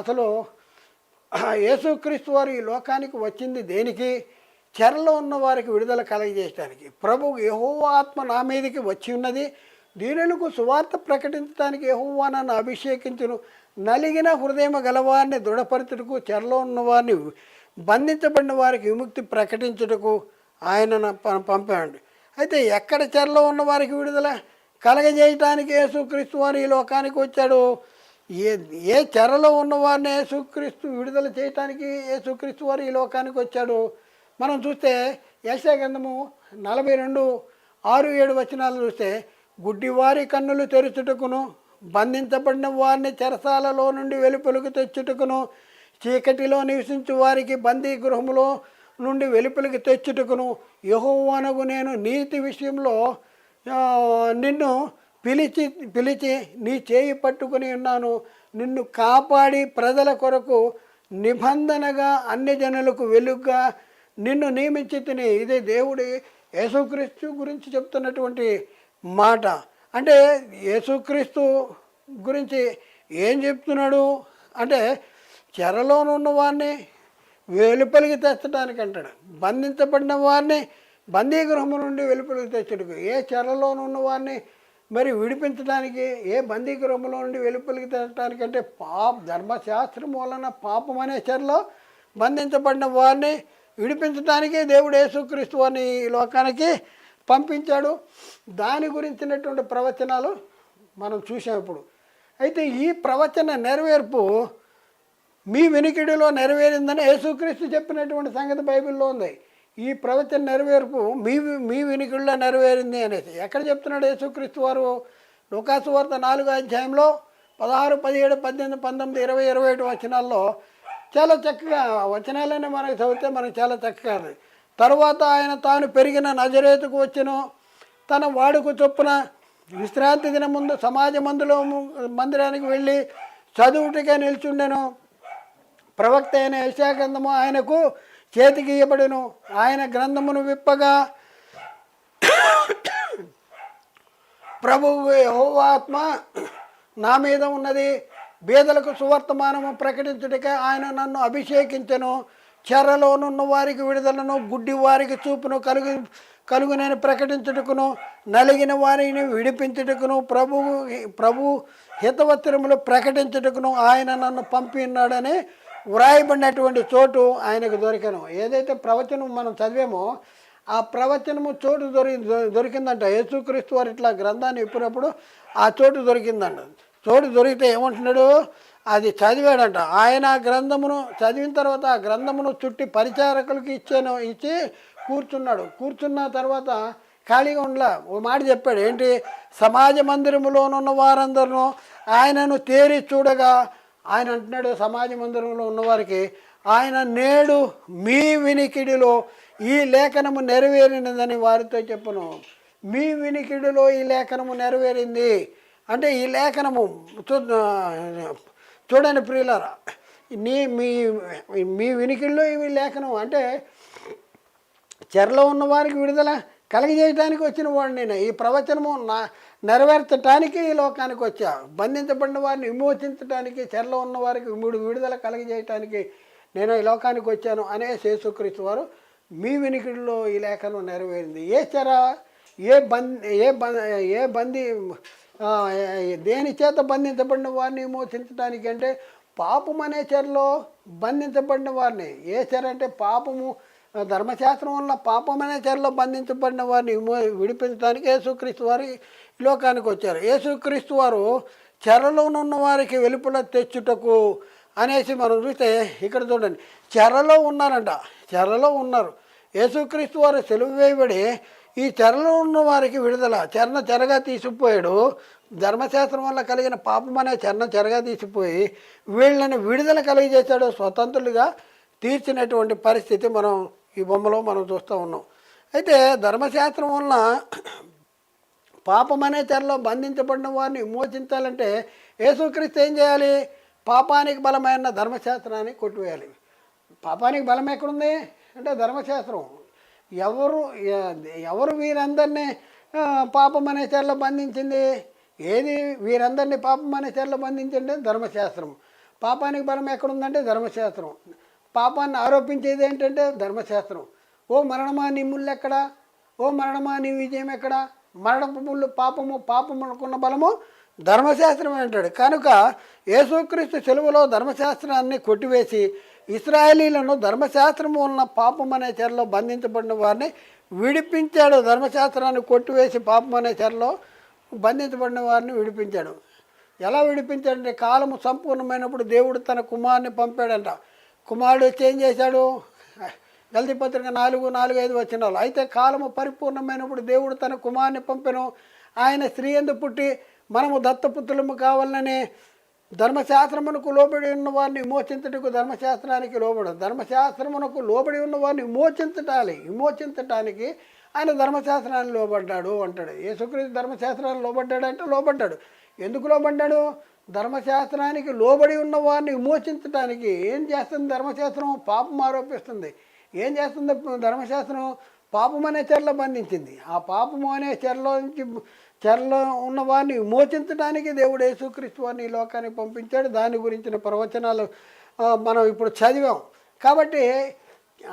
అసలు యేసుక్రీస్తు వారు ఈ లోకానికి వచ్చింది దేనికి? చెరలో ఉన్న వారికి విడుదల కలగజేయడానికి. ప్రభువు యెహోవా ఆత్మ నా మీదకి వచ్చి ఉన్నది, దీనులకు సువార్త ప్రకటించడానికి యెహోవా నన్ను అభిషేకించును, నలిగిన హృదయం గలవారిని దృఢపరచుటకు, చెరలో ఉన్న వారిని బంధించబడిన వారికి విముక్తి ప్రకటించుటకు ఆయన పంపాడు. అయితే ఎక్కడ చెరలో ఉన్న వారికి విడుదల కలగజేయటానికి యేసుక్రీస్తు వారు ఈ లోకానికి వచ్చాడు? ఏ చెరలో ఉన్నవారిని యేసుక్రీస్తు విడుదల చేయటానికి యేసుక్రీస్తు వారు ఈ లోకానికి వచ్చాడు. మనం చూస్తే యెషయా గ్రంథము 42:6-7 చూస్తే, గుడ్డివారి కన్నులు తెరుచుటకును, బంధించబడిన వారిని చెరసాలలో నుండి వెలుపలకు తెచ్చుటకును, చీకటిలో నివసించు వారికి బందీ గృహములో నుండి వెలుపలికి తెచ్చుటకును, యెహోవానగు నేను నీతి విషయంలో నిన్ను పిలిచి నీ చేయి పట్టుకుని ఉన్నాను, నిన్ను కాపాడి ప్రజల కొరకు నిబంధనగా అన్ని జనులకు వెలుగుగా నిన్ను నియమించి తిని. ఇదే దేవుడి యేసుక్రీస్తు గురించి చెప్తున్నటువంటి మాట. అంటే యేసుక్రీస్తు గురించి ఏం చెప్తున్నాడు అంటే, చెరలోనున్న వారిని వెలుపలికి తెచ్చడానికి అంటాడు, బంధించబడిన వారిని బందీగృహము నుండి వెలుపలికి తెచ్చడానికి. ఏ చెరలోనున్న వారిని మరి విడిపించడానికి, ఏ బందీగృహంలో నుండి వెలుపలికి తెచ్చడానికి అంటే ధర్మశాస్త్రం వలన పాపం అనే చెరలో బంధించబడిన వారిని విడిపించడానికి దేవుడు యేసుక్రీస్తు వారిని ఈ లోకానికి పంపించాడు. దాని గురించినటువంటి ప్రవచనాలు మనం చూసాం ఇప్పుడు. అయితే ఈ ప్రవచన నెరవేర్పు మీ వినికిడిలో నెరవేరిందని యేసుక్రీస్తు చెప్పినటువంటి సంగతి బైబిల్లో ఉంది. ఈ ప్రవచన నెరవేర్పు మీ వినికిడిలో నెరవేరింది అనేసి ఎక్కడ చెప్తున్నాడు యేసుక్రీస్తు వారు? లూకాసు వార్త 4:16, 16, 17, 18, 19, 20, 21 చాలా చక్కగా వచనాలనే మనకు చదివితే మనకు చాలా చక్కగా. తరువాత ఆయన తాను పెరిగిన నజరేతుకు వచ్చెను, తన వాడుకు చొప్పున విశ్రాంతి దినం ముందు సమాజ మందిరానికి వెళ్ళి చదువుటిగా నిల్చుండెను. ప్రవక్త అయిన యెషయా గ్రంథము ఆయనకు చేతికి ఇయ్యబడెను. ఆయన గ్రంథమును విప్పగా ప్రభువు యెహోవా ఆత్మ నా మీద ఉన్నది, బీదలకు సువర్తమానము ప్రకటించుటకే ఆయన నన్ను అభిషేకించెను, చెరలోనున్న వారికి విడుదలను, గుడ్డి వారికి చూపును కలుగునని ప్రకటించుటకును, నలిగిన వారిని విడిపించుటకును, ప్రభు హితవత్రములు ప్రకటించుటకును ఆయన నన్ను పంపినాడని వ్రాయబడినటువంటి చోటు ఆయనకు దొరికాను. ఏదైతే ప్రవచనం మనం చదివామో ఆ ప్రవచనము చోటు దొరికిందంట. యేసుక్రీస్తు వారు ఇట్లా గ్రంథాన్ని ఇప్పినప్పుడు ఆ చోటు దొరికిందంట. చోటు దొరికితే ఏమంటున్నాడు? అది చదివాడంట. ఆయన ఆ గ్రంథమును చదివిన తర్వాత ఆ గ్రంథమును చుట్టి పరిచారకులకి ఇచ్చి కూర్చున్నాడు. కూర్చున్న తర్వాత ఖాళీగా ఉండలా. ఓ మాట చెప్పాడు. ఏంటి? సమాజ మందిరములోనున్న వారందరూ ఆయనను తేరి చూడగా ఆయన అంటున్నాడు సమాజ మందిరంలో ఉన్నవారికి, ఆయన నేడు మీ వినికిడిలో ఈ లేఖనము నెరవేరినదని వారితో చెప్పును. మీ వినికిడిలో ఈ లేఖనము నెరవేరింది అంటే ఈ లేఖనము చూడండి ప్రియులారా, మీ వినికిడిలో ఈ లేఖనం అంటే చెరలో ఉన్న వారికి విడుదల కలిగజేయడానికి వచ్చిన వాడు నేను. ఈ ప్రవచనము నెరవేర్చడానికి ఈ లోకానికి వచ్చా. బంధించబడిన వారిని విమోచించడానికి, చెరలో ఉన్న వారికి విడుదల కలిగజేయటానికి నేను ఈ లోకానికి వచ్చాను అనే యేసుక్రీస్తు వారు మీ వినికిడిలో ఈ లేఖనం నెరవేరింది. ఏ చెర, ఏ బందీ దేని చేత బంధించబడిన వారిని విమోచించడానికి అంటే పాపం అనే చెరలో బంధించబడిన వారిని. ఏ చెర అంటే పాపము, ధర్మశాస్త్రం వల్ల పాపం అనే చెరలో బంధించబడిన వారిని విడిపించడానికి యేసుక్రీస్తు వారు లోకానికి వచ్చారు. యేసుక్రీస్తు వారు చెరలోనున్న వారికి వెలుపల తెచ్చుటకు అనేసి మనం చూస్తే ఇక్కడ చూడండి, చెరలో ఉన్నారంట. చెరలో ఉన్నారు. యేసుక్రీస్తు వారు సెలవు వేయబడి ఈ చెరలో ఉన్న వారికి విడుదల, చెరగా తీసిపోయాడు. ధర్మశాస్త్రం వల్ల కలిగిన పాపం అనే చెరగా తీసిపోయి వీళ్ళని విడుదల కలిగజేశాడు, స్వతంత్రులుగా తీర్చినటువంటి పరిస్థితి మనం ఈ బొమ్మలో మనం చూస్తూ ఉన్నాం. అయితే ధర్మశాస్త్రం వలన పాపం అనే తెరలో బంధించబడిన వారిని విమోచించాలంటే యేసుక్రీస్తు ఏం చేయాలి? పాపానికి బలమైన ధర్మశాస్త్రాన్ని కొట్టివేయాలి. పాపానికి బలం ఎక్కడుంది అంటే ధర్మశాస్త్రం. ఎవరు ఎవరు వీరందరినీ పాపం అనే తెరలో బంధించింది? ఏది వీరందరినీ పాపం అనే తెరలో బంధించండి? ధర్మశాస్త్రం. పాపానికి బలం ఎక్కడుందంటే ధర్మశాస్త్రం. పాపాన్ని ఆరోపించేది ఏంటంటే ధర్మశాస్త్రం. ఓ మరణమా నీ ముళ్ళు ఎక్కడా? ఓ మరణమా నీ విజయం ఎక్కడా? మరణపు ముళ్ళు పాపమునకున్న బలము ధర్మశాస్త్రం అంటాడు. కనుక యేసుక్రీస్తు సిలువలో ధర్మశాస్త్రాన్ని కొట్టివేసి ఇశ్రాయేలీలను ధర్మశాస్త్రము ఉన్న పాపం అనే చెరలో బంధించబడిన వారిని విడిపించాడు. ధర్మశాస్త్రాన్ని కొట్టివేసి పాపం అనే చెరలో బంధించబడిన వారిని విడిపించాడు. ఎలా విడిపించాడంటే కాలము సంపూర్ణమైనప్పుడు దేవుడు తన కుమారుని పంపాడంట. కుమారుడు వచ్చి ఏం చేశాడు? గల్తీ పత్రిక 4:4-5 వచనాలు. అయితే కాలము పరిపూర్ణమైనప్పుడు దేవుడు తన కుమారుని పంపెను. ఆయన స్త్రీ యందు పుట్టి మనము దత్తపుత్రులము కావాలని ధర్మశాస్త్రమునకు లోబడి ఉన్న వారిని విమోచించటకు ధర్మశాస్త్రానికి ధర్మశాస్త్రమునకు లోబడి ఉన్న వారిని విమోచించటానికి ఆయన ధర్మశాస్త్రాన్ని లోబడ్డాడు అంటాడు. యేసుక్రీస్తు ధర్మశాస్త్రాన్ని లోబడ్డాడు అంటే లోబడ్డాడు. ఎందుకు లోబడ్డాడు? ధర్మశాస్త్రానికి లోబడి ఉన్న వారిని విమోచించడానికి. ఏం చేస్తుంది ధర్మశాస్త్రం? పాపం ఆరోపిస్తుంది. ఏం చేస్తుంది ధర్మశాస్త్రం? పాపం అనే చెరలో బంధించింది. ఆ పాపము అనే చెరలో ఉన్న వారిని విమోచించడానికి దేవుడు యేసుక్రీస్తు వారిని ఈ లోకానికి పంపించాడు. దాని గురించిన ప్రవచనాలు మనం ఇప్పుడు చదివాం. కాబట్టి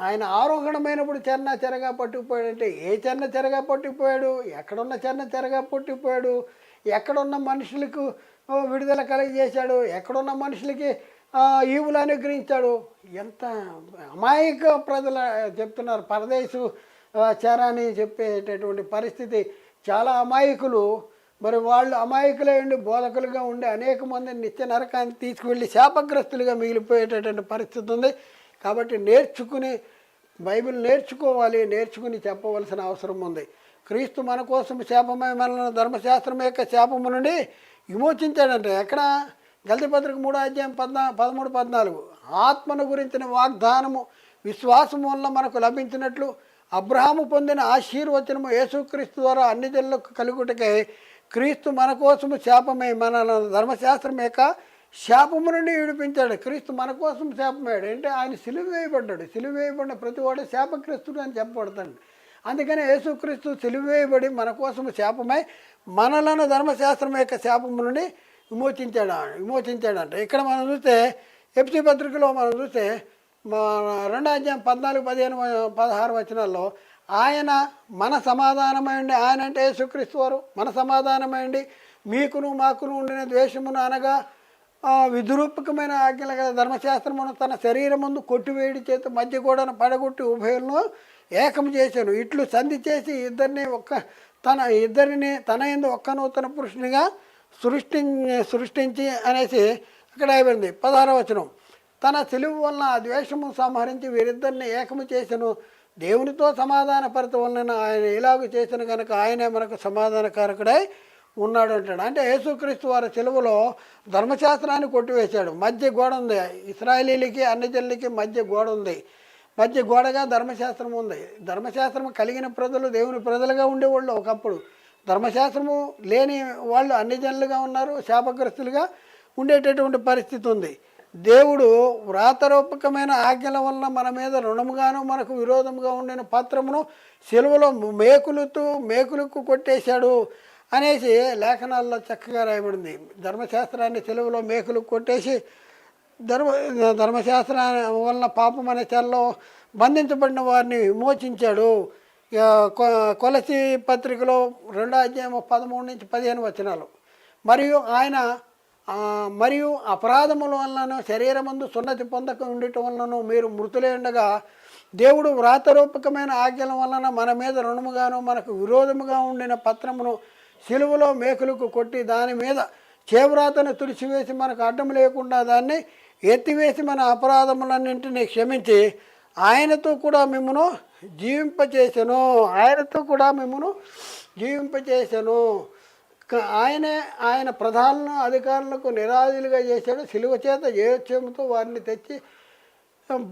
ఆయన ఆరోహణమైనప్పుడు చెరగా పట్టుకుపోయాడంటే ఏ చెరగా పట్టుకుపోయాడు? ఎక్కడున్న చెరగా పట్టుకుపోయాడు? ఎక్కడున్న మనుషులకు విడుదల కలిగజేశాడు? ఎక్కడున్న మనుషులకి ఈవులు అనుగ్రహించాడు? ఎంత అమాయక ప్రజలు చెప్తున్నారు. పరదేశు చెరని చెప్పేటటువంటి పరిస్థితి. చాలా అమాయకులు. మరి వాళ్ళు అమాయకులై ఉండి బోధకులుగా ఉండి అనేక మందిని నిత్య నరకాన్ని తీసుకువెళ్ళి శాపగ్రస్తులుగా మిగిలిపోయేటటువంటి పరిస్థితి ఉంది. కాబట్టి బైబిల్ నేర్చుకుని చెప్పవలసిన అవసరం ఉంది. క్రీస్తు మన కోసం శాపమై మనల్ని ధర్మశాస్త్రం యొక్క శాపము నుండి విమోచించాడంటే ఎక్కడ? గల్తీ పత్రిక 3:13-14 ఆత్మను గురించిన వాగ్దానము విశ్వాసము వల్ల మనకు లభించినట్లు అబ్రహాము పొందిన ఆశీర్వచనము యేసుక్రీస్తు ద్వారా అన్ని జనులకు కలుగుటకై క్రీస్తు మన కోసము శాపమై మనల్ని ధర్మశాస్త్రం యొక్క శాపము నుండి విడిపించాడు. క్రీస్తు మన కోసం శాపమయ్యాడు అంటే ఆయన సిలువ వేయబడ్డాడు. సిలువ వేయబడిన ప్రతివాడు శాపగ్రస్తుడు అని చెప్పబడతాడు. అందుకని యేసుక్రీస్తు సిలువ వేయబడి మన కోసం శాపమై మనలను ధర్మశాస్త్రం యొక్క శాపము నుండి విమోచించాడంట. ఇక్కడ మనం చూస్తే ఎఫ్సీ పత్రికలో మనం చూస్తే 2:14-15-16 వచనాల్లో ఆయన మన సమాధానమైండి. ఆయన అంటే యేసుక్రీస్తు వారు మన సమాధానమైండి. మీకును మాకును ఉండిన ద్వేషమును అనగా విద్రూపకమైన ఆజ్ఞల గల ధర్మశాస్త్రమును తన శరీరం ముందు కొట్టివేడి చేత మధ్య గోడను పడగొట్టి ఉభయులను ఏకం చేశాను. ఇట్లు సంధి చేసి ఇద్దరిని తన యందు ఒక్క నూతన పురుషునిగా సృష్టించి అనేసి అక్కడ అయిపోయింది. 16వ వచనం. తన సిలువ వలన ఆ ద్వేషము సంహరించి వీరిద్దరిని ఏకము చేసెను. దేవునితో సమాధానపరత వలన ఆయన ఇలాగ చేసిన కనుక ఆయనే మనకు సమాధానకారకుడై ఉన్నాడు అంటాడు. అంటే యేసుక్రీస్తు వారి సిలువలో ధర్మశాస్త్రాన్ని కొట్టివేశాడు. మధ్య గోడ ఉంది. ఇశ్రాయేలీలకి అన్ని జనులకి మధ్య గోడ ఉంది. మధ్య గోడగా ధర్మశాస్త్రం ఉంది. ధర్మశాస్త్రం కలిగిన ప్రజలు దేవుని ప్రజలుగా ఉండేవాళ్ళు ఒకప్పుడు. ధర్మశాస్త్రము లేని వాళ్ళు అన్ని జనులుగా ఉన్నారు, శాపగ్రస్తులుగా ఉండేటటువంటి పరిస్థితి ఉంది. దేవుడు వ్రాతరూపకమైన ఆజ్ఞల వలన మన మీద రుణముగాను మనకు విరోధముగా ఉండిన పత్రమును సిలువలో మేకులకు కొట్టేశాడు అనేసి లేఖనాల్లో చక్కగా రాయబడింది. ధర్మశాస్త్రాన్ని సిలువలో మేకులకు కొట్టేసి ధర్మశాస్త్రాన్ని వలన పాపం అనే చెరలో బంధించబడిన వారిని విమోచించాడు. కొలసి పత్రికలో 2:13-15 వచనాలు. మరియు అపరాధముల వలన శరీరమందు సున్నతి పొందక ఉండటం వలన మీరు మృతులే ఉండగా దేవుడు వ్రాతరూపకమైన ఆజ్ఞల వలన మన మీద రుణముగాను మనకు విరోధముగా ఉండిన పత్రమును సిలువలో మేకులకు కొట్టి దాని మీద చేవ్రాతను తుడిచివేసి మనకు అడ్డం లేకుండా దాన్ని ఎత్తివేసి మన అపరాధములన్నింటినీ క్షమించి ఆయనతో కూడా మిమ్మను జీవింపచేసెను. ఆయన ప్రధాన అధికారులకు నిరాధులుగా చేశాడు. సిలువ చేత జయోత్సవంతో వారిని తెచ్చి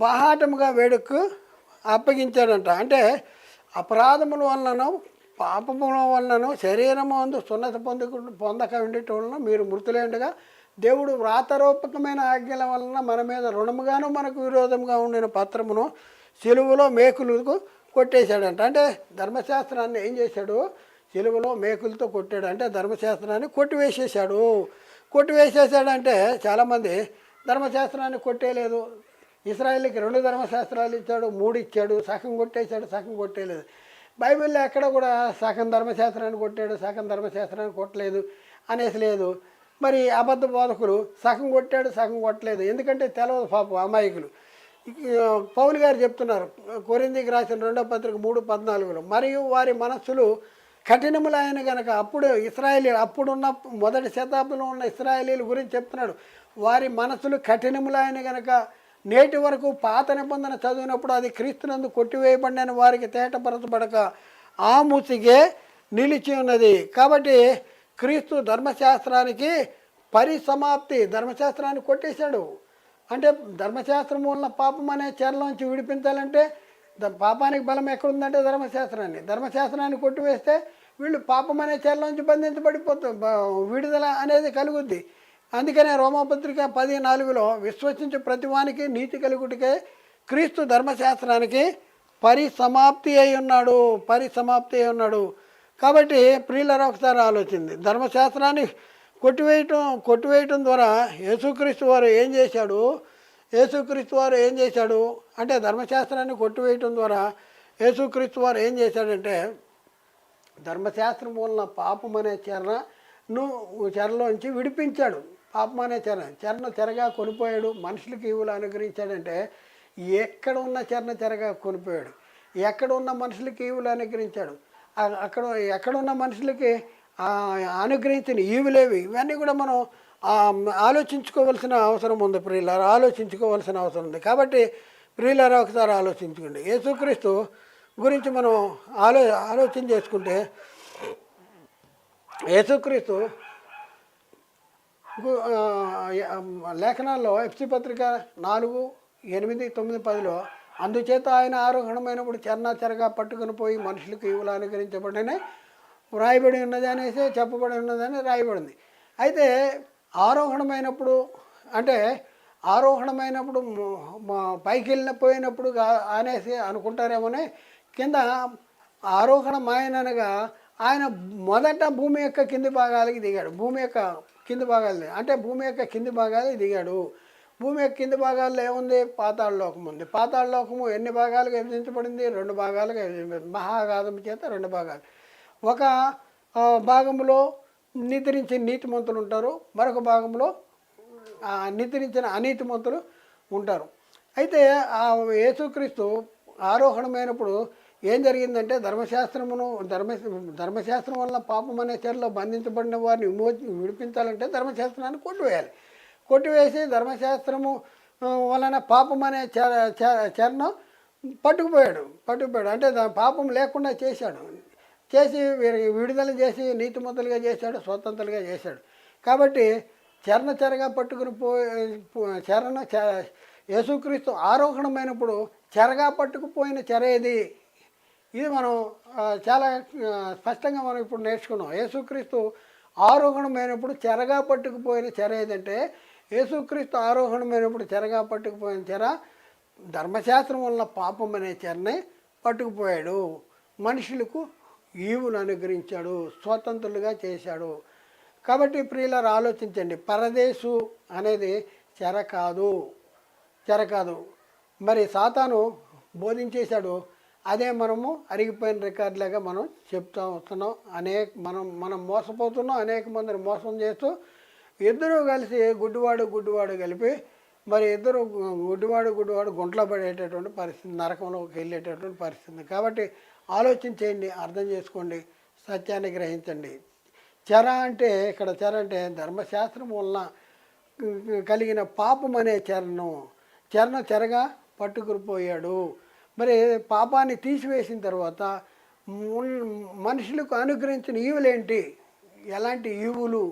బాహాటముగా వేడుకు అప్పగించాడంట. అంటే అపరాధముల వలన పాపముల వలనను శరీరము అందు సున్నత పొందక ఉండటం వలన మీరు మృతులేండగా దేవుడు వ్రాతరూపకమైన ఆజ్ఞల వలన మన మీద రుణముగాను మనకు విరోధంగా ఉండిన పత్రమును సిలువలో మేకులకు కొట్టేశాడంట. అంటే ధర్మశాస్త్రాన్ని ఏం చేశాడు? సిలువలో మేకులతో కొట్టాడు. అంటే ధర్మశాస్త్రాన్ని కొట్టివేసేసాడు. కొట్టివేసేసాడంటే చాలామంది ధర్మశాస్త్రాన్ని కొట్టేయలేదు. ఇశ్రాయేలుకి 2 ధర్మశాస్త్రాలు ఇచ్చాడు, 3 ఇచ్చాడు, సగం కొట్టేశాడు, సగం కొట్టేయలేదు. బైబిల్లో ఎక్కడ కూడా సగం ధర్మశాస్త్రాన్ని కొట్టాడు, సగం ధర్మశాస్త్రాన్ని కొట్టలేదు అనేసి లేదు. మరి అబద్ధ బోధకులు సగం కొట్టాడు, సగం కొట్టలేదు. ఎందుకంటే తెలవదు పాపం అమాయకులు. పౌలు గారు చెప్తున్నారు కొరింథీకి రాసిన 2వ పత్రిక 3:14 మరియు వారి మనస్సులు కఠినములైన గనక. అప్పుడు ఇశ్రాయేలీలు, అప్పుడున్న మొదటి శతాబ్దంలో ఉన్న ఇశ్రాయేలీల గురించి చెప్తున్నాడు. వారి మనస్సులు కఠినములైన గనక నేటి వరకు పాత నిబంధన చదివినప్పుడు అది క్రీస్తునందు కొట్టివేయబడిన వారికి తేటపరచబడక ఆ మూసిగే నిలిచి ఉన్నది. కాబట్టి క్రీస్తు ధర్మశాస్త్రానికి పరిసమాప్తి, ధర్మశాస్త్రాన్ని కొట్టేశాడు. అంటే ధర్మశాస్త్రం వలన పాపం అనే చెరలోంచి విడిపించాలంటే పాపానికి బలం ఎక్కడుందంటే ధర్మశాస్త్రాన్ని కొట్టివేస్తే వీళ్ళు పాపం అనే చెరలోంచి బంధించబడిపోతారు, విడుదల అనేది కలుగుద్ది. అందుకనే రోమాపత్రిక 10:4 విశ్వసించే ప్రతివానికి నీతి కలుగుటికే క్రీస్తు ధర్మశాస్త్రానికి పరిసమాప్తి అయి ఉన్నాడు. కాబట్టి ప్రియులారా ఒకసారి ఆలోచింది. ధర్మశాస్త్రాన్ని కొట్టివేయటం ద్వారా యేసుక్రీస్తు వారు ఏం చేశాడు అంటే ధర్మశాస్త్రాన్ని కొట్టివేయటం ద్వారా యేసుక్రీస్తు వారు ఏం చేశాడంటే ధర్మశాస్త్రం వలన పాపం అనే చెరలోంచి విడిపించాడు. పాపం అనే చెరను చెరగా కొనిపోయాడు. మనుషులకి ఈవులు అనుగ్రహించాడంటే ఎక్కడ ఉన్న చెరగా కొనిపోయాడు. ఎక్కడ ఉన్న మనుషులకి ఈవులు అనుగ్రహించాడు. ఎక్కడున్న మనుషులకి అనుగ్రహించిన ఈవులేవి, ఇవన్నీ కూడా మనం ఆలోచించుకోవాల్సిన అవసరం ఉంది. ప్రియులారా ఆలోచించుకోవాల్సిన అవసరం ఉంది. కాబట్టి ప్రియులారా ఒకసారి ఆలోచించుకోండి. యేసుక్రీస్తు గురించి మనం ఆలోచన చేసుకుంటే యేసుక్రీస్తు లేఖనాల్లో ఎఫ్సి పత్రిక 4:8-9-10 అందుచేత ఆయన ఆరోహణమైనప్పుడు చెరగా పట్టుకుని పోయి మనుషులకు ఈవులు అనుగ్రహించబడిన వ్రాయబడి ఉన్నది అనేసి చెప్పబడి ఉన్నదని రాయబడింది. అయితే ఆరోహణమైనప్పుడు పైకి వెళ్ళిపోయినప్పుడు అనేసి అనుకుంటారేమోనే. కింద ఆరోహణమైనగా ఆయన మొదట భూమి యొక్క కింది భాగాలకి దిగాడు. భూమి యొక్క కింది భాగాలకి దిగాడు. భూమి యొక్క కింది భాగాల్లో ఏముంది? పాతాళలోకం ఉంది. పాతాళలోకము ఎన్ని భాగాలుగా విభజించబడింది? 2 భాగాలుగా విభజించబడింది. మహాగాధము చేత 2 భాగాలు. ఒక భాగంలో నిద్రించిన నీతిమంతులు ఉంటారు, మరొక భాగంలో నిద్రించిన అనీతిమంతులు ఉంటారు. అయితే ఆ యేసుక్రీస్తు ఆరోహణమైనప్పుడు ఏం జరిగిందంటే ధర్మశాస్త్రం వల్ల పాపం అనే చెరలో బంధించబడిన వారిని విడిపించాలంటే ధర్మశాస్త్రాన్ని కొట్టివేసి ధర్మశాస్త్రము వలన పాపం అనే చెరను పట్టుకుపోయాడు. అంటే పాపం లేకుండా చేసి విడుదల చేసి నీతిమంతులుగా చేశాడు, స్వతంత్రులుగా చేశాడు. కాబట్టి చెరగా పట్టుకుని యేసుక్రీస్తు ఆరోహణమైనప్పుడు చెరగా పట్టుకుపోయిన చెర ఏది? ఇది మనం చాలా స్పష్టంగా మనం ఇప్పుడు నేర్చుకున్నాం. యేసుక్రీస్తు ఆరోహణమైనప్పుడు చెరగా పట్టుకుపోయిన చెర ఏదంటే యేసుక్రీస్తు ఆరోహణమైనప్పుడు చెరగా పట్టుకుపోయిన చెర ధర్మశాస్త్రం వల్ల పాపం అనే చెరని పట్టుకుపోయాడు. మనుషులకు ఈవులు అనుగ్రహించాడు, స్వతంత్రులుగా చేశాడు. కాబట్టి ప్రియులారా ఆలోచించండి. పరదేశు అనేది చెర కాదు. మరి సాతాను బోధించేశాడు. అదే మనము అరిగిపోయిన రికార్డులాగా మనం చెప్తూ వస్తున్నాం. మనం మోసపోతున్నాం. అనేక మందిని మోసం చేస్తూ ఇద్దరు కలిసి గుడ్డివాడు కలిపి మరి ఇద్దరు గుడ్డివాడు గుంట్లో పడేటటువంటి పరిస్థితి, నరకంలోకి వెళ్ళేటటువంటి పరిస్థితి. కాబట్టి ఆలోచించేయండి, అర్థం చేసుకోండి, సత్యాన్ని గ్రహించండి. చెర అంటే ధర్మశాస్త్రం వలన కలిగిన పాపం అనే చెరగా పట్టుకుపోయాడు. మరి పాపాన్ని తీసివేసిన తర్వాత మనుషులకు అనుగ్రహించిన ఈవులేంటి, ఎలాంటి ఈవులు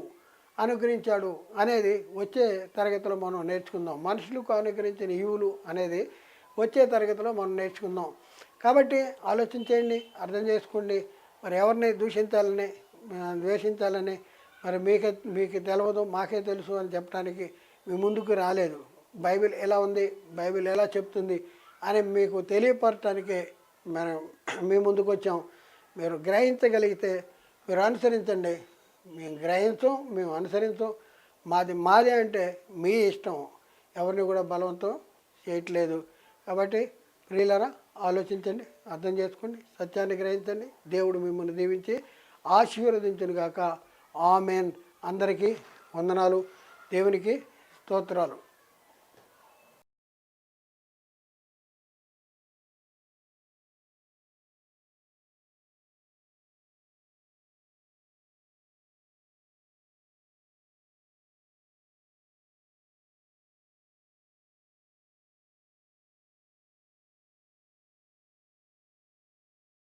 అనుగ్రహించాడు అనేది వచ్చే తరగతిలో మనం నేర్చుకుందాం. మనుషులకు అనుగ్రహించిన ఈవులు అనేది వచ్చే తరగతిలో మనం నేర్చుకుందాం. కాబట్టి ఆలోచించేయండి, అర్థం చేసుకోండి, మరి ఎవరిని దూషించాలని ద్వేషించాలని మరి మీకు తెలియదు మాకే తెలుసు అని చెప్పడానికి మీ ముందుకు రాలేదు. బైబిల్ ఎలా ఉంది, బైబిల్ ఎలా చెప్తుంది అని మీకు తెలియపరచడానికే మనం మీ ముందుకు వచ్చాం. మీరు గ్రహించగలిగితే మీరు అనుసరించండి. మేము గ్రహించం, మేము అనుసరించం. మాది అంటే మీ ఇష్టం, ఎవరిని కూడా బలవంతం చేయట్లేదు. కాబట్టి ప్రియులారా ఆలోచించండి, అర్థం చేసుకోండి, సత్యాన్ని గ్రహించండి. దేవుడు మిమ్మల్ని దీవించి ఆశీర్వదించును గాక. ఆమెన్. అందరికీ వందనాలు. దేవునికి స్తోత్రాలు.